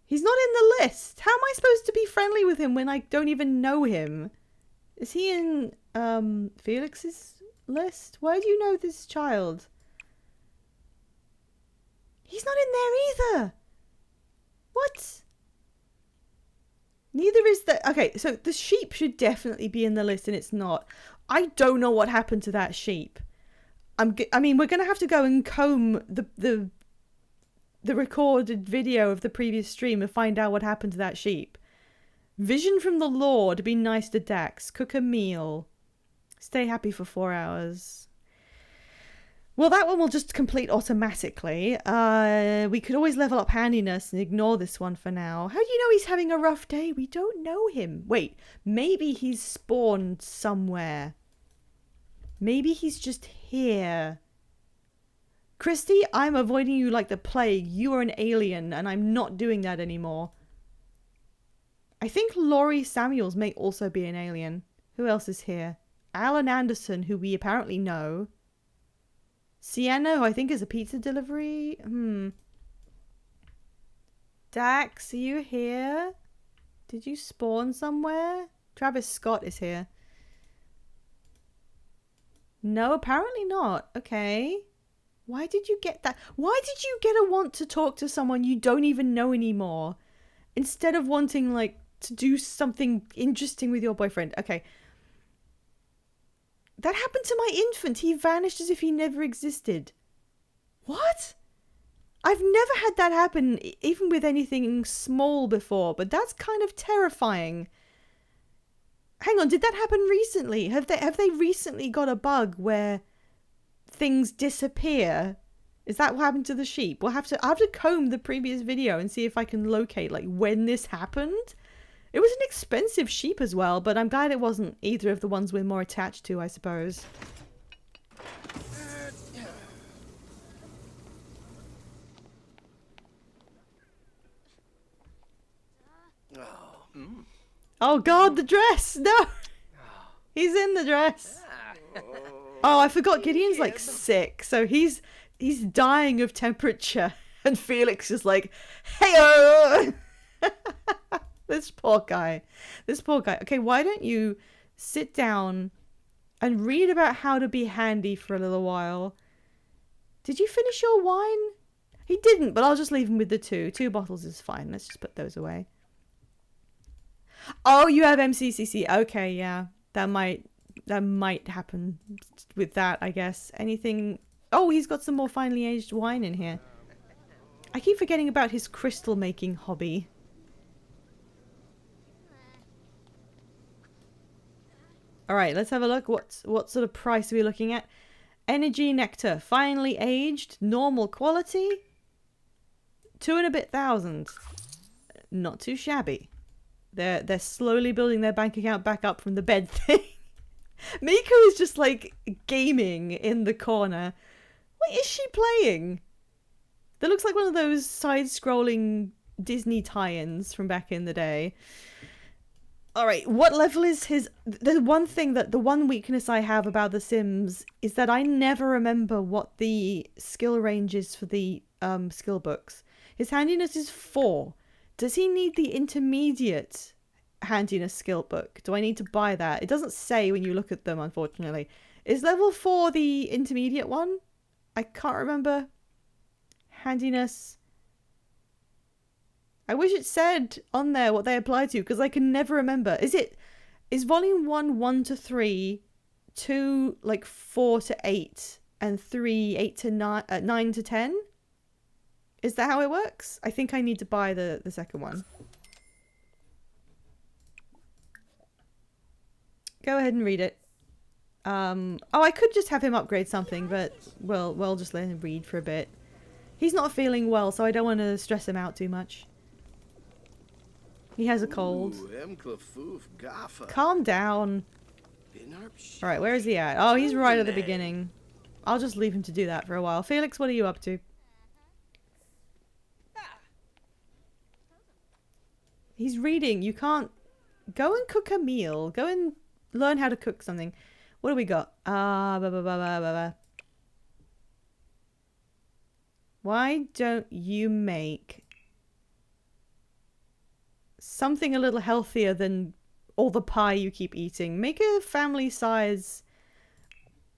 S1: He's not in the list. How am I supposed to be friendly with him when I don't even know him? Is he in Felix's list? Why do you know this child? He's not in there either. What? Neither is the... Okay, so the sheep should definitely be in the list and it's not. I don't know what happened to that sheep. I mean, we're going to have to go and comb the recorded video of the previous stream and find out what happened to that sheep. Vision from the Lord, be nice to Dax, cook a meal, stay happy for 4 hours. Well, that one will just complete automatically. We could always level up handiness and ignore this one for now. How do you know he's having a rough day? We don't know him. Wait, maybe he's spawned somewhere. Maybe he's just here. Christy, I'm avoiding you like the plague. You are an alien, and I'm not doing that anymore. I think Laurie Samuels may also be an alien. Who else is here? Alan Anderson, who we apparently know. Sienna, who I think is a pizza delivery. Dax, are you here? Did you spawn somewhere? Travis Scott is here. No, apparently not. Okay. Why did you get that? Why did you get a want to talk to someone you don't even know anymore? Instead of wanting, like, to do something interesting with your boyfriend. Okay. That happened to my infant. He vanished as if he never existed. What? I've never had that happen, even with anything small before, but that's kind of terrifying. Hang on, did that happen recently? Have they recently got a bug where things disappear? Is that what happened to the sheep? I'll have to comb the previous video and see if I can locate like when this happened. It was an expensive sheep as well, but I'm glad it wasn't either of the ones we're more attached to, I suppose. Oh god, the dress! No! He's in the dress. Oh, I forgot Gideon's like sick, so he's dying of temperature, and Felix is like, hey-oh! This poor guy. Okay, why don't you sit down and read about how to be handy for a little while? Did you finish your wine? He didn't, but I'll just leave him with the two. 2 bottles is fine. Let's just put those away. Oh, you have MCCC. Okay, yeah. That might that might happen with that, I guess. Anything... Oh, he's got some more finely aged wine in here. I keep forgetting about his crystal making hobby. Alright, let's have a look. What sort of price are we looking at? Energy nectar. Finely aged. Normal quality. 2 and a bit thousand. Not too shabby. They're slowly building their bank account back up from the bed thing. Miko is just like gaming in the corner. What is she playing? That looks like one of those side-scrolling Disney tie-ins from back in the day. Alright, what level is his... The one weakness I have about The Sims is that I never remember what the skill range is for the skill books. His handiness is 4. Does he need the intermediate handiness skill book? Do I need to buy that? It doesn't say when you look at them, unfortunately. Is level 4 the intermediate one? I can't remember. Handiness. I wish it said on there what they apply to, because I can never remember. Is volume 1 1 to 3, 2 like 4 to 8, and 3 8 to 9 9 to 10? Is that how it works? I think I need to buy the second one. Go ahead and read it. Oh, I could just have him upgrade something, but we'll just let him read for a bit. He's not feeling well, so I don't want to stress him out too much. He has a cold. Calm down. Alright, where is he at? Oh, he's right at the beginning. I'll just leave him to do that for a while. Felix, what are you up to? He's reading. You can't... Go and cook a meal. Go and learn how to cook something. What do we got? Why don't you make something a little healthier than all the pie you keep eating? Make a family size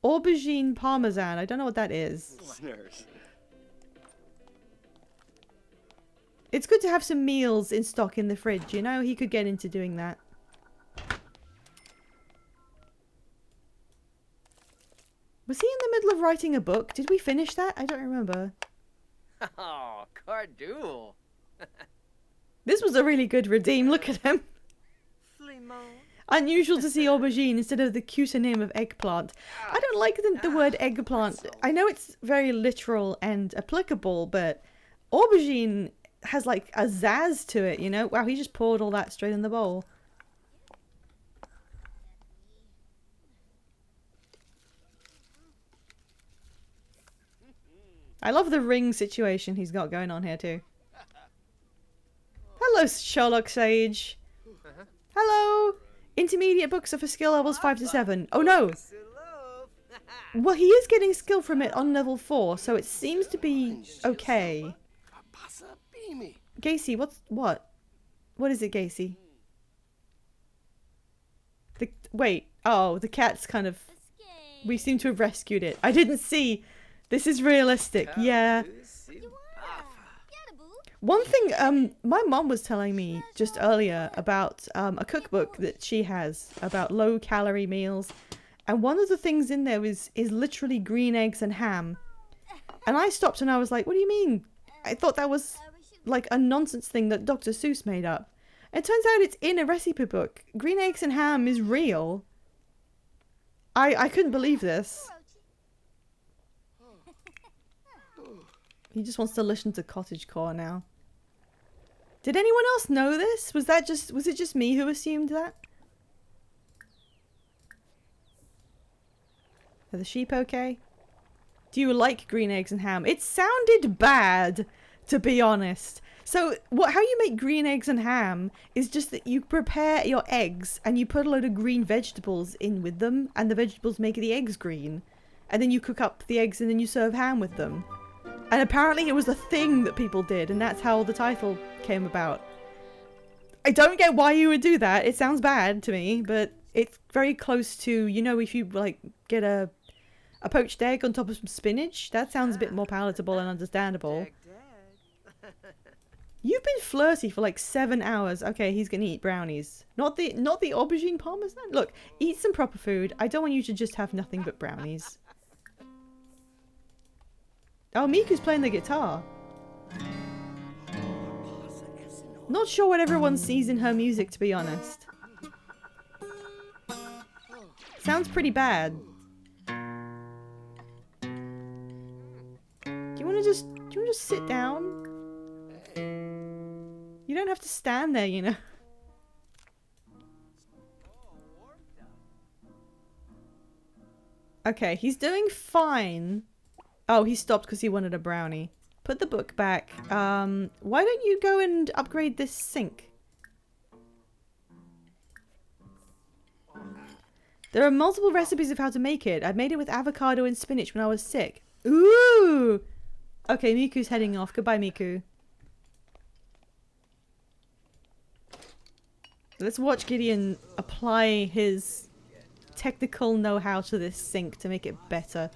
S1: aubergine parmesan. I don't know what that is. It's good to have some meals in stock in the fridge, you know? He could get into doing that. Was he in the middle of writing a book? Did we finish that? I don't remember.
S3: Oh, Cardool.
S1: This was a really good redeem. Look at him. Unusual to see aubergine instead of the cuter name of eggplant. I don't like the word eggplant. I know it's very literal and applicable, but aubergine has like a zazz to it, you know? Wow, he just poured all that straight in the bowl. I love the ring situation he's got going on here too. Hello, Sherlock Sage. Hello. Intermediate books are for skill levels 5 to 7. Oh no. Well, he is getting skill from it on level 4, so it seems to be okay. Gacy, what? What is it, Gacy? Wait. Oh, the cat's kind of... We seem to have rescued it. I didn't see... This is realistic, yeah. One thing, my mom was telling me just earlier about a cookbook that she has about low-calorie meals. And one of the things in there is literally green eggs and ham. And I stopped and I was like, what do you mean? I thought that was like a nonsense thing that Dr. Seuss made up. It turns out it's in a recipe book. Green eggs and ham is real. I couldn't believe this. He just wants to listen to cottagecore now. Did anyone else know this? Was it just me who assumed that? Are the sheep okay? Do you like green eggs and ham? It sounded bad, to be honest. So how you make green eggs and ham is just that you prepare your eggs and you put a load of green vegetables in with them, and the vegetables make the eggs green. And then you cook up the eggs and then you serve ham with them. And apparently it was a thing that people did, and that's how the title came about. I don't get why you would do that. It sounds bad to me, but it's very close to, you know, if you like get a poached egg on top of some spinach. That sounds a bit more palatable and understandable. You've been flirty for like 7 hours. Okay, he's gonna eat brownies. Not the aubergine parmesan. Look, eat some proper food. I don't want you to just have nothing but brownies. Oh, Miku's playing the guitar. Not sure what everyone sees in her music, to be honest. Sounds pretty bad. Do you want to just sit down? You don't have to stand there, you know. Okay, he's doing fine. Oh, he stopped because he wanted a brownie. Put the book back. Why don't you go and upgrade this sink? There are multiple recipes of how to make it. I made it with avocado and spinach when I was sick. Ooh! Okay, Miku's heading off. Goodbye, Miku. Let's watch Gideon apply his technical know-how to this sink to make it better.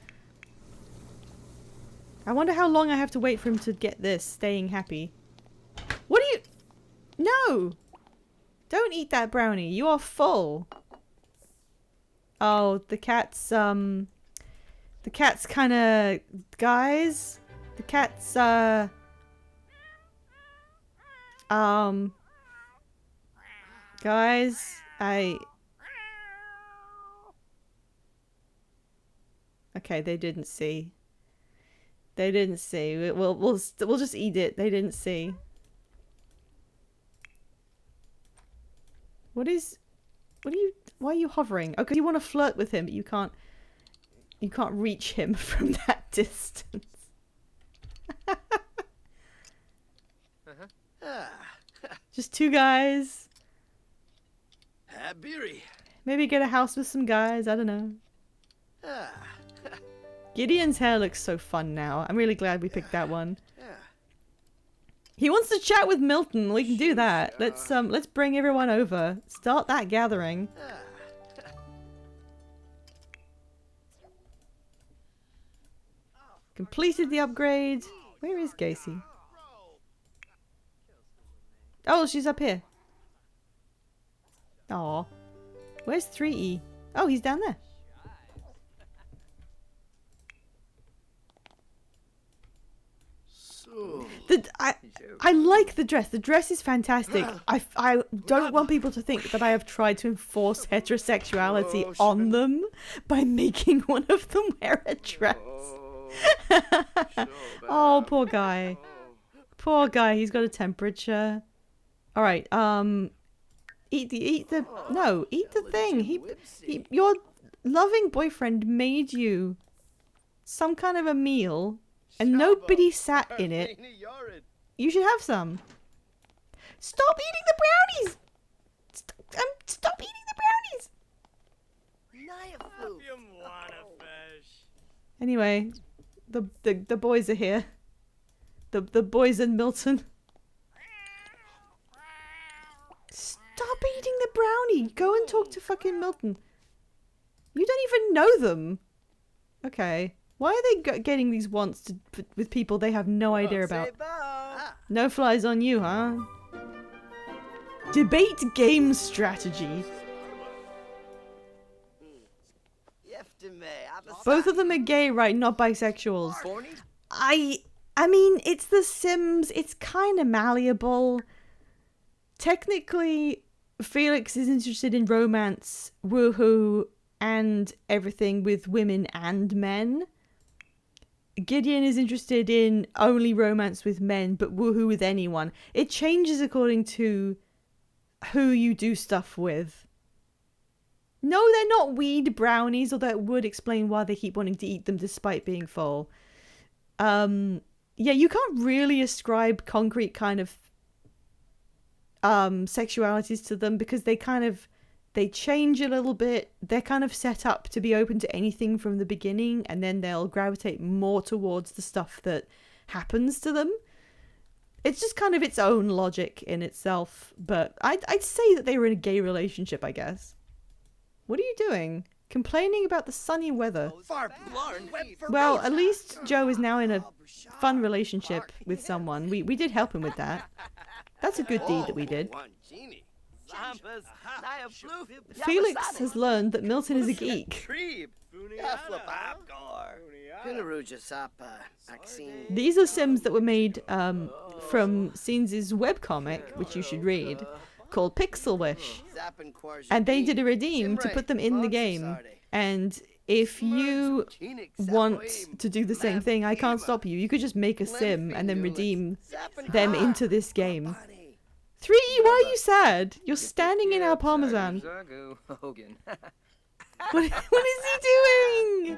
S1: I wonder how long I have to wait for him to get this staying happy. What are you... No! Don't eat that brownie. You are full. Oh, the cat's, The cat's kinda... Guys? The cat's, Guys, Okay, they didn't see. They didn't see. We'll just eat it. They didn't see. What are you... Why are you hovering? Oh, because you want to flirt with him, but you can't reach him from that distance. Just two guys.
S2: Beery.
S1: Maybe get a house with some guys. I don't know. Gideon's hair looks so fun now. I'm really glad we picked that one. He wants to chat with Milton. We can do that. Let's bring everyone over. Start that gathering. Completed the upgrade. Where is Gacy? Oh, she's up here. Aw. Where's 3E? Oh, he's down there. I like the dress. The dress is fantastic. I don't want people to think that I have tried to enforce heterosexuality on them by making one of them wear a dress. Oh, poor guy. Poor guy. He's got a temperature. All right. Eat the thing. Your loving boyfriend made you some kind of a meal, and nobody sat in it. You should have some. Stop eating the brownies! Stop eating the brownies! Anyway, the boys are here. The boys in Milton. Stop eating the brownie! Go and talk to fucking Milton. You don't even know them. Okay. Why are they getting these wants with people they have no idea about? No flies on you, huh? Debate game strategy. Both of them are gay, right? Not bisexuals. I mean, it's The Sims. It's kind of malleable. Technically, Felix is interested in romance, woohoo, and everything with women and men. Gideon is interested in only romance with men, but woohoo with anyone. It changes according to who you do stuff with. No, they're not weed brownies, although it would explain why they keep wanting to eat them despite being full. Yeah, you can't really ascribe concrete kind of sexualities to them because they change a little bit. They're kind of set up to be open to anything from the beginning, and then they'll gravitate more towards the stuff that happens to them. It's just kind of its own logic in itself, but I'd say that they were in a gay relationship, I guess. What are you doing? Complaining about the sunny weather. Well, at least Joe is now in a fun relationship with someone. We did help him with that. That's a good deed that we did.
S2: One genie.
S1: Felix has learned that Milton is a geek.
S2: Treeb. Yaflababgor. Pinaruja Sapa. Axine.
S1: These are Sims that were made from Scenes' webcomic, which you should read, called Pixel Wish. And they did a redeem to put them in the game. And if you want to do the same thing, I can't stop you. You could just make a sim and then redeem them into this game. 3, why are you sad? You're standing in our parmesan. What is he doing?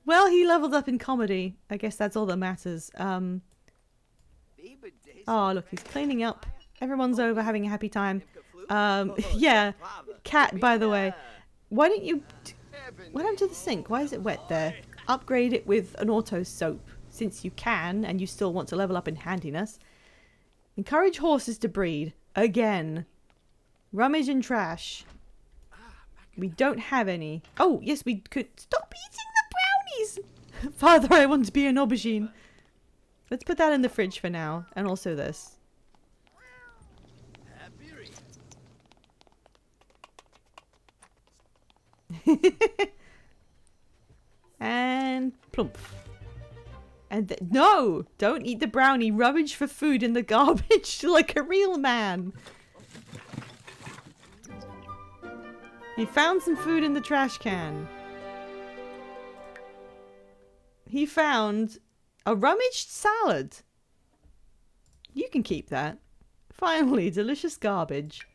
S1: Well, he leveled up in comedy. I guess that's all that matters. Oh, look, he's cleaning up. Everyone's over having a happy time. Yeah. Cat, by the way. Why don't you... What happened to the sink? Why is it wet there? Upgrade it with an auto soap, since you can, and you still want to level up in handiness. Encourage horses to breed. Again. Rummage and trash. We don't have any. Oh, yes, we could. Stop eating the brownies! Father, I want to be an aubergine. Let's put that in the fridge for now. And also this. And plump. And no! Don't eat the brownie. Rummage for food in the garbage like a real man. He found some food in the trash can. He found a rummaged salad. You can keep that. Finally, delicious garbage.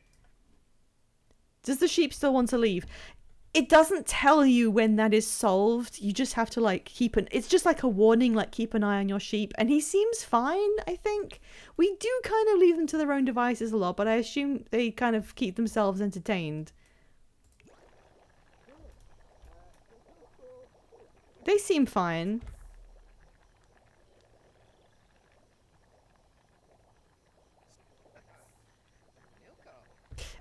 S1: Does the sheep still want to leave? It doesn't tell you when that is solved. You just have to like keep an... It's just like a warning, like keep an eye on your sheep. And he seems fine, I think. We do kind of leave them to their own devices a lot, but I assume they kind of keep themselves entertained. They seem fine.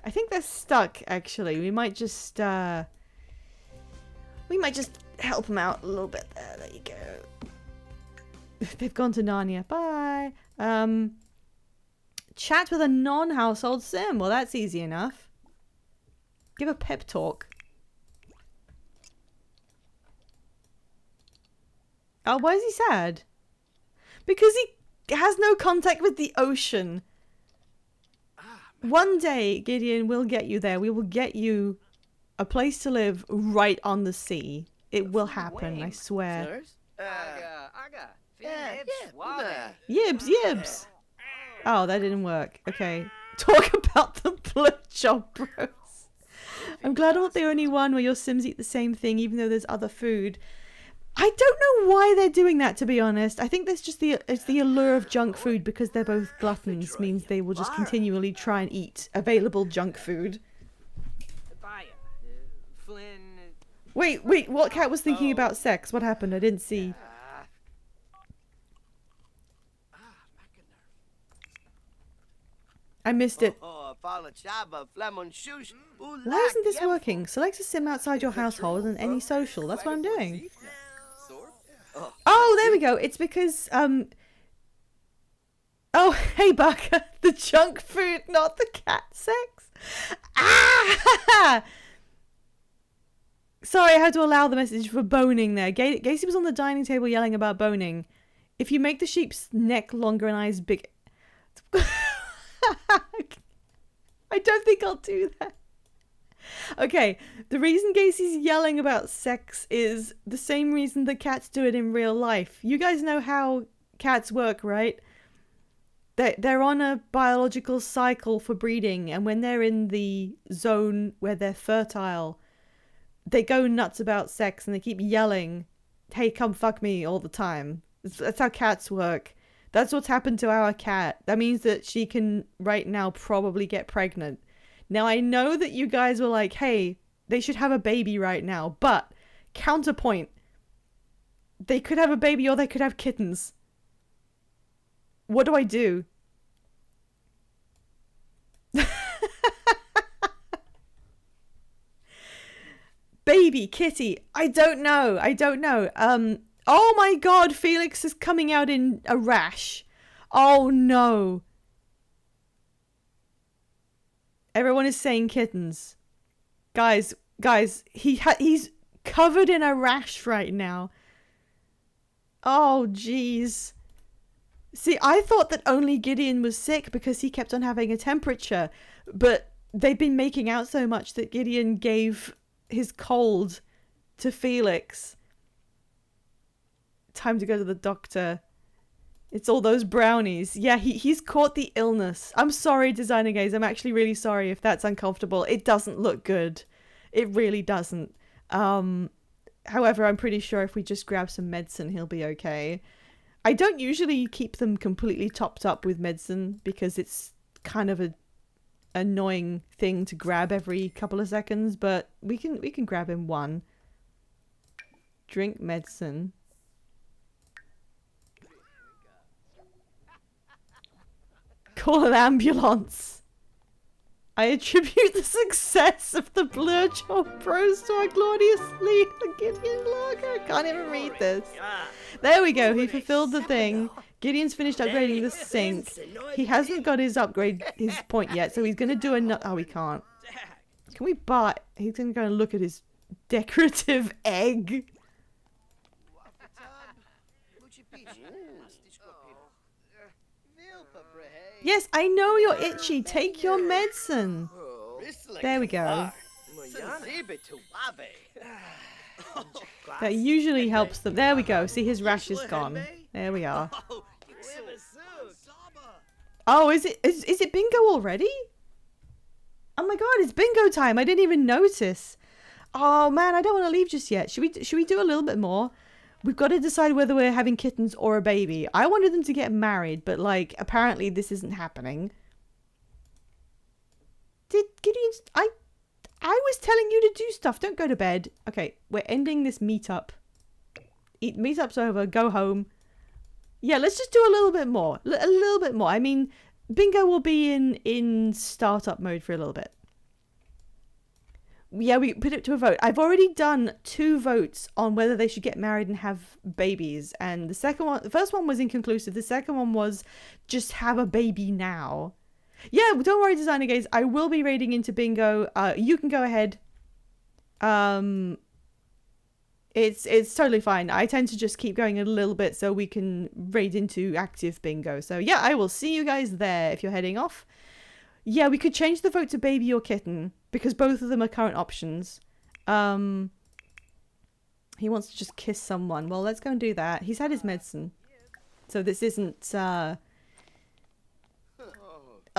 S1: I think they're stuck, actually. We might just help them out a little bit there. There you go. They've gone to Narnia. Bye. Chat with a non-household sim. Well, that's easy enough. Give a pep talk. Oh, why is he sad? Because he has no contact with the ocean. One day, Gideon, we'll get you there. We will get you a place to live right on the sea. It will happen, I swear. Yibs, yibs. Oh, that didn't work. Okay. Talk about the blowjob bros. I'm glad I'm not the only one where your Sims eat the same thing, even though there's other food. I don't know why they're doing that, to be honest. I think there's just it's the allure of junk food because they're both gluttons means they will just continually try and eat available junk food. Wait, what cat was thinking about sex? What happened? I didn't see. I missed it. Why isn't this working? Select a sim outside your household and any social. That's what I'm doing. Oh, there we go. It's because, oh, hey, Baka. The junk food, not the cat sex. Ah! Sorry, I had to allow the message for boning there. Gacy was on the dining table yelling about boning. If you make the sheep's neck longer and eyes big... I don't think I'll do that. Okay, the reason Gacy's yelling about sex is the same reason the cats do it in real life. You guys know how cats work, right? They're on a biological cycle for breeding, and when they're in the zone where they're fertile, they go nuts about sex and they keep yelling, hey, come fuck me all the time. That's how cats work. That's what's happened to our cat. That means that she can right now probably get pregnant. Now, I know that you guys were like, hey, they should have a baby right now. But, counterpoint, they could have a baby or they could have kittens. What do I do? Baby, kitty, I don't know. Oh my god, Felix is coming out in a rash. Oh no. Everyone is saying kittens. Guys, he's covered in a rash right now. Oh, jeez. See, I thought that only Gideon was sick because he kept on having a temperature, but they've been making out so much that Gideon gave his cold to Felix. Time to go to the doctor. It's all those brownies. Yeah, he's caught the illness. I'm sorry, Designer Gaze. I'm actually really sorry if that's uncomfortable. It doesn't look good. It really doesn't. However, I'm pretty sure if we just grab some medicine, he'll be okay. I don't usually keep them completely topped up with medicine because it's kind of a annoying thing to grab every couple of seconds, but we can grab him one. Drink medicine. Call an ambulance. I attribute the success of the Blur Job Bros to our glorious lead, the Gideon Lager. I can't even read this. There we go. He fulfilled the thing. Gideon's finished upgrading the sink. He hasn't got his point yet, so he's going to do another... Oh, he can't. Can we buy... He's going to go and look at his decorative egg. Yes, I know you're itchy. Take your medicine. There we go. That usually helps them. There we go. See, his rash is gone. There we are. Oh, is it bingo already? Oh my god, it's bingo time. I didn't even notice. Oh man, I don't want to leave just yet. Should we do a little bit more? We've got to decide whether we're having kittens or a baby. I wanted them to get married, but like apparently this isn't happening. Did Gideon... I was telling you to do stuff. Don't go to bed. Okay, we're ending this meetup. Meetup's over. Go home. Yeah, let's just do a little bit more. A little bit more. I mean, bingo will be in startup mode for a little bit. Yeah, we put it to a vote. I've already done 2 votes on whether they should get married and have babies. And the first one was inconclusive. The second one was just have a baby now. Yeah, don't worry, Designer Gaze. I will be raiding into bingo. You can go ahead. It's totally fine. I tend to just keep going a little bit so we can raid into active bingo. So yeah, I will see you guys there if you're heading off. Yeah, we could change the vote to baby or kitten because both of them are current options. He wants to just kiss someone. Well, let's go and do that. He's had his medicine. So this isn't...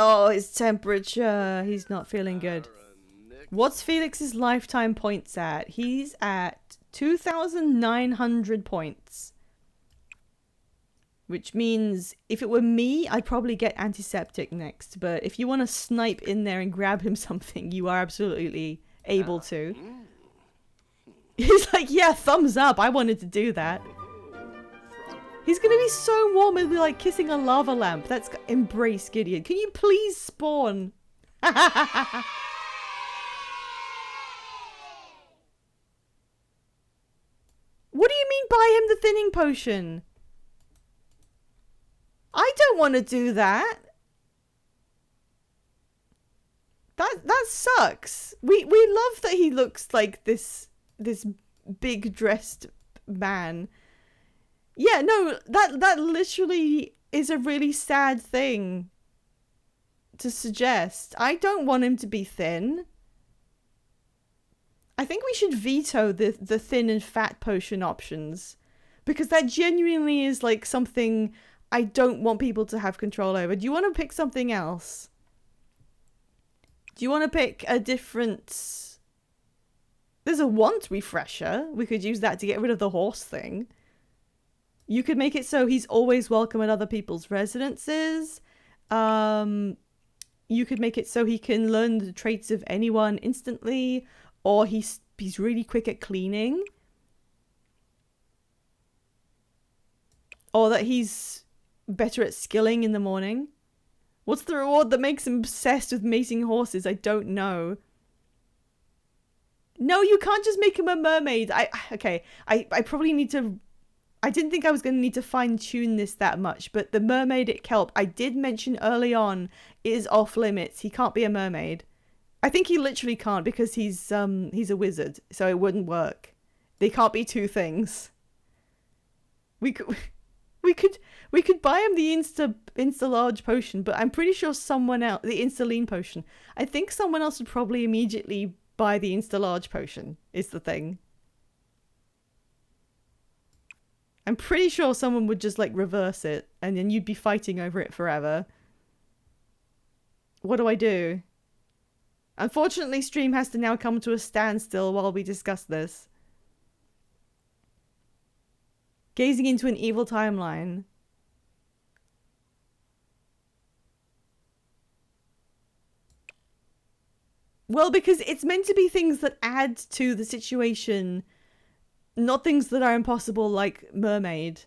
S1: Oh, his temperature. He's not feeling good. What's Felix's lifetime points at? He's at 2,900 points. Which means if it were me, I'd probably get antiseptic next. But if you want to snipe in there and grab him something, you are absolutely able to. He's like, yeah, thumbs up. I wanted to do that. He's going to be so warm. It'll be like kissing a lava lamp. That's embrace, Gideon. Can you please spawn? What do you mean buy him the thinning potion? I don't want to do that. That sucks. We love that he looks like this big dressed man. Yeah, no, that literally is a really sad thing to suggest. I don't want him to be thin. I think we should veto the thin and fat potion options because that genuinely is like something I don't want people to have control over. Do you want to pick something else? Do you want to pick a different... There's a want refresher. We could use that to get rid of the horse thing. You could make it so he's always welcome at other people's residences. You could make it so he can learn the traits of anyone instantly. Or he's really quick at cleaning. Or that he's better at skilling in the morning. What's the reward that makes him obsessed with mating horses? I don't know. No, you can't just make him a mermaid. I probably need to... I didn't think I was going to need to fine-tune this that much, but the mermaid at Kelp, I did mention early on, is off limits. He can't be a mermaid. I think he literally can't because he's a wizard, so it wouldn't work. They can't be two things. We could buy him the insta large potion, but I'm pretty sure someone else, the insta lean potion. I think someone else would probably immediately buy the insta large potion. Is the thing. I'm pretty sure someone would just like reverse it, and then you'd be fighting over it forever. What do I do? Unfortunately, stream has to now come to a standstill while we discuss this. Gazing into an evil timeline. Well, because it's meant to be things that add to the situation, not things that are impossible like mermaid.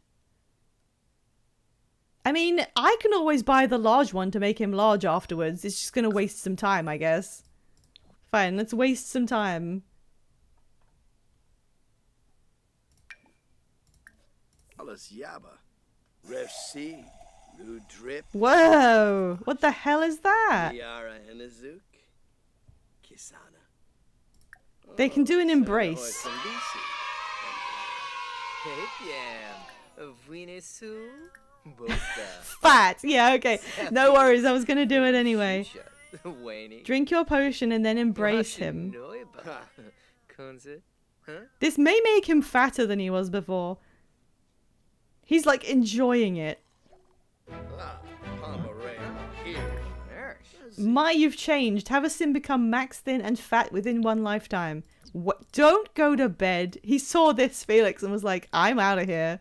S1: I mean, I can always buy the large one to make him large afterwards. It's just gonna waste some time, I guess. Fine, let's waste some time.
S2: Alas Yaba. Ref C. Lou Drip.
S1: Whoa! What the hell is that?
S2: Yara Enazuk. Kisana.
S1: They can do an embrace. Fat! Yeah, okay. No worries, I was gonna do it anyway. Drink your potion and then embrace him. This may make him fatter than he was before. He's like enjoying it. My, you've changed. Have a sim become max thin and fat within one lifetime. What? Don't go to bed. He saw this, Felix, and was like, I'm out of here.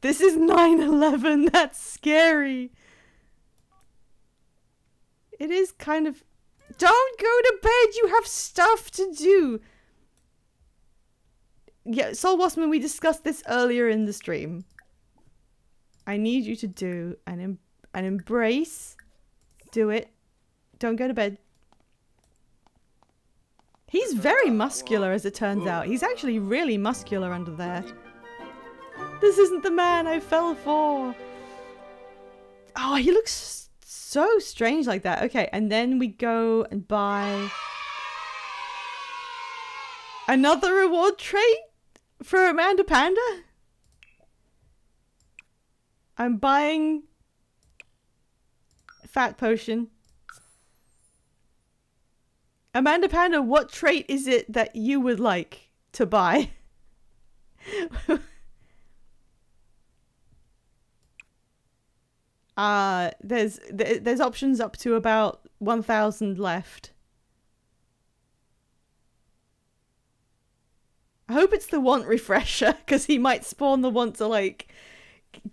S1: This is 9/11. That's scary. It is kind of... Don't go to bed. You have stuff to do. Yeah, Soul Wasserman, we discussed this earlier in the stream. I need you to do an embrace. Do it. Don't go to bed. He's very muscular, as it turns out. He's actually really muscular under there. This isn't the man I fell for. Oh, he looks so strange like that. Okay, and then we go and buy another reward trait for Amanda Panda. I'm buying fat potion. Amanda Panda, what trait is it that you would like to buy? There's options up to about 1,000 left. I hope it's the want refresher, because he might spawn the want to like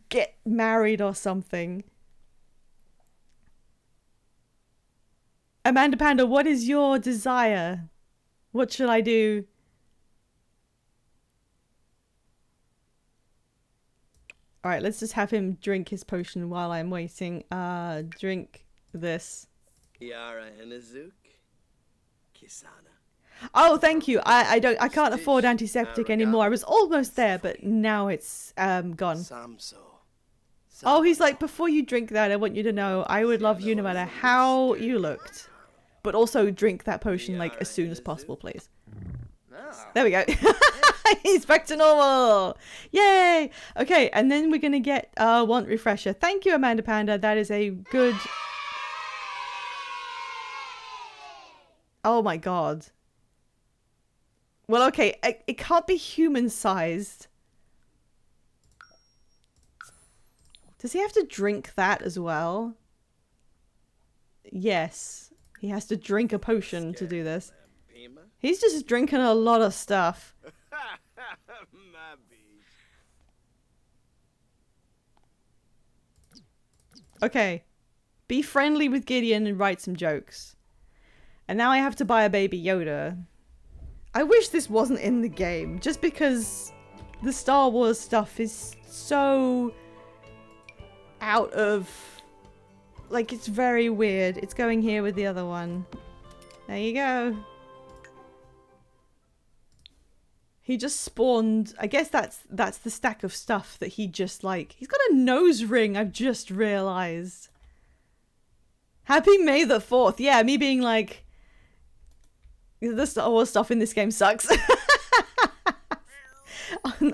S1: get married or something. Amanda Panda, what is your desire? What should I do? Alright, let's just have him drink his potion while I'm waiting. Drink this.
S2: Yara Enazuk. Kisana.
S1: Oh, thank you. I can't afford antiseptic anymore. I was almost there, but now it's gone.
S2: Samso.
S1: Oh, he's like, before you drink that, I want you to know I would love you no matter how you looked. But also drink that potion like as soon as possible, please. There we go. He's back to normal. Yay. Okay, and then we're going to get want refresher. Thank you, Amanda Panda. That is a good... Oh my god. Well, okay, it can't be human-sized. Does he have to drink that as well? Yes. He has to drink a potion to do this. He's just drinking a lot of stuff. Okay. Be friendly with Gideon and write some jokes. And now I have to buy a baby Yoda. I wish this wasn't in the game, just because the Star Wars stuff is so out of... Like, it's very weird. It's going here with the other one. There you go. He just spawned... I guess that's the stack of stuff that he just, like... He's got a nose ring, I've just realised. Happy May the 4th. Yeah, me being like, the Star Wars stuff in this game sucks.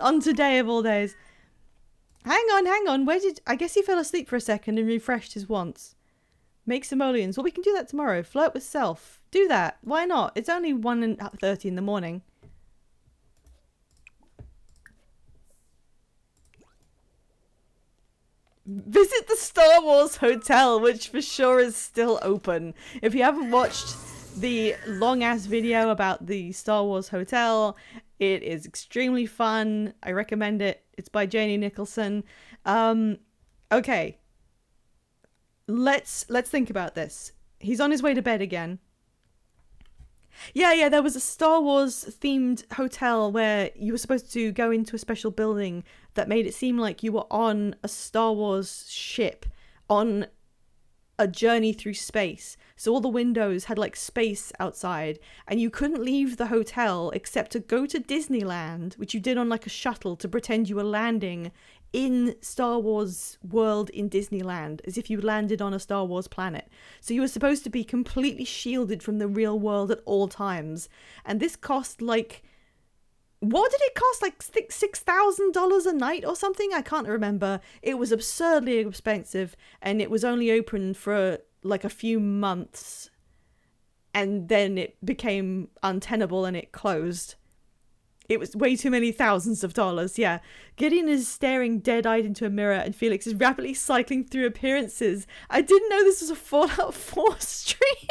S1: on today of all days. Hang on. I guess he fell asleep for a second and refreshed his wants. Make simoleons. Well, we can do that tomorrow. Flirt with self. Do that. Why not? It's only 1:30 in the morning. Visit the Star Wars Hotel, which for sure is still open. If you haven't watched the long-ass video about the Star Wars Hotel, it is extremely fun. I recommend it. It's by Janie Nicholson. Okay. Let's think about this. He's on his way to bed again. Yeah, there was a Star Wars themed hotel where you were supposed to go into a special building that made it seem like you were on a Star Wars ship on a journey through space. So all the windows had like space outside, and you couldn't leave the hotel except to go to Disneyland, which you did on like a shuttle to pretend you were landing in Star Wars world in Disneyland, as if you landed on a Star Wars planet. So you were supposed to be completely shielded from the real world at all times. And this cost like, what did it cost? Like $6,000 a night or something? I can't remember. It was absurdly expensive, and it was only open for like a few months, and then it became untenable and it closed. It was way too many thousands of dollars, yeah. Gideon is staring dead-eyed into a mirror, and Felix is rapidly cycling through appearances. I didn't know this was a Fallout 4 stream.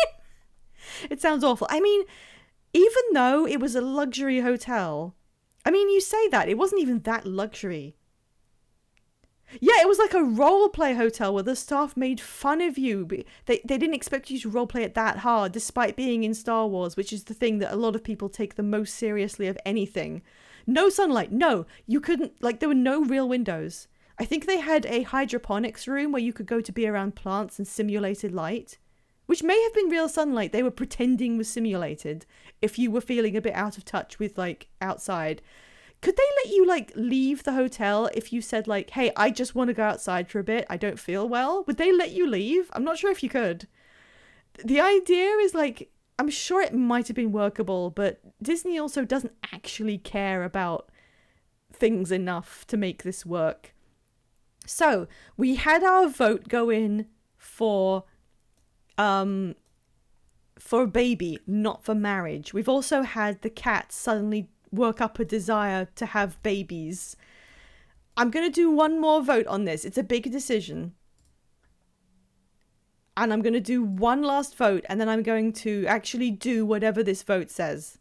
S1: It sounds awful. I mean, even though it was a luxury hotel, I mean, you say that, it wasn't even that luxury. Yeah, it was like a roleplay hotel where the staff made fun of you. They didn't expect you to roleplay it that hard, despite being in Star Wars, which is the thing that a lot of people take the most seriously of anything. No sunlight. No, you couldn't, like, there were no real windows. I think they had a hydroponics room where you could go to be around plants and simulated light, which may have been real sunlight they were pretending was simulated if you were feeling a bit out of touch with, like, outside. Could they let you, like, leave the hotel if you said, like, hey, I just want to go outside for a bit, I don't feel well? Would they let you leave? I'm not sure if you could. The idea is, like, I'm sure it might have been workable, but Disney also doesn't actually care about things enough to make this work. So, we had our vote go in for baby, not for marriage. We've also had the cat suddenly work up a desire to have babies. I'm going to do one more vote on this. It's a big decision. And I'm going to do one last vote, and then I'm going to actually do whatever this vote says.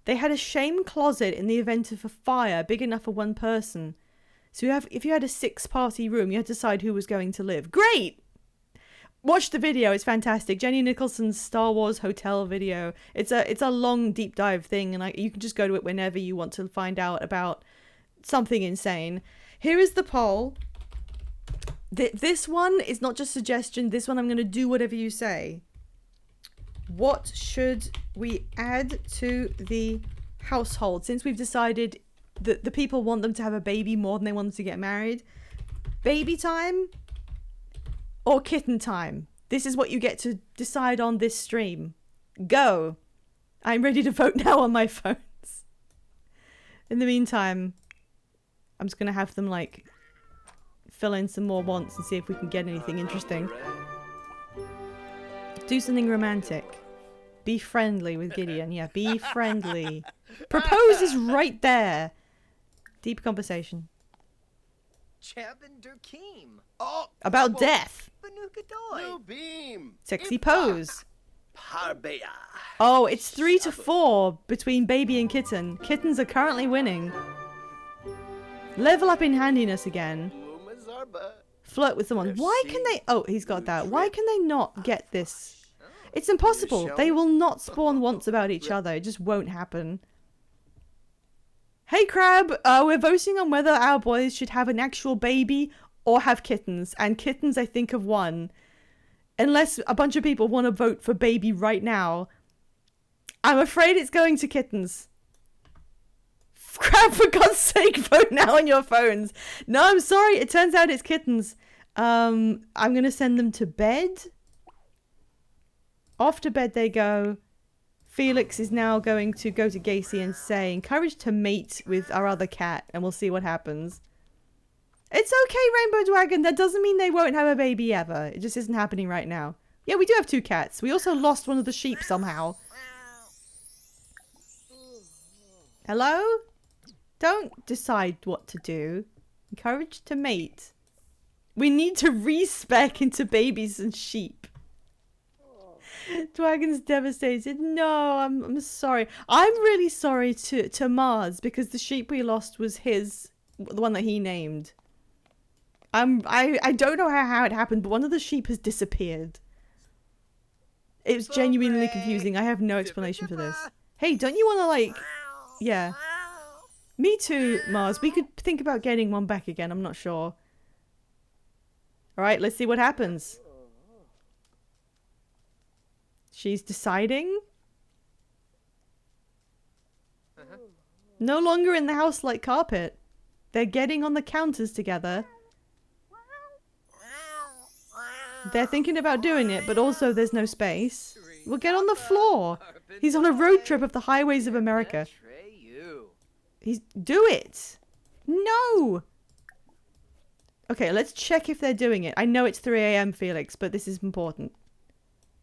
S1: They had a shame closet in the event of a fire big enough for one person. So if you had a 6-party room, you had to decide who was going to live. Great! Watch the video, it's fantastic. Jenny Nicholson's Star Wars Hotel video. It's a long deep dive thing, and you can just go to it whenever you want to find out about something insane. Here is the poll. This one is not just suggestion. This one I'm going to do whatever you say. What should we add to the household? Since we've decided that the people want them to have a baby more than they want them to get married. Baby time or kitten time? This is what you get to decide on this stream. Go. I'm ready to vote now on my phones. In the meantime, I'm just going to have them, like, fill in some more wants and see if we can get anything interesting. Do something romantic. Be friendly with Gideon. Yeah, be friendly. Propose is right there. Deep conversation.
S3: Chabin Durkeem.
S2: Oh,
S1: About death.
S2: Blue beam.
S1: Sexy pose.
S2: Parbeya.
S1: Oh, it's 3-4 between baby and kitten. Kittens are currently winning. Level up in handiness again. Flirt with someone. Why can they... Oh, he's got that. Why can they not get this? It's impossible. They will not spawn wants about each other. It just won't happen. Hey, Crab. We're voting on whether our boys should have an actual baby or have kittens. And kittens, I think, have won. Unless a bunch of people want to vote for baby right now. I'm afraid it's going to kittens. Crap, for God's sake, vote now on your phones. No, I'm sorry. It turns out it's kittens. I'm going to send them to bed. Off to bed they go. Felix is now going to go to Gacy and say, encourage to mate with our other cat, and we'll see what happens. It's okay, Rainbow Dragon. That doesn't mean they won't have a baby ever. It just isn't happening right now. Yeah, we do have 2 cats. We also lost one of the sheep somehow. Hello? Don't decide what to do. Encourage to mate. We need to respec into babies and sheep. Dragon's devastated. No, I'm sorry. I'm really sorry to Mars because the sheep we lost was his, the one that he named. I don't know how it happened, but one of the sheep has disappeared. It was genuinely confusing. I have no explanation for this. Hey, don't you want to like... Yeah. Me too, Mars. We could think about getting one back again. I'm not sure. Alright, let's see what happens. She's deciding. No longer in the house like carpet. They're getting on the counters together. They're thinking about doing it, but also there's no space. We'll get on the floor. He's on a road trip of the highways of America. Do it. No. Okay, let's check if they're doing it. I know it's 3 a.m. Felix, but this is important.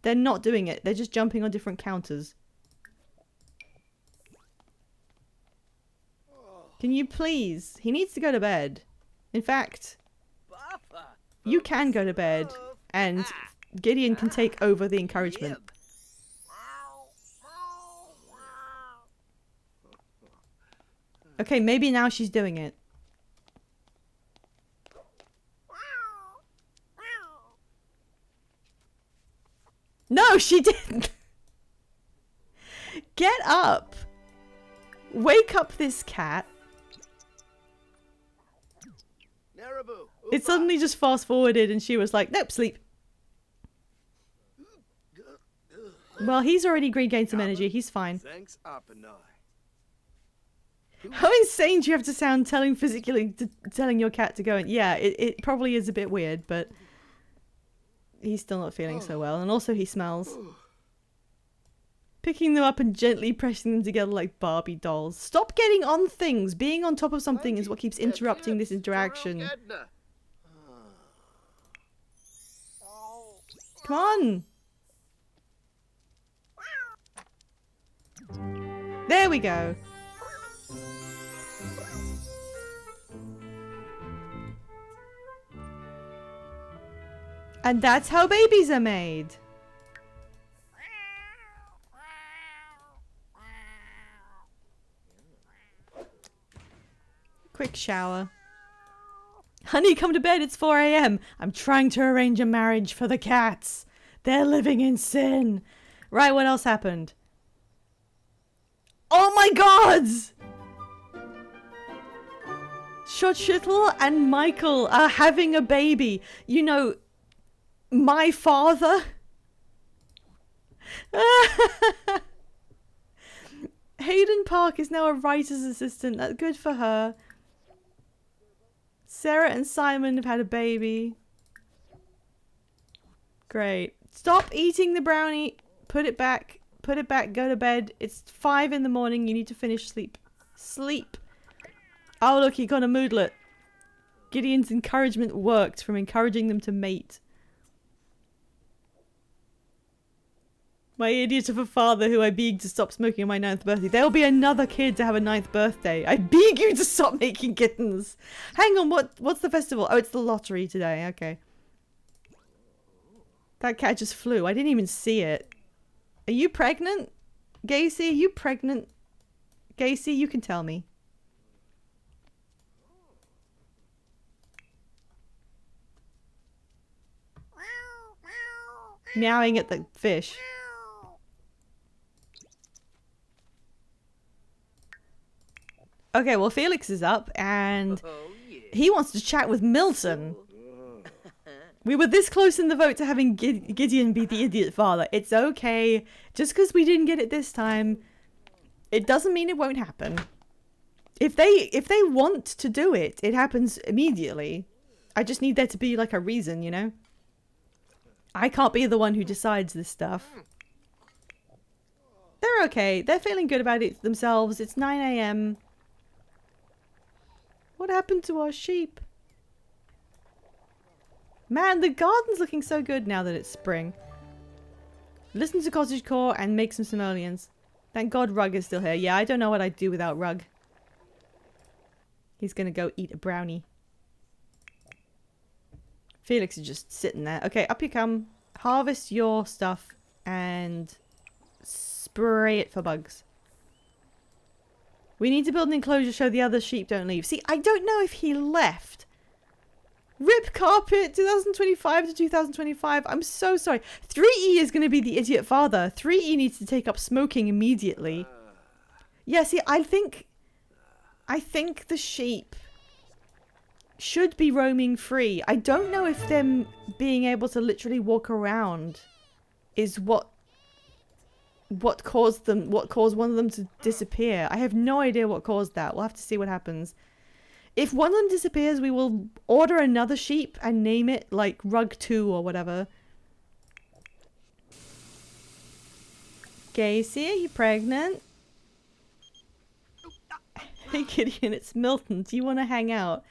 S1: They're not doing it. They're just jumping on different counters. Can you please? He needs to go to bed. In fact, you can go to bed and Gideon can take over the encouragement. Okay, maybe now she's doing it. No, she didn't. Get up. Wake up this cat. It suddenly just fast forwarded and she was like, nope, sleep. Well, he's already regained some energy. He's fine.
S2: Thanks, Appenai.
S1: How insane do you have to sound telling your cat to go in? Yeah, it probably is a bit weird, but he's still not feeling so well. And also he smells. Picking them up and gently pressing them together like Barbie dolls. Stop getting on things. Being on top of something is what keeps interrupting this interaction. Come on. There we go. And that's how babies are made. Quick shower. Honey, come to bed. It's 4 a.m. I'm trying to arrange a marriage for the cats. They're living in sin. Right, what else happened? Oh my god! Schuttel and Michael are having a baby. You know, my father. Hayden Park is now a writer's assistant. That's good for her. Sarah and Simon have had a baby. Great. Stop eating the brownie. Put it back. Put it back. Go to bed. It's 5 in the morning. You need to finish sleep. Sleep. Oh, look, he got a moodlet. Gideon's encouragement worked from encouraging them to mate. My idiot of a father who I begged to stop smoking on my 9th birthday. There will be another kid to have a 9th birthday. I beg you to stop making kittens. Hang on, what's the festival? Oh, it's the lottery today. Okay. That cat just flew. I didn't even see it. Are you pregnant? Gacy, are you pregnant? Gacy, you can tell me. Meowing at the fish. Okay, well, Felix is up and he wants to chat with Milton. We were this close in the vote to having Gideon be the idiot father. It's okay. Just because we didn't get it this time, it doesn't mean it won't happen. If they want to do it, it happens immediately. I just need there to be like a reason, you know? I can't be the one who decides this stuff. They're okay. They're feeling good about it themselves. It's 9 a.m. What happened to our sheep? Man, the garden's looking so good now that it's spring. Listen to cottagecore and make some simoleons. Thank God Rug is still here. Yeah, I don't know what I'd do without Rug. He's gonna go eat a brownie. Felix is just sitting there. Okay, up you come. Harvest your stuff and spray it for bugs. We need to build an enclosure so the other sheep don't leave. See, I don't know if he left. Rip carpet 2025 to 2025. I'm so sorry. 3E is going to be the idiot father. 3E needs to take up smoking immediately. Yeah, see, I think the sheep should be roaming free. I don't know if them being able to literally walk around is what caused one of them to disappear. I have no idea what caused that. We'll have to see what happens. If one of them disappears, we will order another sheep and name it like Rug 2 or whatever. Casey, are you pregnant? Hey Gideon, it's Milton. Do you want to hang out?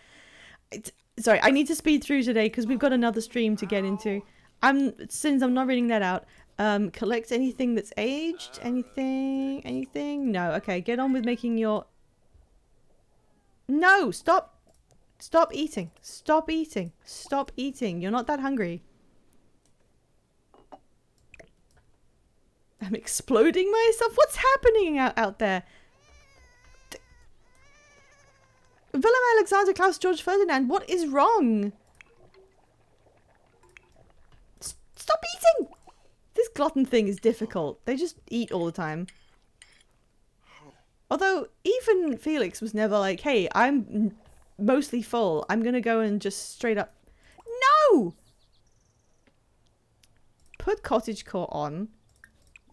S1: Sorry, I need to speed through today because we've got another stream to get into. Since I'm not reading that out. Collect anything that's aged? Anything? No. Okay, get on with making your... No! Stop eating. Stop eating. You're not that hungry. I'm exploding myself? What's happening out there? Willem Alexander Klaus George Ferdinand, what is wrong? Stop eating! This glutton thing is difficult. They just eat all the time. Although, even Felix was never like, hey, I'm mostly full. I'm gonna go and just straight up... No! Put cottagecore on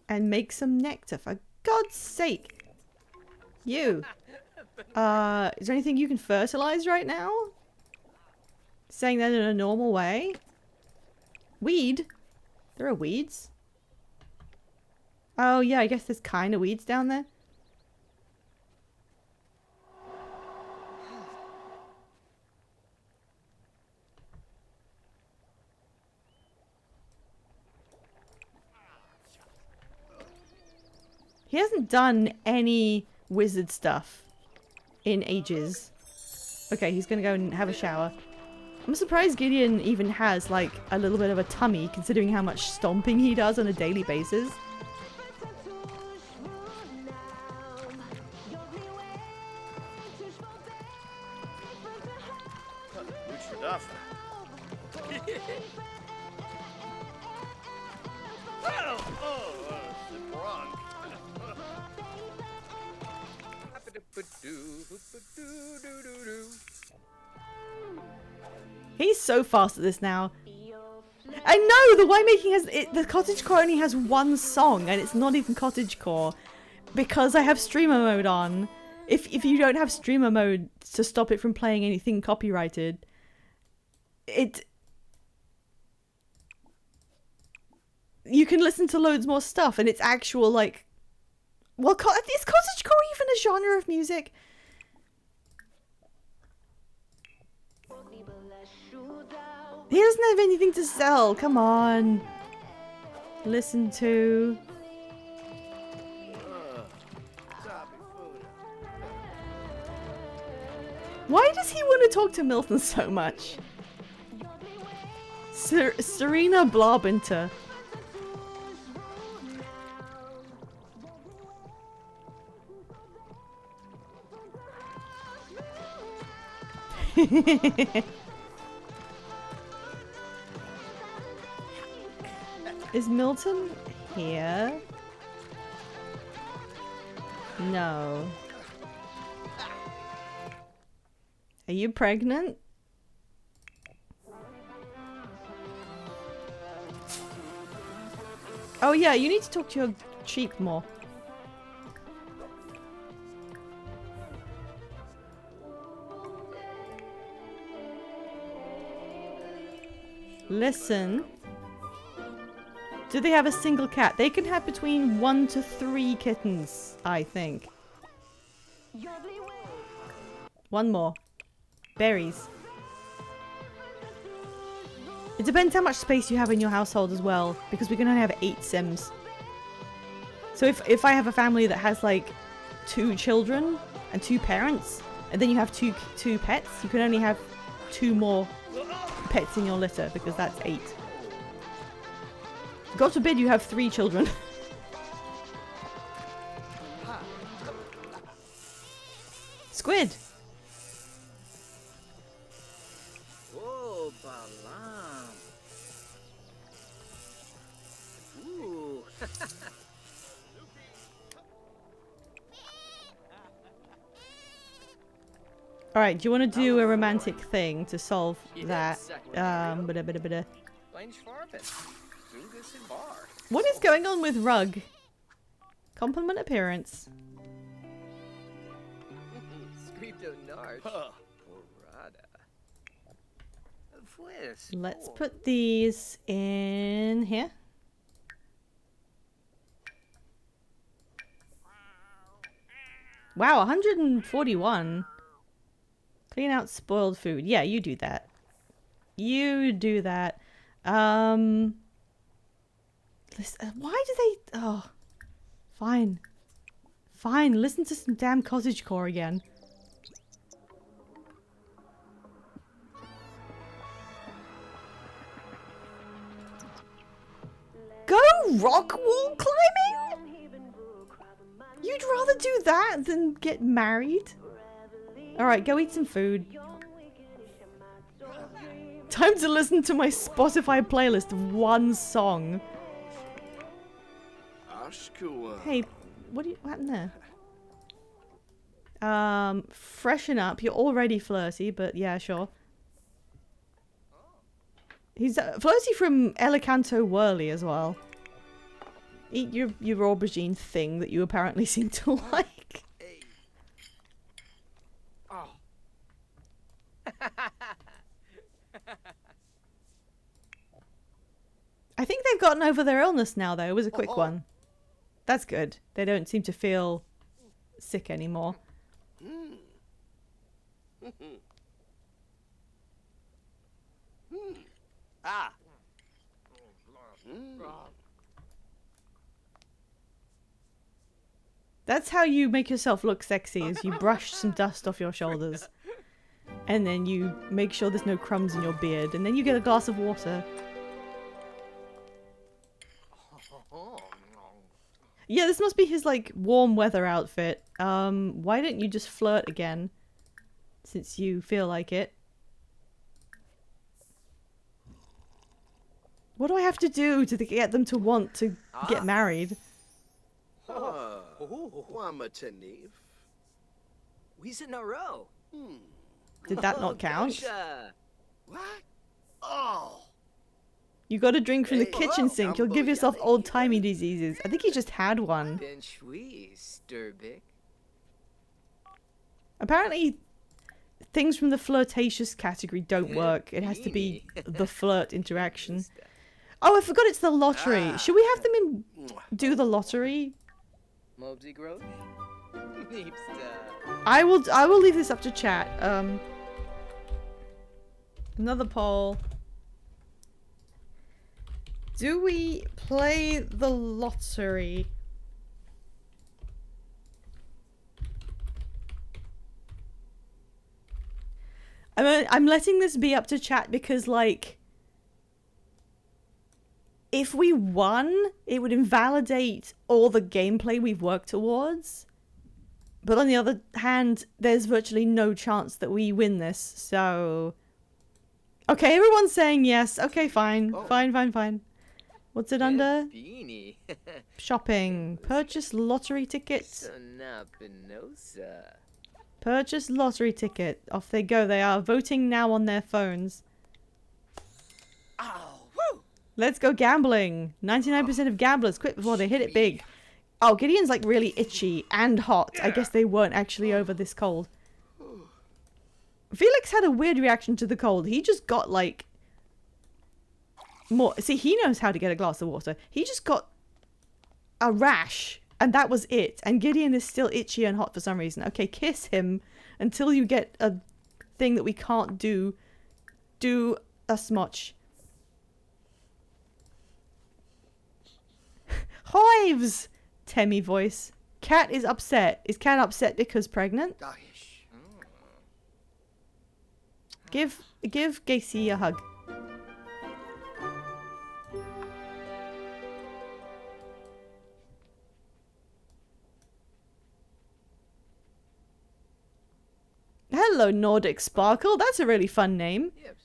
S1: and make some nectar, for God's sake. You. Is there anything you can fertilize right now? Saying that in a normal way? Weed? There are weeds. Oh yeah, I guess there's kind of weeds down there. He hasn't done any wizard stuff in ages. Okay, he's gonna go and have a shower. I'm surprised Gideon even has, like, a little bit of a tummy, considering how much stomping he does on a daily basis. He's so fast at this now. I know the winemaking has the cottagecore only has one song and it's not even cottagecore because I have streamer mode on. If you don't have streamer mode to stop it from playing anything copyrighted, you can listen to loads more stuff and it's actual like, well, is cottagecore even a genre of music? He doesn't have anything to sell. Come on. Listen to. Why does he want to talk to Milton so much? Serena Blobinter. Is Milton here? No. Are you pregnant? Oh yeah, you need to talk to your sheep more. Listen. Do they have a single cat? They can have between 1 to 3 kittens, I think. One more. Berries. It depends how much space you have in your household as well, because we can only have 8 Sims. So if I have a family that has like 2 children and 2 parents, and then you have two pets, you can only have 2 more pets in your litter, because that's 8. God forbid you have 3 children. Squid!
S3: Oh, balam. Ooh.
S1: Alright, do you want to do a romantic thing to solve that?
S3: Blanche Farben. Fungus and bar.
S1: What is going on with Rug? Compliment appearance.
S3: Scripto Narch. Porada. Fues.
S1: Let's put these in here. Wow, 141. Clean out spoiled food. Yeah, you do that. You do that. Why do they... Oh. Fine. Fine, listen to some damn cottagecore again. Go rock wall climbing? You'd rather do that than get married? Alright, go eat some food. Time to listen to my Spotify playlist of one song. Hey, what happened there? Freshen up. You're already flirty, but yeah, sure. He's flirty from Elecanto Whirly as well. Eat your aubergine thing that you apparently seem to like.
S3: Oh.
S1: I think they've gotten over their illness now, though. It was a quick one. That's good. They don't seem to feel sick anymore.
S2: Ah.
S1: That's how you make yourself look sexy, is you brush some dust off your shoulders. And then you make sure there's no crumbs in your beard. And then you get a glass of water. Yeah, this must be his, like, warm weather outfit. Why don't you just flirt again? Since you feel like it. What do I have to do to get them to want to get married?
S3: We's in a row.
S1: Did that not count?
S3: Gotcha.
S2: What? Oh.
S1: You got to drink from the kitchen sink. You'll give yourself old-timey diseases. I think he just had one.
S3: Ben Shui, Sturbick.
S1: Apparently, things from the flirtatious category don't work. It has to be the flirt interaction. Oh, I forgot it's the lottery. Should we have them do the lottery?
S3: Mobsy Grosh.
S1: I will leave this up to chat. Another poll. Do we play the lottery? I'm letting this be up to chat because, like, if we won, it would invalidate all the gameplay we've worked towards. But on the other hand, there's virtually no chance that we win this, so... Okay, everyone's saying yes. Okay, fine. Fine. What's it under?
S3: Beanie.
S1: Shopping. Purchase lottery tickets. Purchase lottery ticket. Off they go. They are voting now on their phones.
S3: Oh, woo!
S1: Let's go gambling. 99% of gamblers quit before they hit it big. Oh, Gideon's like really itchy and hot. I guess they weren't actually over this cold. Felix had a weird reaction to the cold. He just got like more. See, he knows how to get a glass of water. He just got a rash, and that was it. And Gideon is still itchy and hot for some reason. Okay, kiss him until you get a thing that we can't do. Do a smotch. Hives! Temmie voice. Cat is upset. Is Cat upset because pregnant?
S2: Dahish.
S1: Give Gacy a hug. Hello, Nordic Sparkle. That's a really fun name.
S3: Yep.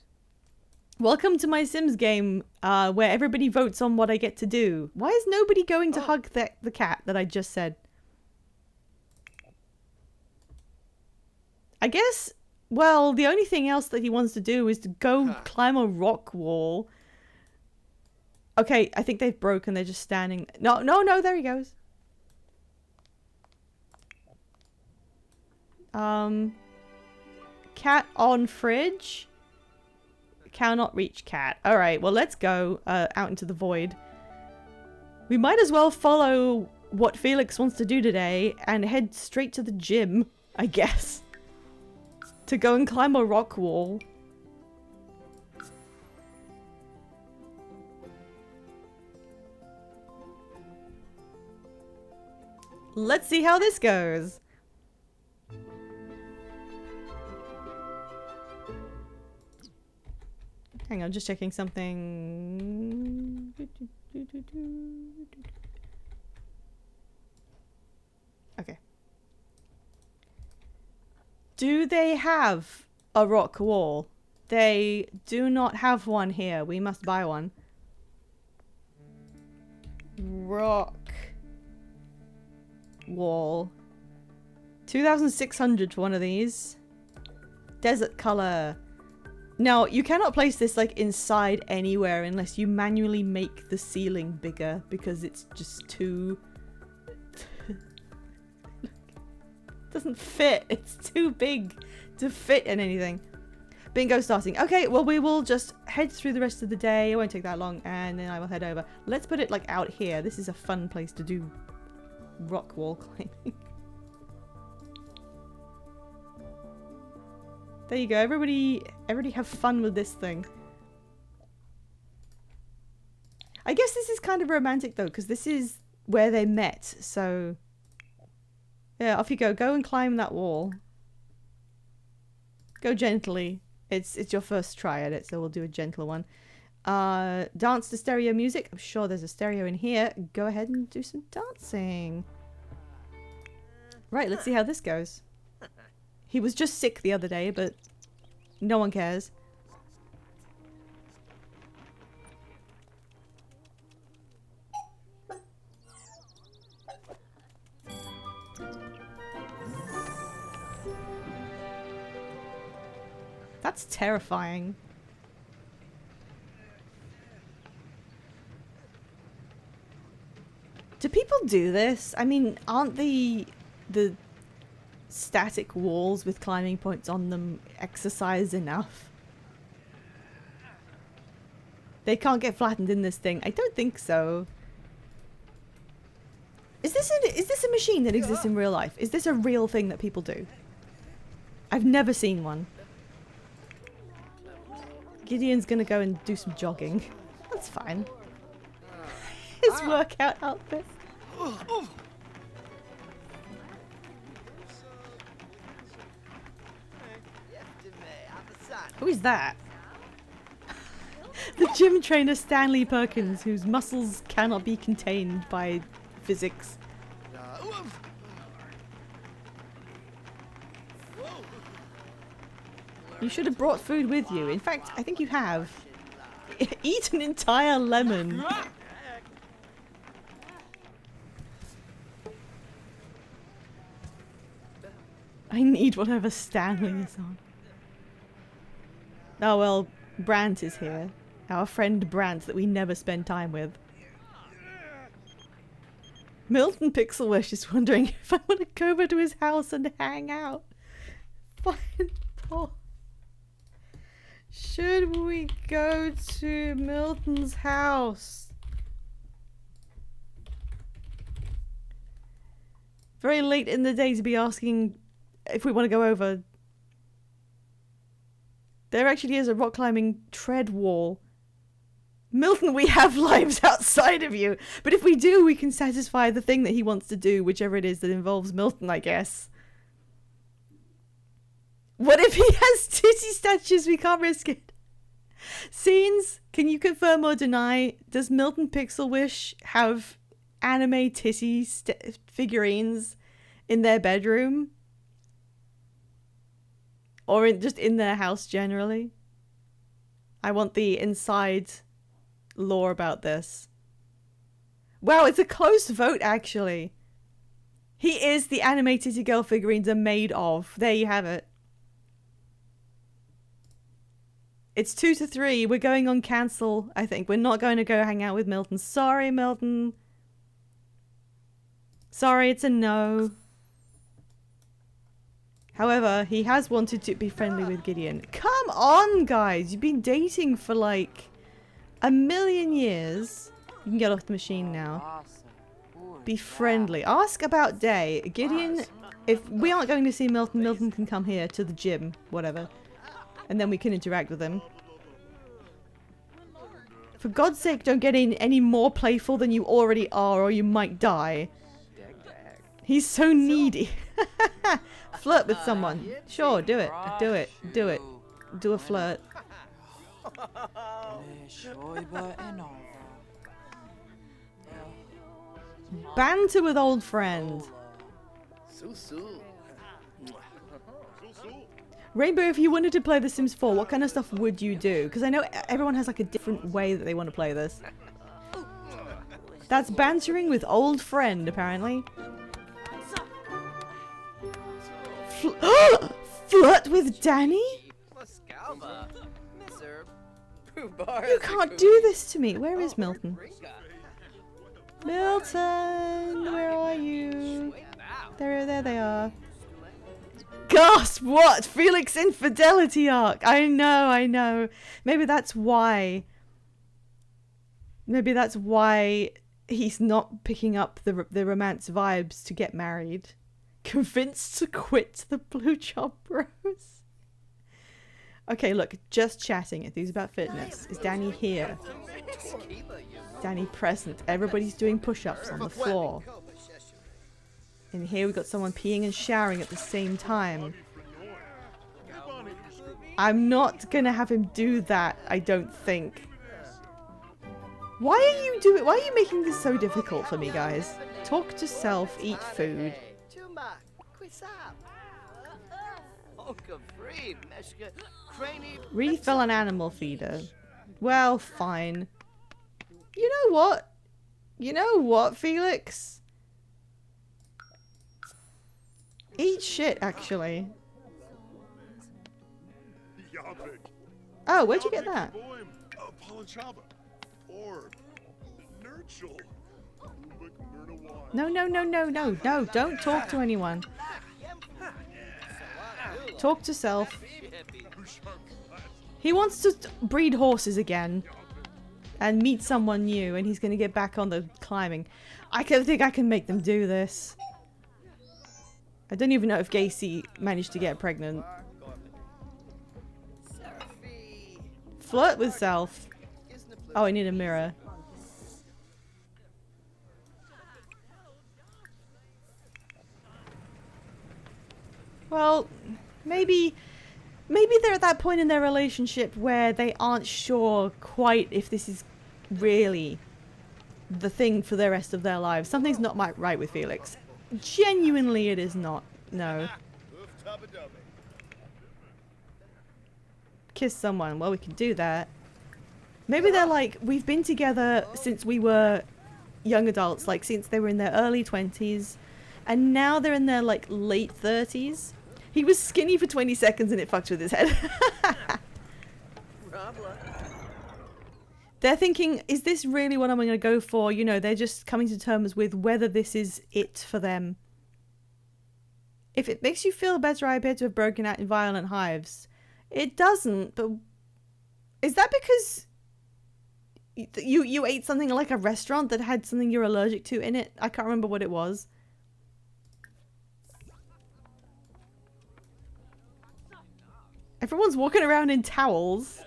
S1: Welcome to my Sims game, where everybody votes on what I get to do. Why is nobody going to hug the cat that I just said? I guess, well, the only thing else that he wants to do is to go climb a rock wall. Okay, I think they've broken. They're just standing. No, there he goes. Cat on fridge. Cannot reach cat. Alright, well, let's go out into the void. We might as well follow what Felix wants to do today and head straight to the gym, I guess. To go and climb a rock wall. Let's see how this goes. Hang on, just checking something. Okay. Do they have a rock wall? They do not have one here. We must buy one. Rock wall. 2,600 for one of these. Desert color. Now, you cannot place this like inside anywhere unless you manually make the ceiling bigger because it's just too... doesn't fit. It's too big to fit in anything. Bingo starting. Okay, well, we will just head through the rest of the day. It won't take that long, and then I will head over. Let's put it like out here. This is a fun place to do rock wall climbing. There you go. Everybody have fun with this thing. I guess this is kind of romantic though, because this is where they met. So yeah, off you go. Go and climb that wall. Go gently. It's your first try at it, so we'll do a gentler one. Dance to stereo music. I'm sure there's a stereo in here. Go ahead and do some dancing. Right, let's see how this goes. He was just sick the other day, but no one cares. That's terrifying. Do people do this? I mean, aren't the static walls with climbing points on them exercise enough? They can't get flattened in this thing. I don't think so. Is this a machine that exists in real life? Is this a real thing that people do? I've never seen one. Gideon's gonna go and do some jogging. That's fine. His workout outfit. Who is that? The gym trainer Stanley Perkins, whose muscles cannot be contained by physics. You should have brought food with you. In fact, I think you have. Eat an entire lemon. I need whatever Stanley is on. Oh well, Brant is here. Our friend Brant that we never spend time with. Milton Pixelwish is wondering if I want to go over to his house and hang out. Fine, Paul. Should we go to Milton's house? Very late in the day to be asking if we want to go over. There actually is a rock climbing tread wall. Milton, we have lives outside of you. But if we do, we can satisfy the thing that he wants to do, whichever it is that involves Milton, I guess. What if he has titty statues? We can't risk it. Scenes, can you confirm or deny? Does Milton Pixel Wish have anime titty figurines in their bedroom? Or just in their house generally? I want the inside lore about this. Wow, it's a close vote actually. He is the anime titty girl figurines are made of. There you have it. It's 2-3. We're going on cancel, I think. We're not going to go hang out with Milton. Sorry, Milton. Sorry, it's a no. However, he has wanted to be friendly with Gideon. Come on, guys. You've been dating for like a million years. You can get off the machine now. Be friendly. Ask about Day. Gideon, if we aren't going to see Milton, Milton can come here to the gym. Whatever. And then we can interact with him. For God's sake, don't get in any more playful than you already are, or you might die. He's so needy. Flirt with someone. Sure, do it. Do it. Do it. Do a flirt. Banter with old friend. Rainbow, if you wanted to play The Sims 4, what kind of stuff would you do? Because I know everyone has like a different way that they want to play this. That's bantering with old friend, apparently. Flirt with Danny? You can't do this to me. Where is Milton? Milton, where are you? There they are. Gasp! What? Felix infidelity arc. I know. Maybe that's why. Maybe that's why he's not picking up the romance vibes to get married. Convinced to quit the Blue Job Bros. Okay, look, just chatting. Enthused about fitness. Is Danny here? Danny present. Everybody's doing push-ups on the floor. And here we've got someone peeing and showering at the same time. I'm not gonna have him do that, I don't think. Why are you making this so difficult for me, guys? Talk to self, eat food. Refill an animal feeder. Well, fine. You know what? You know what, Felix? Eat shit, actually. Oh, where'd you get that? No, don't talk to anyone. Talk to self. He wants to breed horses again. And meet someone new, and he's gonna get back on the climbing. I think I can make them do this. I don't even know if Gacy managed to get pregnant. Flirt with self. Oh, I need a mirror. Well, maybe they're at that point in their relationship where they aren't sure quite if this is really the thing for the rest of their lives. Something's not right with Felix. Genuinely, it is not. No. Kiss someone. Well, we can do that. Maybe they're like, we've been together since we were young adults, like since they were in their early 20s, and now they're in their like late 30s. He was skinny for 20 seconds and it fucked with his head. They're thinking, is this really what I'm going to go for? You know, they're just coming to terms with whether this is it for them. If it makes you feel better, I appear to have broken out in violent hives. It doesn't, but Is that because you ate something like a restaurant that had something you're allergic to in it? I can't remember what it was. Everyone's walking around in towels.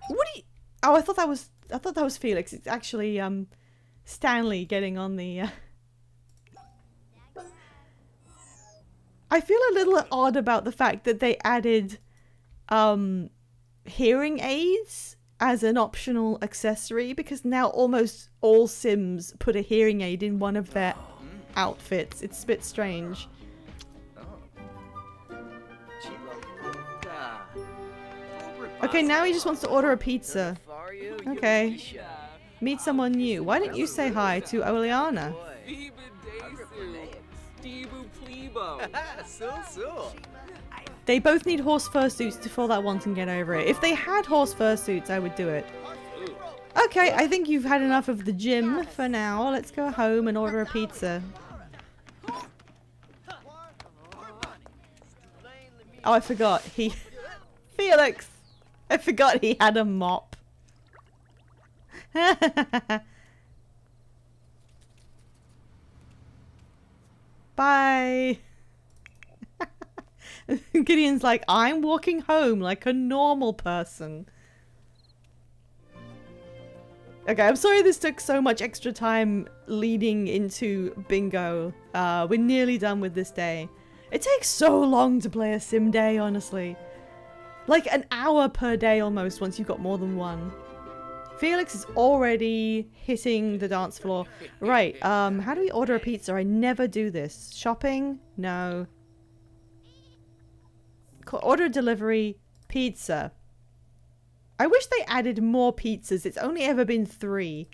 S1: What do you... Oh, I thought that was Felix. It's actually Stanley getting on the I feel a little odd about the fact that they added hearing aids as an optional accessory, because now almost all Sims put a hearing aid in one of their outfits. It's a bit strange. Okay, now he just wants to order a pizza. Okay. Meet someone new. Why don't you say hi to Oleana? They both need horse fursuits to fill that want and get over it. If they had horse fursuits, I would do it. Okay, I think you've had enough of the gym for now. Let's go home and order a pizza. Oh, I forgot. Felix! I forgot he had a mop. Bye! Gideon's like, I'm walking home like a normal person. Okay, I'm sorry this took so much extra time leading into bingo. We're nearly done with this day. It takes so long to play a sim day, honestly. Like an hour per day almost once you've got more than one. Felix is already hitting the dance floor. Right, how do we order a pizza? I never do this. Shopping? No. Order delivery, pizza. I wish they added more pizzas. It's only ever been 3.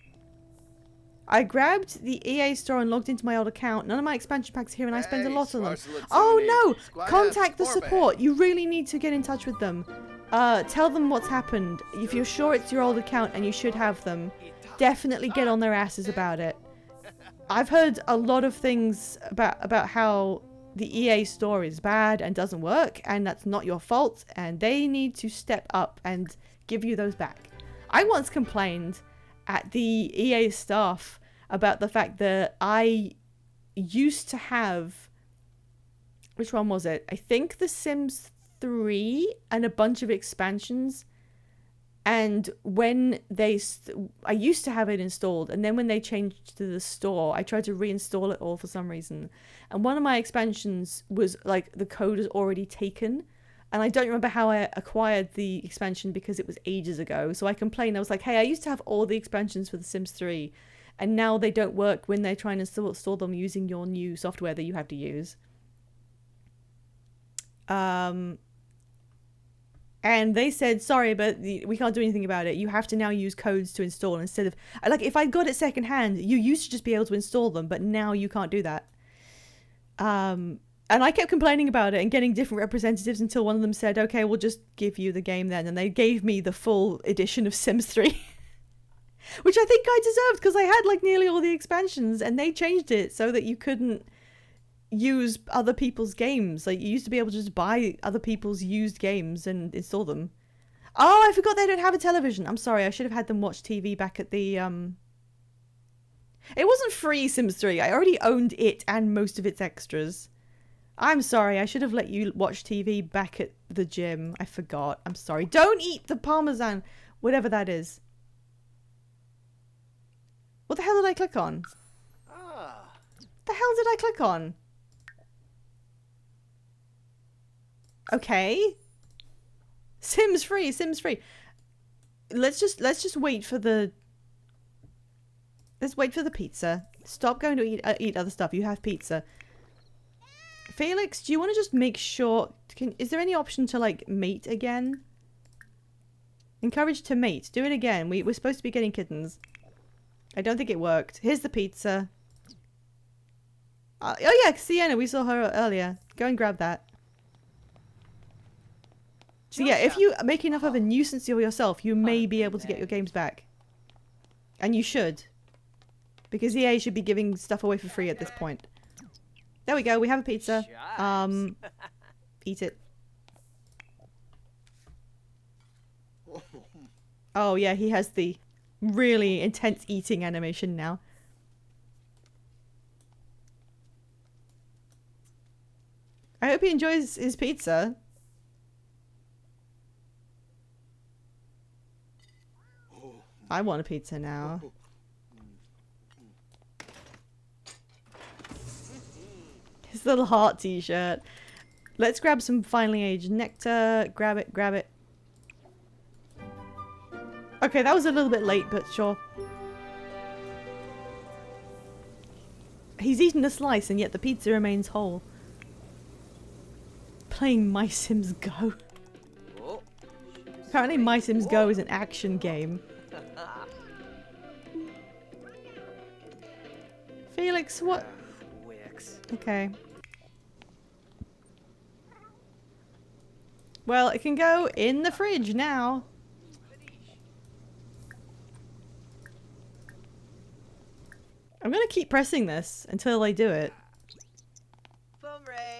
S1: I grabbed the EA store and logged into my old account. None of my expansion packs here and I spend a lot on them. Oh no! Contact the support. You really need to get in touch with them. Tell them what's happened. If you're sure it's your old account and you should have them, definitely get on their asses about it. I've heard a lot of things about how the EA store is bad and doesn't work, and that's not your fault, and they need to step up and give you those back. I once complained at the EA staff about the fact that I used to have... Which one was it? I think The Sims 3 and a bunch of expansions. And when they... I used to have it installed, and then when they changed to the store, I tried to reinstall it all for some reason. And one of my expansions was, like, the code is already taken. And I don't remember how I acquired the expansion because it was ages ago. So I complained. I was like, hey, I used to have all the expansions for The Sims 3. And now they don't work when they're trying to install them using your new software that you have to use. And they said, sorry, but we can't do anything about it. You have to now use codes to install instead of... Like, if I got it secondhand, you used to just be able to install them, but now you can't do that. And I kept complaining about it and getting different representatives until one of them said, okay, we'll just give you the game then. And they gave me the full edition of Sims 3. Which I think I deserved because I had, like, nearly all the expansions. And they changed it so that you couldn't use other people's games. Like, you used to be able to just buy other people's used games and install them. Oh, I forgot they don't have a television. I'm sorry, I should have had them watch TV back at the, It wasn't free, Sims 3. I already owned it and most of its extras. I'm sorry, I should have let you watch TV back at the gym. I forgot. I'm sorry. Don't eat the parmesan. Whatever that is. What the hell did I click on? The hell did I click on? Okay. Sims free, Sims free. Let's just wait for the... Let's wait for the pizza. Stop going to eat other stuff. You have pizza. Felix, do you want to just make sure... Is there any option to, like, mate again? Encourage to mate. Do it again. We're supposed to be getting kittens. I don't think it worked. Here's the pizza. Oh yeah, Sienna, we saw her earlier. Go and grab that. So yeah, if you make enough of a nuisance of yourself, you may be able to get your games back. And you should. Because EA should be giving stuff away for free at this point. There we go, we have a pizza. Eat it. Oh yeah, he has the really intense eating animation now. I hope he enjoys his pizza. I want a pizza now. His little heart t-shirt. Let's grab some finely aged nectar. Grab it, grab it. Okay, that was a little bit late, but sure. He's eaten a slice and yet the pizza remains whole. Playing My Sims Go.
S3: Oh.
S1: Apparently My Sims Go is an action game. Felix, what?
S3: Wicks.
S1: Okay. Well, it can go in the fridge now. I'm gonna keep pressing this until they do it.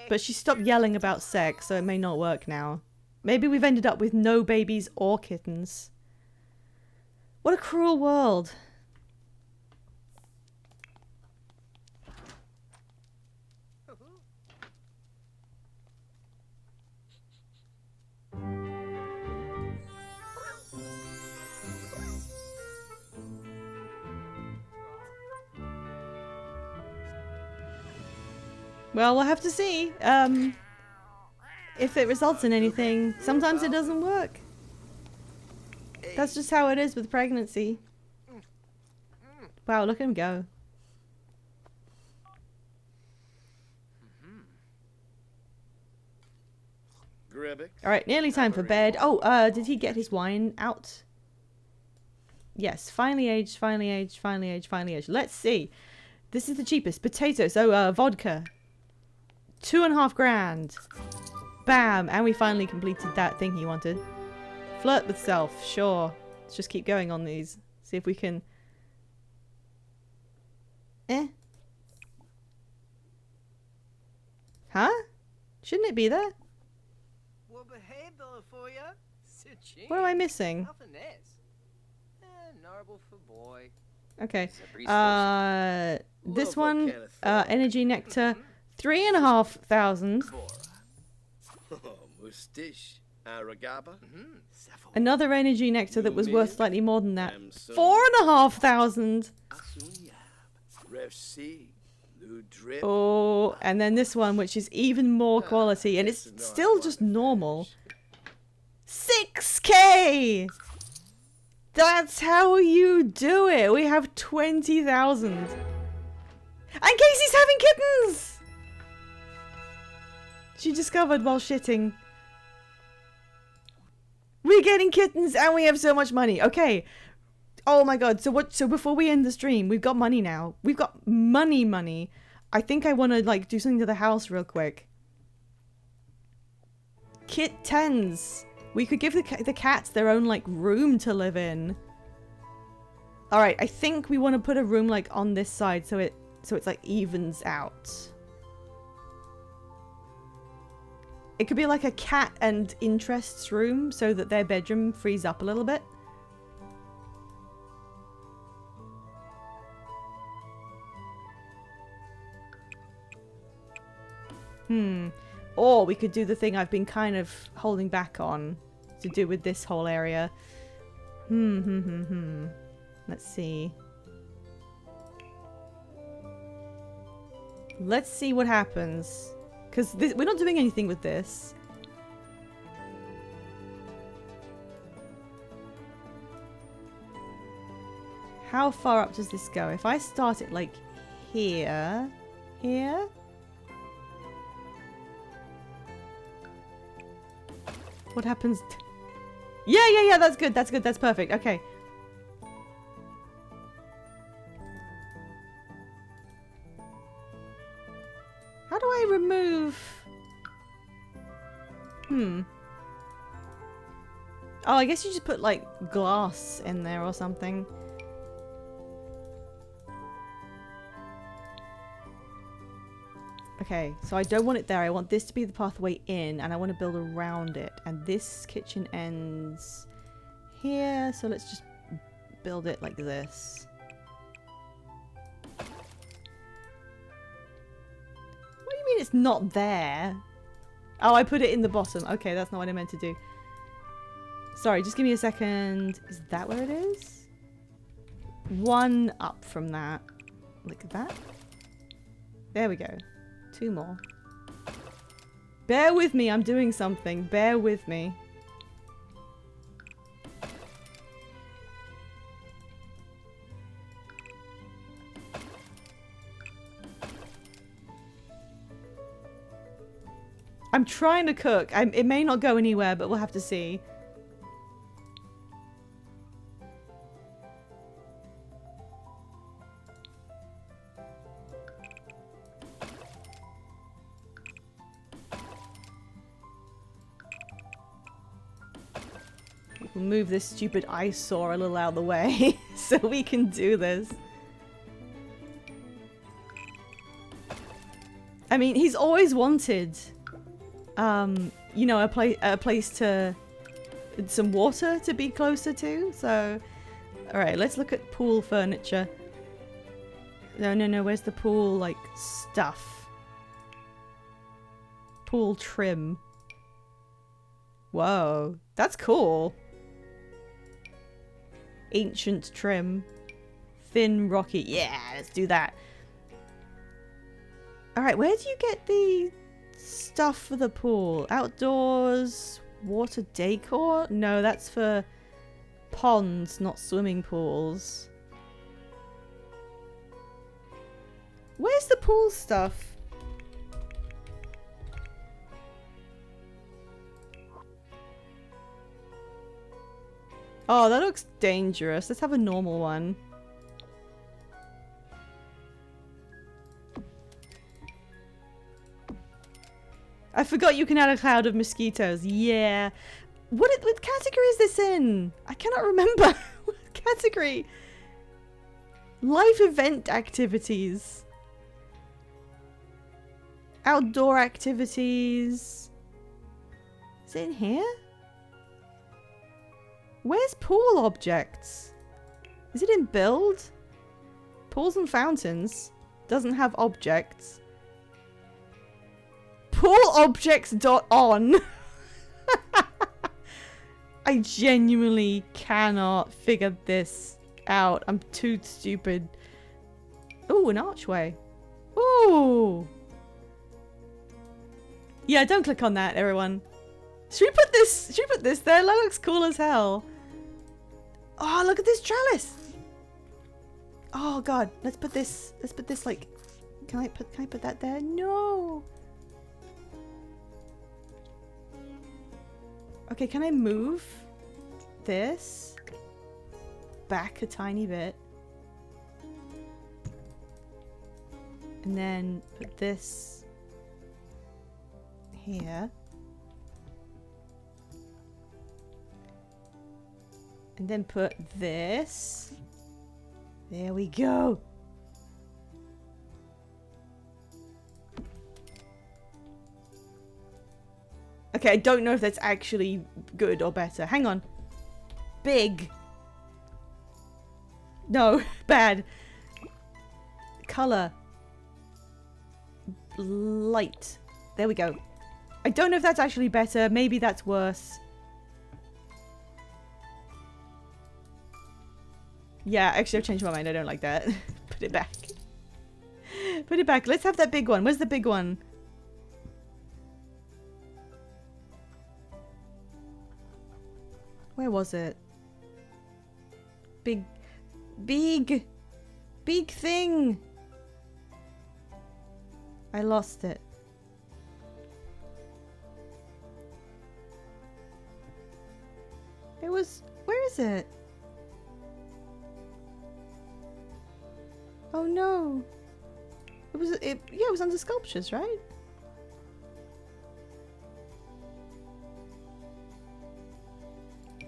S1: But she stopped yelling about sex, so it may not work now. Maybe we've ended up with no babies or kittens. What a cruel world. Well, we'll have to see if it results in anything. Sometimes it doesn't work. That's just how it is with pregnancy. Wow, look at him go. Alright, nearly time for bed. Oh, did he get his wine out? Yes, finely aged, finely aged, finely aged, finely aged. Let's see. This is the cheapest. Potatoes. Oh, vodka. 2.5 grand. Bam! And we finally completed that thing he wanted. Flirt with self. Sure. Let's just keep going on these. See if we can... Huh? Shouldn't it be there?
S3: Well behaved for ya.
S1: What am I missing?
S3: Narble for boy.
S1: Okay.
S3: Zabrisco's.
S1: This one, energy nectar, 3,500.
S2: Mustish, Aragaba.
S1: Another energy nectar that was worth slightly more than that, 4,500. Oh, and then this one, which is even more quality, and it's still just normal. 6K! That's how you do it. We have 20,000. And Casey's having kittens! She discovered while shitting. We're getting kittens and we have so much money. Okay. Oh my god. So before we end the stream, we've got money now. We've got money. I think I want to like do something to the house real quick. Kit tens. We could give the cats their own like room to live in. All right, I think we want to put a room like on this side so it's like evens out. It could be like a cat and interests room so that their bedroom frees up a little bit. Or we could do the thing I've been kind of holding back on to do with this whole area. Let's see. Let's see what happens. Because we're not doing anything with this. How far up does this go? If I start it like here. What happens? Yeah, that's good, that's perfect, okay. How do I remove... Oh, I guess you just put like glass in there or something. Okay, so I don't want it there. I want this to be the pathway in, and I want to build around it. And this kitchen ends here, so let's just build it like this. What do you mean it's not there? Oh, I put it in the bottom. Okay, that's not what I meant to do. Sorry, just give me a second. Is that where it is? One up from that. Like that. There we go. Two more. Bear with me, I'm doing something. Bear with me. I'm trying to cook. It may not go anywhere, but we'll have to see. We'll move this stupid eyesore a little out of the way so we can do this. I mean, he's always wanted, you know, a place to, some water to be closer to. So, all right, let's look at pool furniture. No, where's the pool, like, stuff? Pool trim. Whoa, that's cool. Ancient trim. Thin, rocky. Yeah, let's do that. Alright, where do you get the stuff for the pool? Outdoors? Water decor? No, that's for ponds, not swimming pools. Where's the pool stuff? Oh, that looks dangerous. Let's have a normal one. I forgot you can add a cloud of mosquitoes. Yeah. What category is this in? I cannot remember. What category? Life event activities. Outdoor activities. Is it in here? Where's pool objects? Is it in build? Pools and fountains. Doesn't have objects. Pool objects dot on. I genuinely cannot figure this out. I'm too stupid. Ooh, an archway. Ooh. Yeah, don't click on that, everyone. Should we put this? Should we put this there? That looks cool as hell. Oh, look at this trellis. Oh god, let's put this. Let's put this like. Can I put that there? No. Okay, can I move this back a tiny bit? And then put this here. And then put this. There we go. Okay, I don't know if that's actually good or better. Hang on. Big. No, bad. Color. Light. There we go. I don't know if that's actually better. Maybe that's worse. Yeah, actually I've changed my mind. I don't like that. Put it back. Put it back. Let's have that big one. Where's the big one? Where was it? Big thing. I lost it. It was, where is it? Oh no. Yeah, it was under sculptures, right?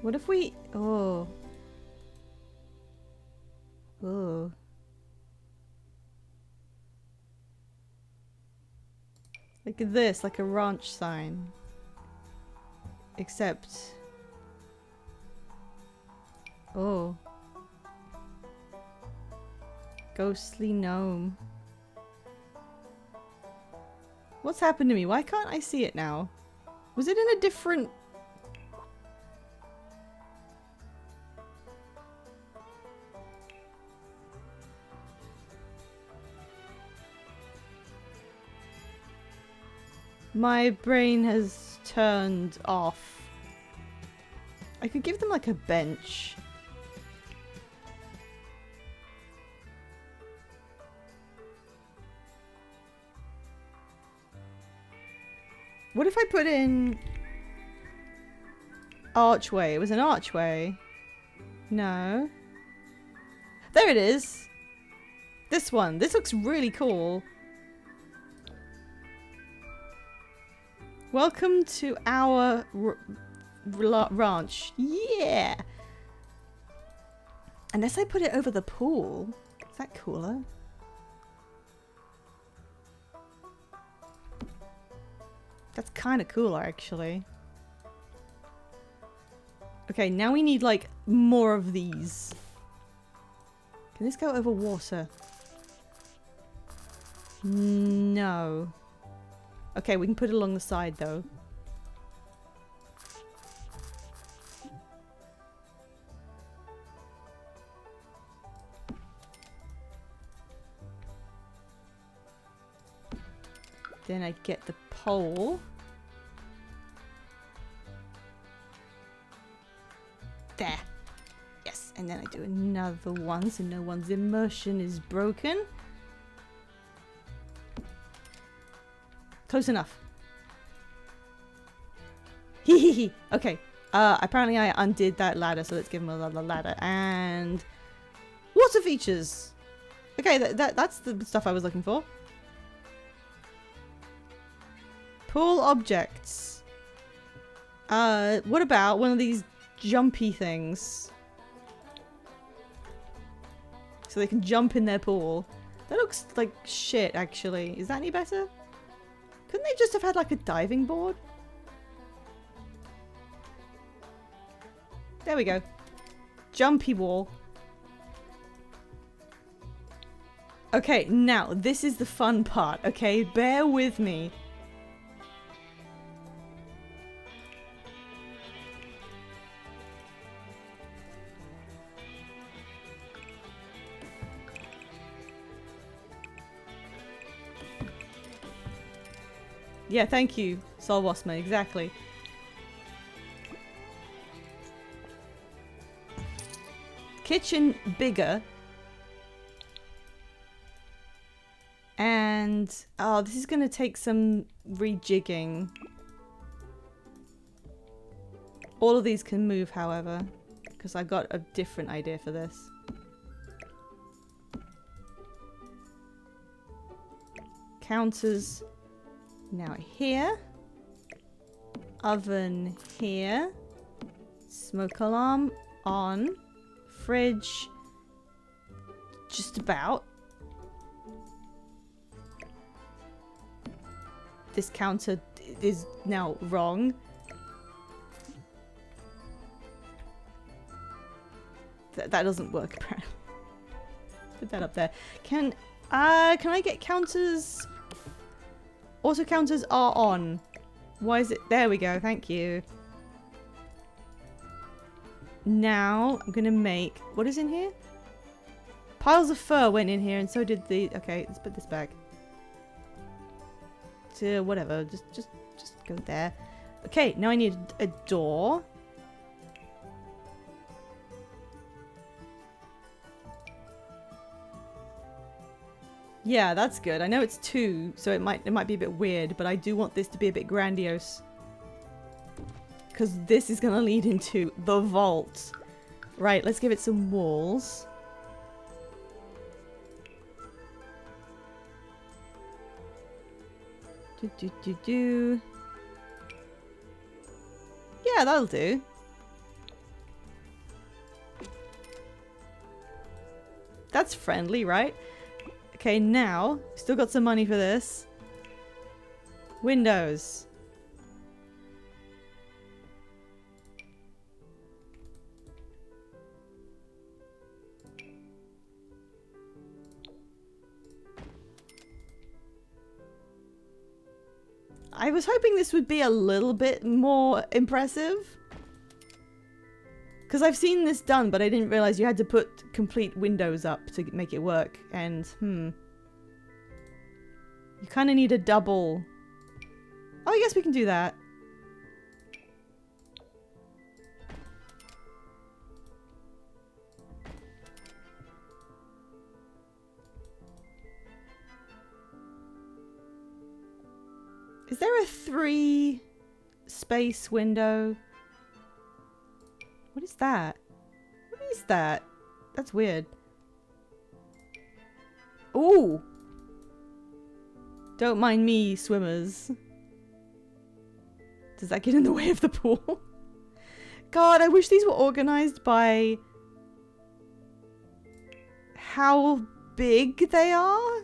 S1: What if we... Oh. Oh. Like this, like a ranch sign. Except... Ghostly gnome. What's happened to me? Why can't I see it now? Was it in a different... My brain has turned off. I could give them like a bench. What if I put in archway? It was an archway. No. There it is. This one. This looks really cool. Welcome to our ranch. Yeah. Unless I put it over the pool. Is that cooler? That's kind of cooler, actually. Okay, now we need, like, more of these. Can this go over water? No. Okay, we can put it along the side, though. Then I get the pole. There. Yes, and then I do another one so no one's immersion is broken. Close enough. Hehehe. Okay. Apparently I undid that ladder, so let's give him another ladder. And water features. Okay, that's the stuff I was looking for. Pool objects. What about one of these jumpy things? So they can jump in their pool. That looks like shit, actually. Is that any better? Couldn't they just have had like a diving board? There we go. Jumpy wall. Okay, now this is the fun part, okay? Bear with me. Yeah, thank you, Sol Wasman, exactly. Kitchen bigger. And, oh, this is gonna take some rejigging. All of these can move, however, because I got a different idea for this. Counters. Now here, oven here, smoke alarm on, fridge just about. This counter is now wrong. That doesn't work apparently. Put that up there. Can I get counters? Auto counters are on. Why is it? There we go. Thank you. Now I'm gonna make, what is in here? Piles of fur went in here, and so did the. Okay, let's put this back. To whatever. Just go there. Okay, now I need a door. Yeah, that's good. I know it's 2, so it might be a bit weird, but I do want this to be a bit grandiose. Because this is going to lead into the vault. Right, let's give it some walls. Yeah, that'll do. That's friendly, right? Okay, now, still got some money for this. Windows. I was hoping this would be a little bit more impressive. Because I've seen this done, but I didn't realize you had to put complete windows up to make it work. And, you kind of need a double. Oh, I guess we can do that. Is there a 3 space window? What is that? What is that? That's weird. Ooh! Don't mind me, swimmers. Does that get in the way of the pool? God, I wish these were organized by how big they are.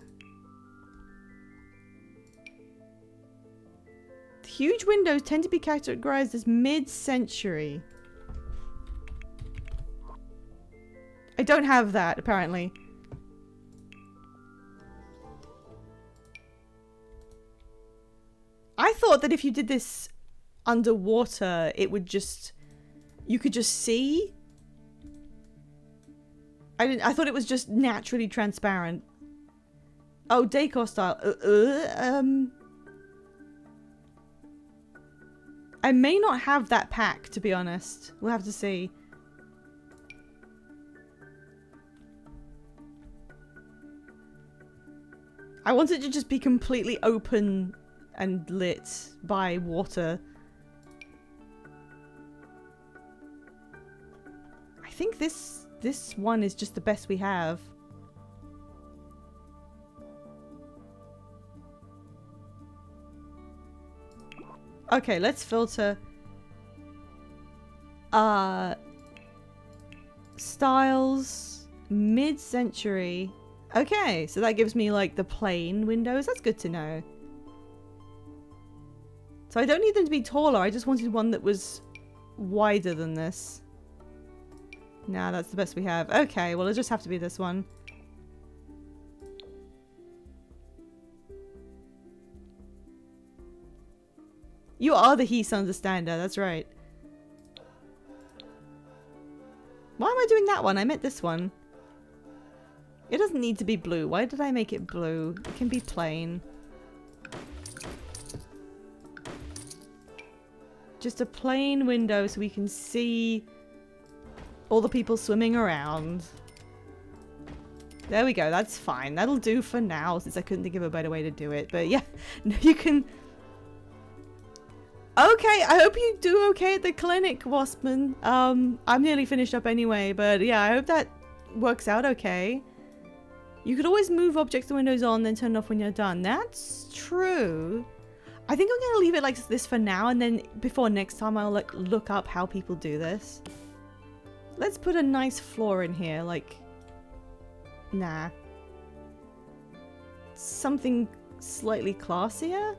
S1: Huge windows tend to be categorized as mid-century. I don't have that, apparently. I thought that if you did this underwater, it would just... you could just see. I thought it was just naturally transparent. Oh, decor style. I may not have that pack, to be honest. We'll have to see. I want it to just be completely open and lit by water. I think this one is just the best we have. Okay, let's filter. Styles, mid-century. Okay, so that gives me like the plain windows. That's good to know. So I don't need them to be taller. I just wanted one that was wider than this. Nah, that's the best we have. Okay, well, it'll just have to be this one. You are the He's Understander, that's right. Why am I doing that one? I meant this one. It doesn't need to be blue. Why did I make it blue? It can be plain. Just a plain window so we can see all the people swimming around. There we go, that's fine. That'll do for now, since I couldn't think of a better way to do it. But yeah, you can... Okay, I hope you do okay at the clinic, Waspman. I'm nearly finished up anyway, but yeah, I hope that works out okay. You could always move objects the windows on, then turn it off when you're done. That's true. I think I'm gonna leave it like this for now, and then before next time I'll like look up how people do this. Let's put a nice floor in here, like... Nah. Something slightly classier?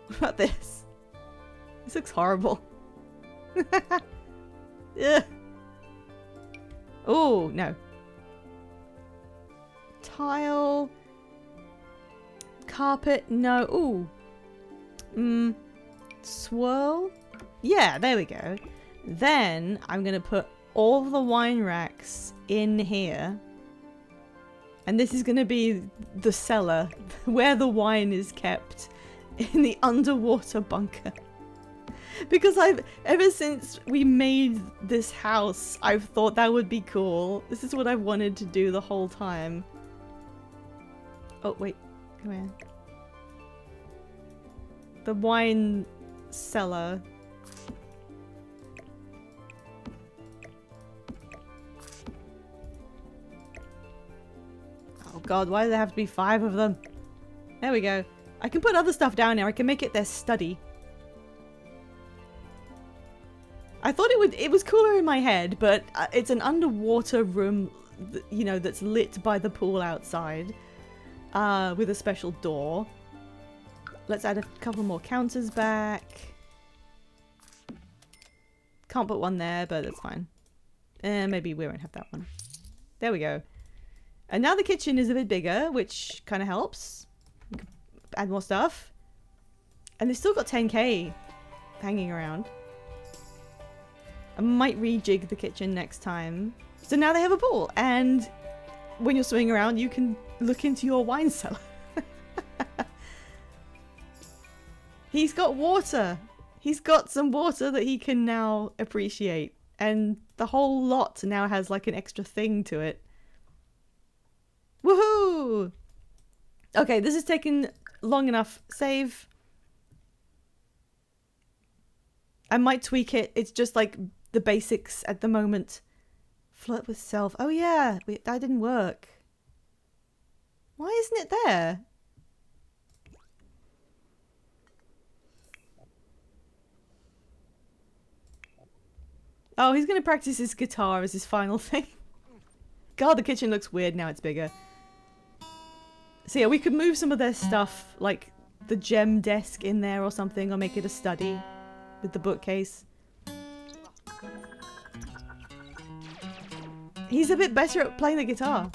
S1: What about this? This looks horrible. Ugh. Oh, no. Tile. Carpet, no. Ooh. Swirl. Yeah, there we go. Then I'm going to put all the wine racks in here. And this is going to be the cellar where the wine is kept. In the underwater bunker. Because ever since we made this house, I've thought that would be cool. This is what I've wanted to do the whole time. Oh, wait. Come here. The wine cellar. Oh god, why do there have to be 5 of them? There we go. I can put other stuff down here. I can make it their study. I thought it was cooler in my head, but it's an underwater room, you know, that's lit by the pool outside, with a special door. Let's add a couple more counters back. Can't put one there, but that's fine. Maybe we won't have that one. There we go. And now the kitchen is a bit bigger, which kind of helps. Add more stuff. And they've still got 10k hanging around. I might rejig the kitchen next time. So now they have a pool, and when you're swimming around, you can look into your wine cellar. He's got water. He's got some water that he can now appreciate. And the whole lot now has like an extra thing to it. Woohoo! Okay, this has taken long enough. Save. I might tweak it. It's just like the basics at the moment. Flirt with self. Oh yeah, that didn't work. Why isn't it there? Oh, he's going to practice his guitar as his final thing. God, the kitchen looks weird now it's bigger. So yeah, we could move some of their stuff, like the gem desk in there or something, or make it a study with the bookcase. He's a bit better at playing the guitar.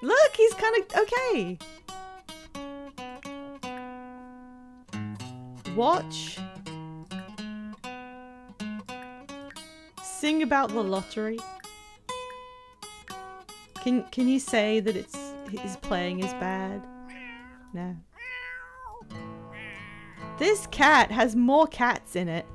S1: Look, he's kind of okay. Watch. Sing about the lottery. Can you say that his playing is bad? No. This cat has more cats in it.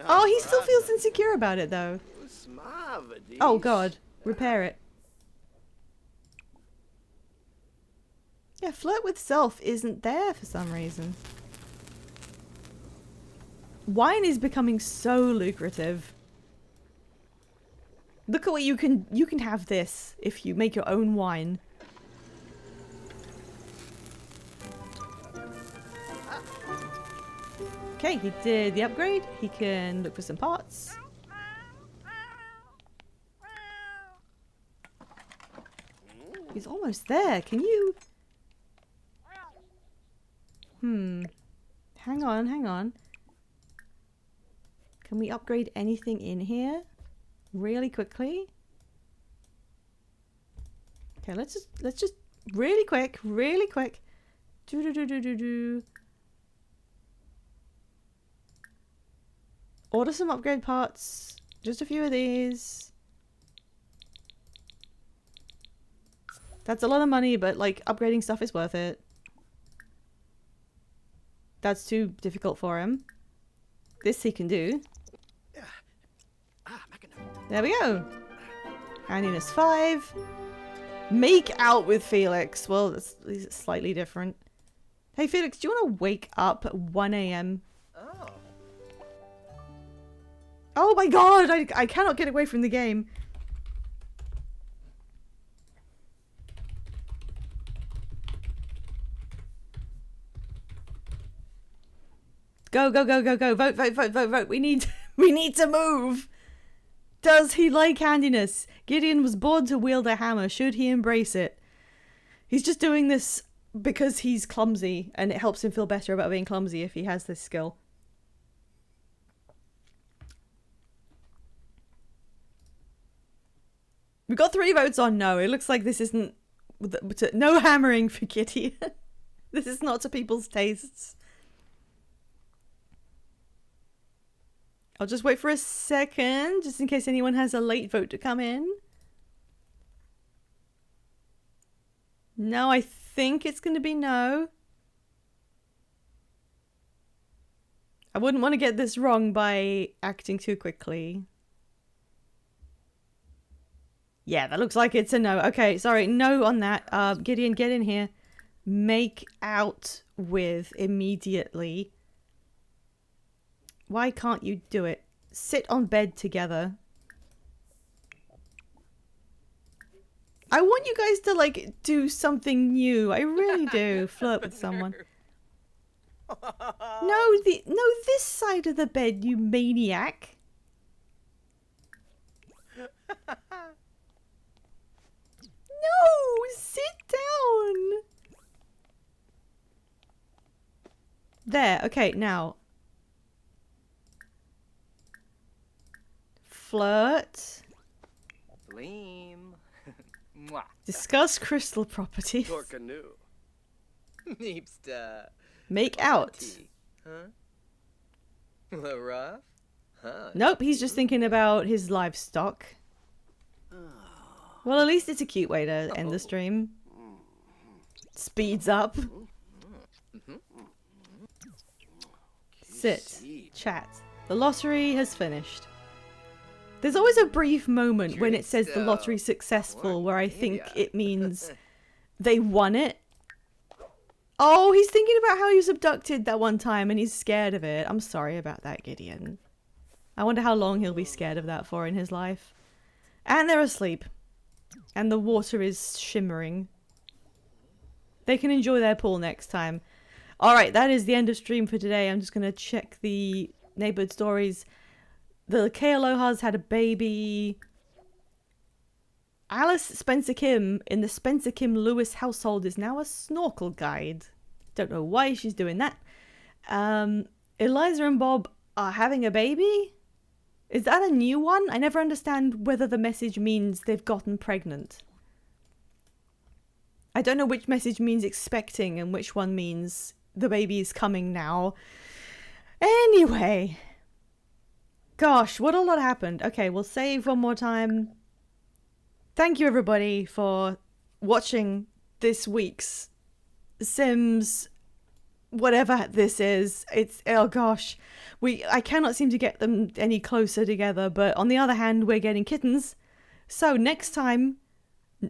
S1: Oh, he still feels insecure about it though. Oh god, repair it. Yeah, flirt with self isn't there for some reason. Wine is becoming so lucrative. Look at what you can have this if you make your own wine. Okay, he did the upgrade. He can look for some parts. He's almost there. Can you... Hang on. Can we upgrade anything in here? Really quickly? Okay, let's just really quick. Do. Order some upgrade parts. Just a few of these. That's a lot of money, but like upgrading stuff is worth it. That's too difficult for him. This he can do. There we go. Handiness 5. Make out with Felix. Well, these are slightly different. Hey Felix, do you want to wake up at 1 AM? Oh my god, I cannot get away from the game. Go. Vote. We need to move. Does he like handiness? Gideon was born to wield a hammer. Should he embrace it? He's just doing this because he's clumsy, and it helps him feel better about being clumsy if he has this skill. We got 3 votes on no. It looks like this isn't... No hammering for Gideon. This is not to people's tastes. I'll just wait for a second, just in case anyone has a late vote to come in. No, I think it's going to be no. I wouldn't want to get this wrong by acting too quickly. Yeah, that looks like it's a no. Okay, sorry, no on that. Gideon, get in here. Make out with immediately. Why can't you do it? Sit on bed together. I want you guys to, like, do something new. I really do. Flirt with someone. No, this side of the bed, you maniac. No, sit down. There. Okay, now. Flirt.
S3: Bleem. Mwah.
S1: Discuss crystal properties.
S2: Torcanu.
S3: Neepsta.
S1: Make out.
S3: Tea. Huh? La rough? Huh?
S1: Nope, he's just thinking about his livestock. Well, at least it's a cute way to end the stream. Speeds up. Sit. Chat. The lottery has finished. There's always a brief moment when it says the lottery's successful where I think it means they won it. Oh, he's thinking about how he was abducted that one time and he's scared of it. I'm sorry about that, Gideon. I wonder how long he'll be scared of that for in his life. And they're asleep. And the water is shimmering. They can enjoy their pool next time. Alright, that is the end of stream for today. I'm just going to check the neighborhood stories. The K-Alohas had a baby. Alice Spencer Kim in the Spencer Kim Lewis household is now a snorkel guide. Don't know why she's doing that. Eliza and Bob are having a baby? Is that a new one? I never understand whether the message means they've gotten pregnant. I don't know which message means expecting and which one means the baby is coming now. Anyway. Gosh, what a lot happened. Okay, we'll save one more time. Thank you everybody for watching this week's Sims whatever this is. It's, oh gosh, I cannot seem to get them any closer together, but on the other hand we're getting kittens. So next time,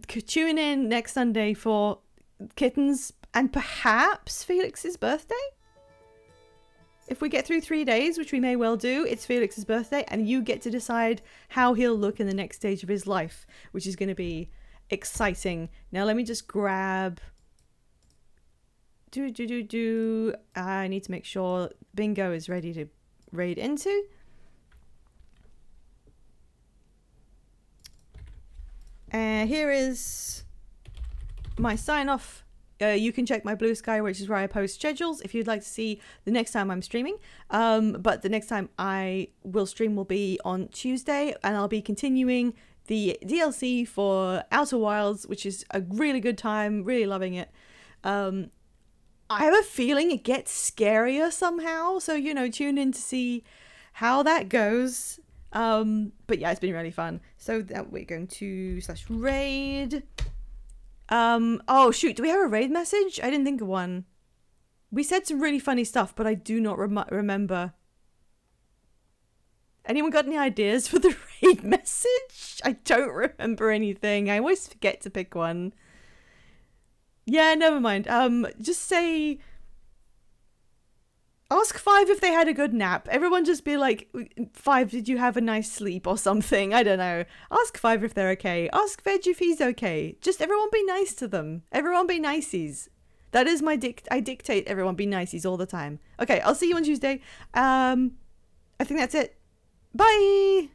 S1: tune in next Sunday for kittens and perhaps Felix's birthday? If we get through 3 days, which we may well do, it's Felix's birthday, and you get to decide how he'll look in the next stage of his life, which is going to be exciting. Now let me just grab... I need to make sure Bingo is ready to raid into. And here is my sign-off. You can check my Blue Sky, which is where I post schedules if you'd like to see the next time I'm streaming. But the next time I will stream will be on Tuesday, and I'll be continuing the DLC for Outer Wilds, which is a really good time, really loving it. I have a feeling it gets scarier somehow, so, you know, tune in to see how that goes. But yeah, it's been really fun. So that we're going to /raid. Oh shoot, do we have a raid message? I didn't think of one. We said some really funny stuff, but I do not remember. Anyone got any ideas for the raid message? I don't remember anything. I always forget to pick one. Yeah, never mind. Just say... Ask 5 if they had a good nap. Everyone just be like, 5, did you have a nice sleep or something? I don't know. Ask 5 if they're okay. Ask Veg if he's okay. Just everyone be nice to them. Everyone be niceies. That is my I dictate everyone be niceies all the time. Okay, I'll see you on Tuesday. I think that's it. Bye!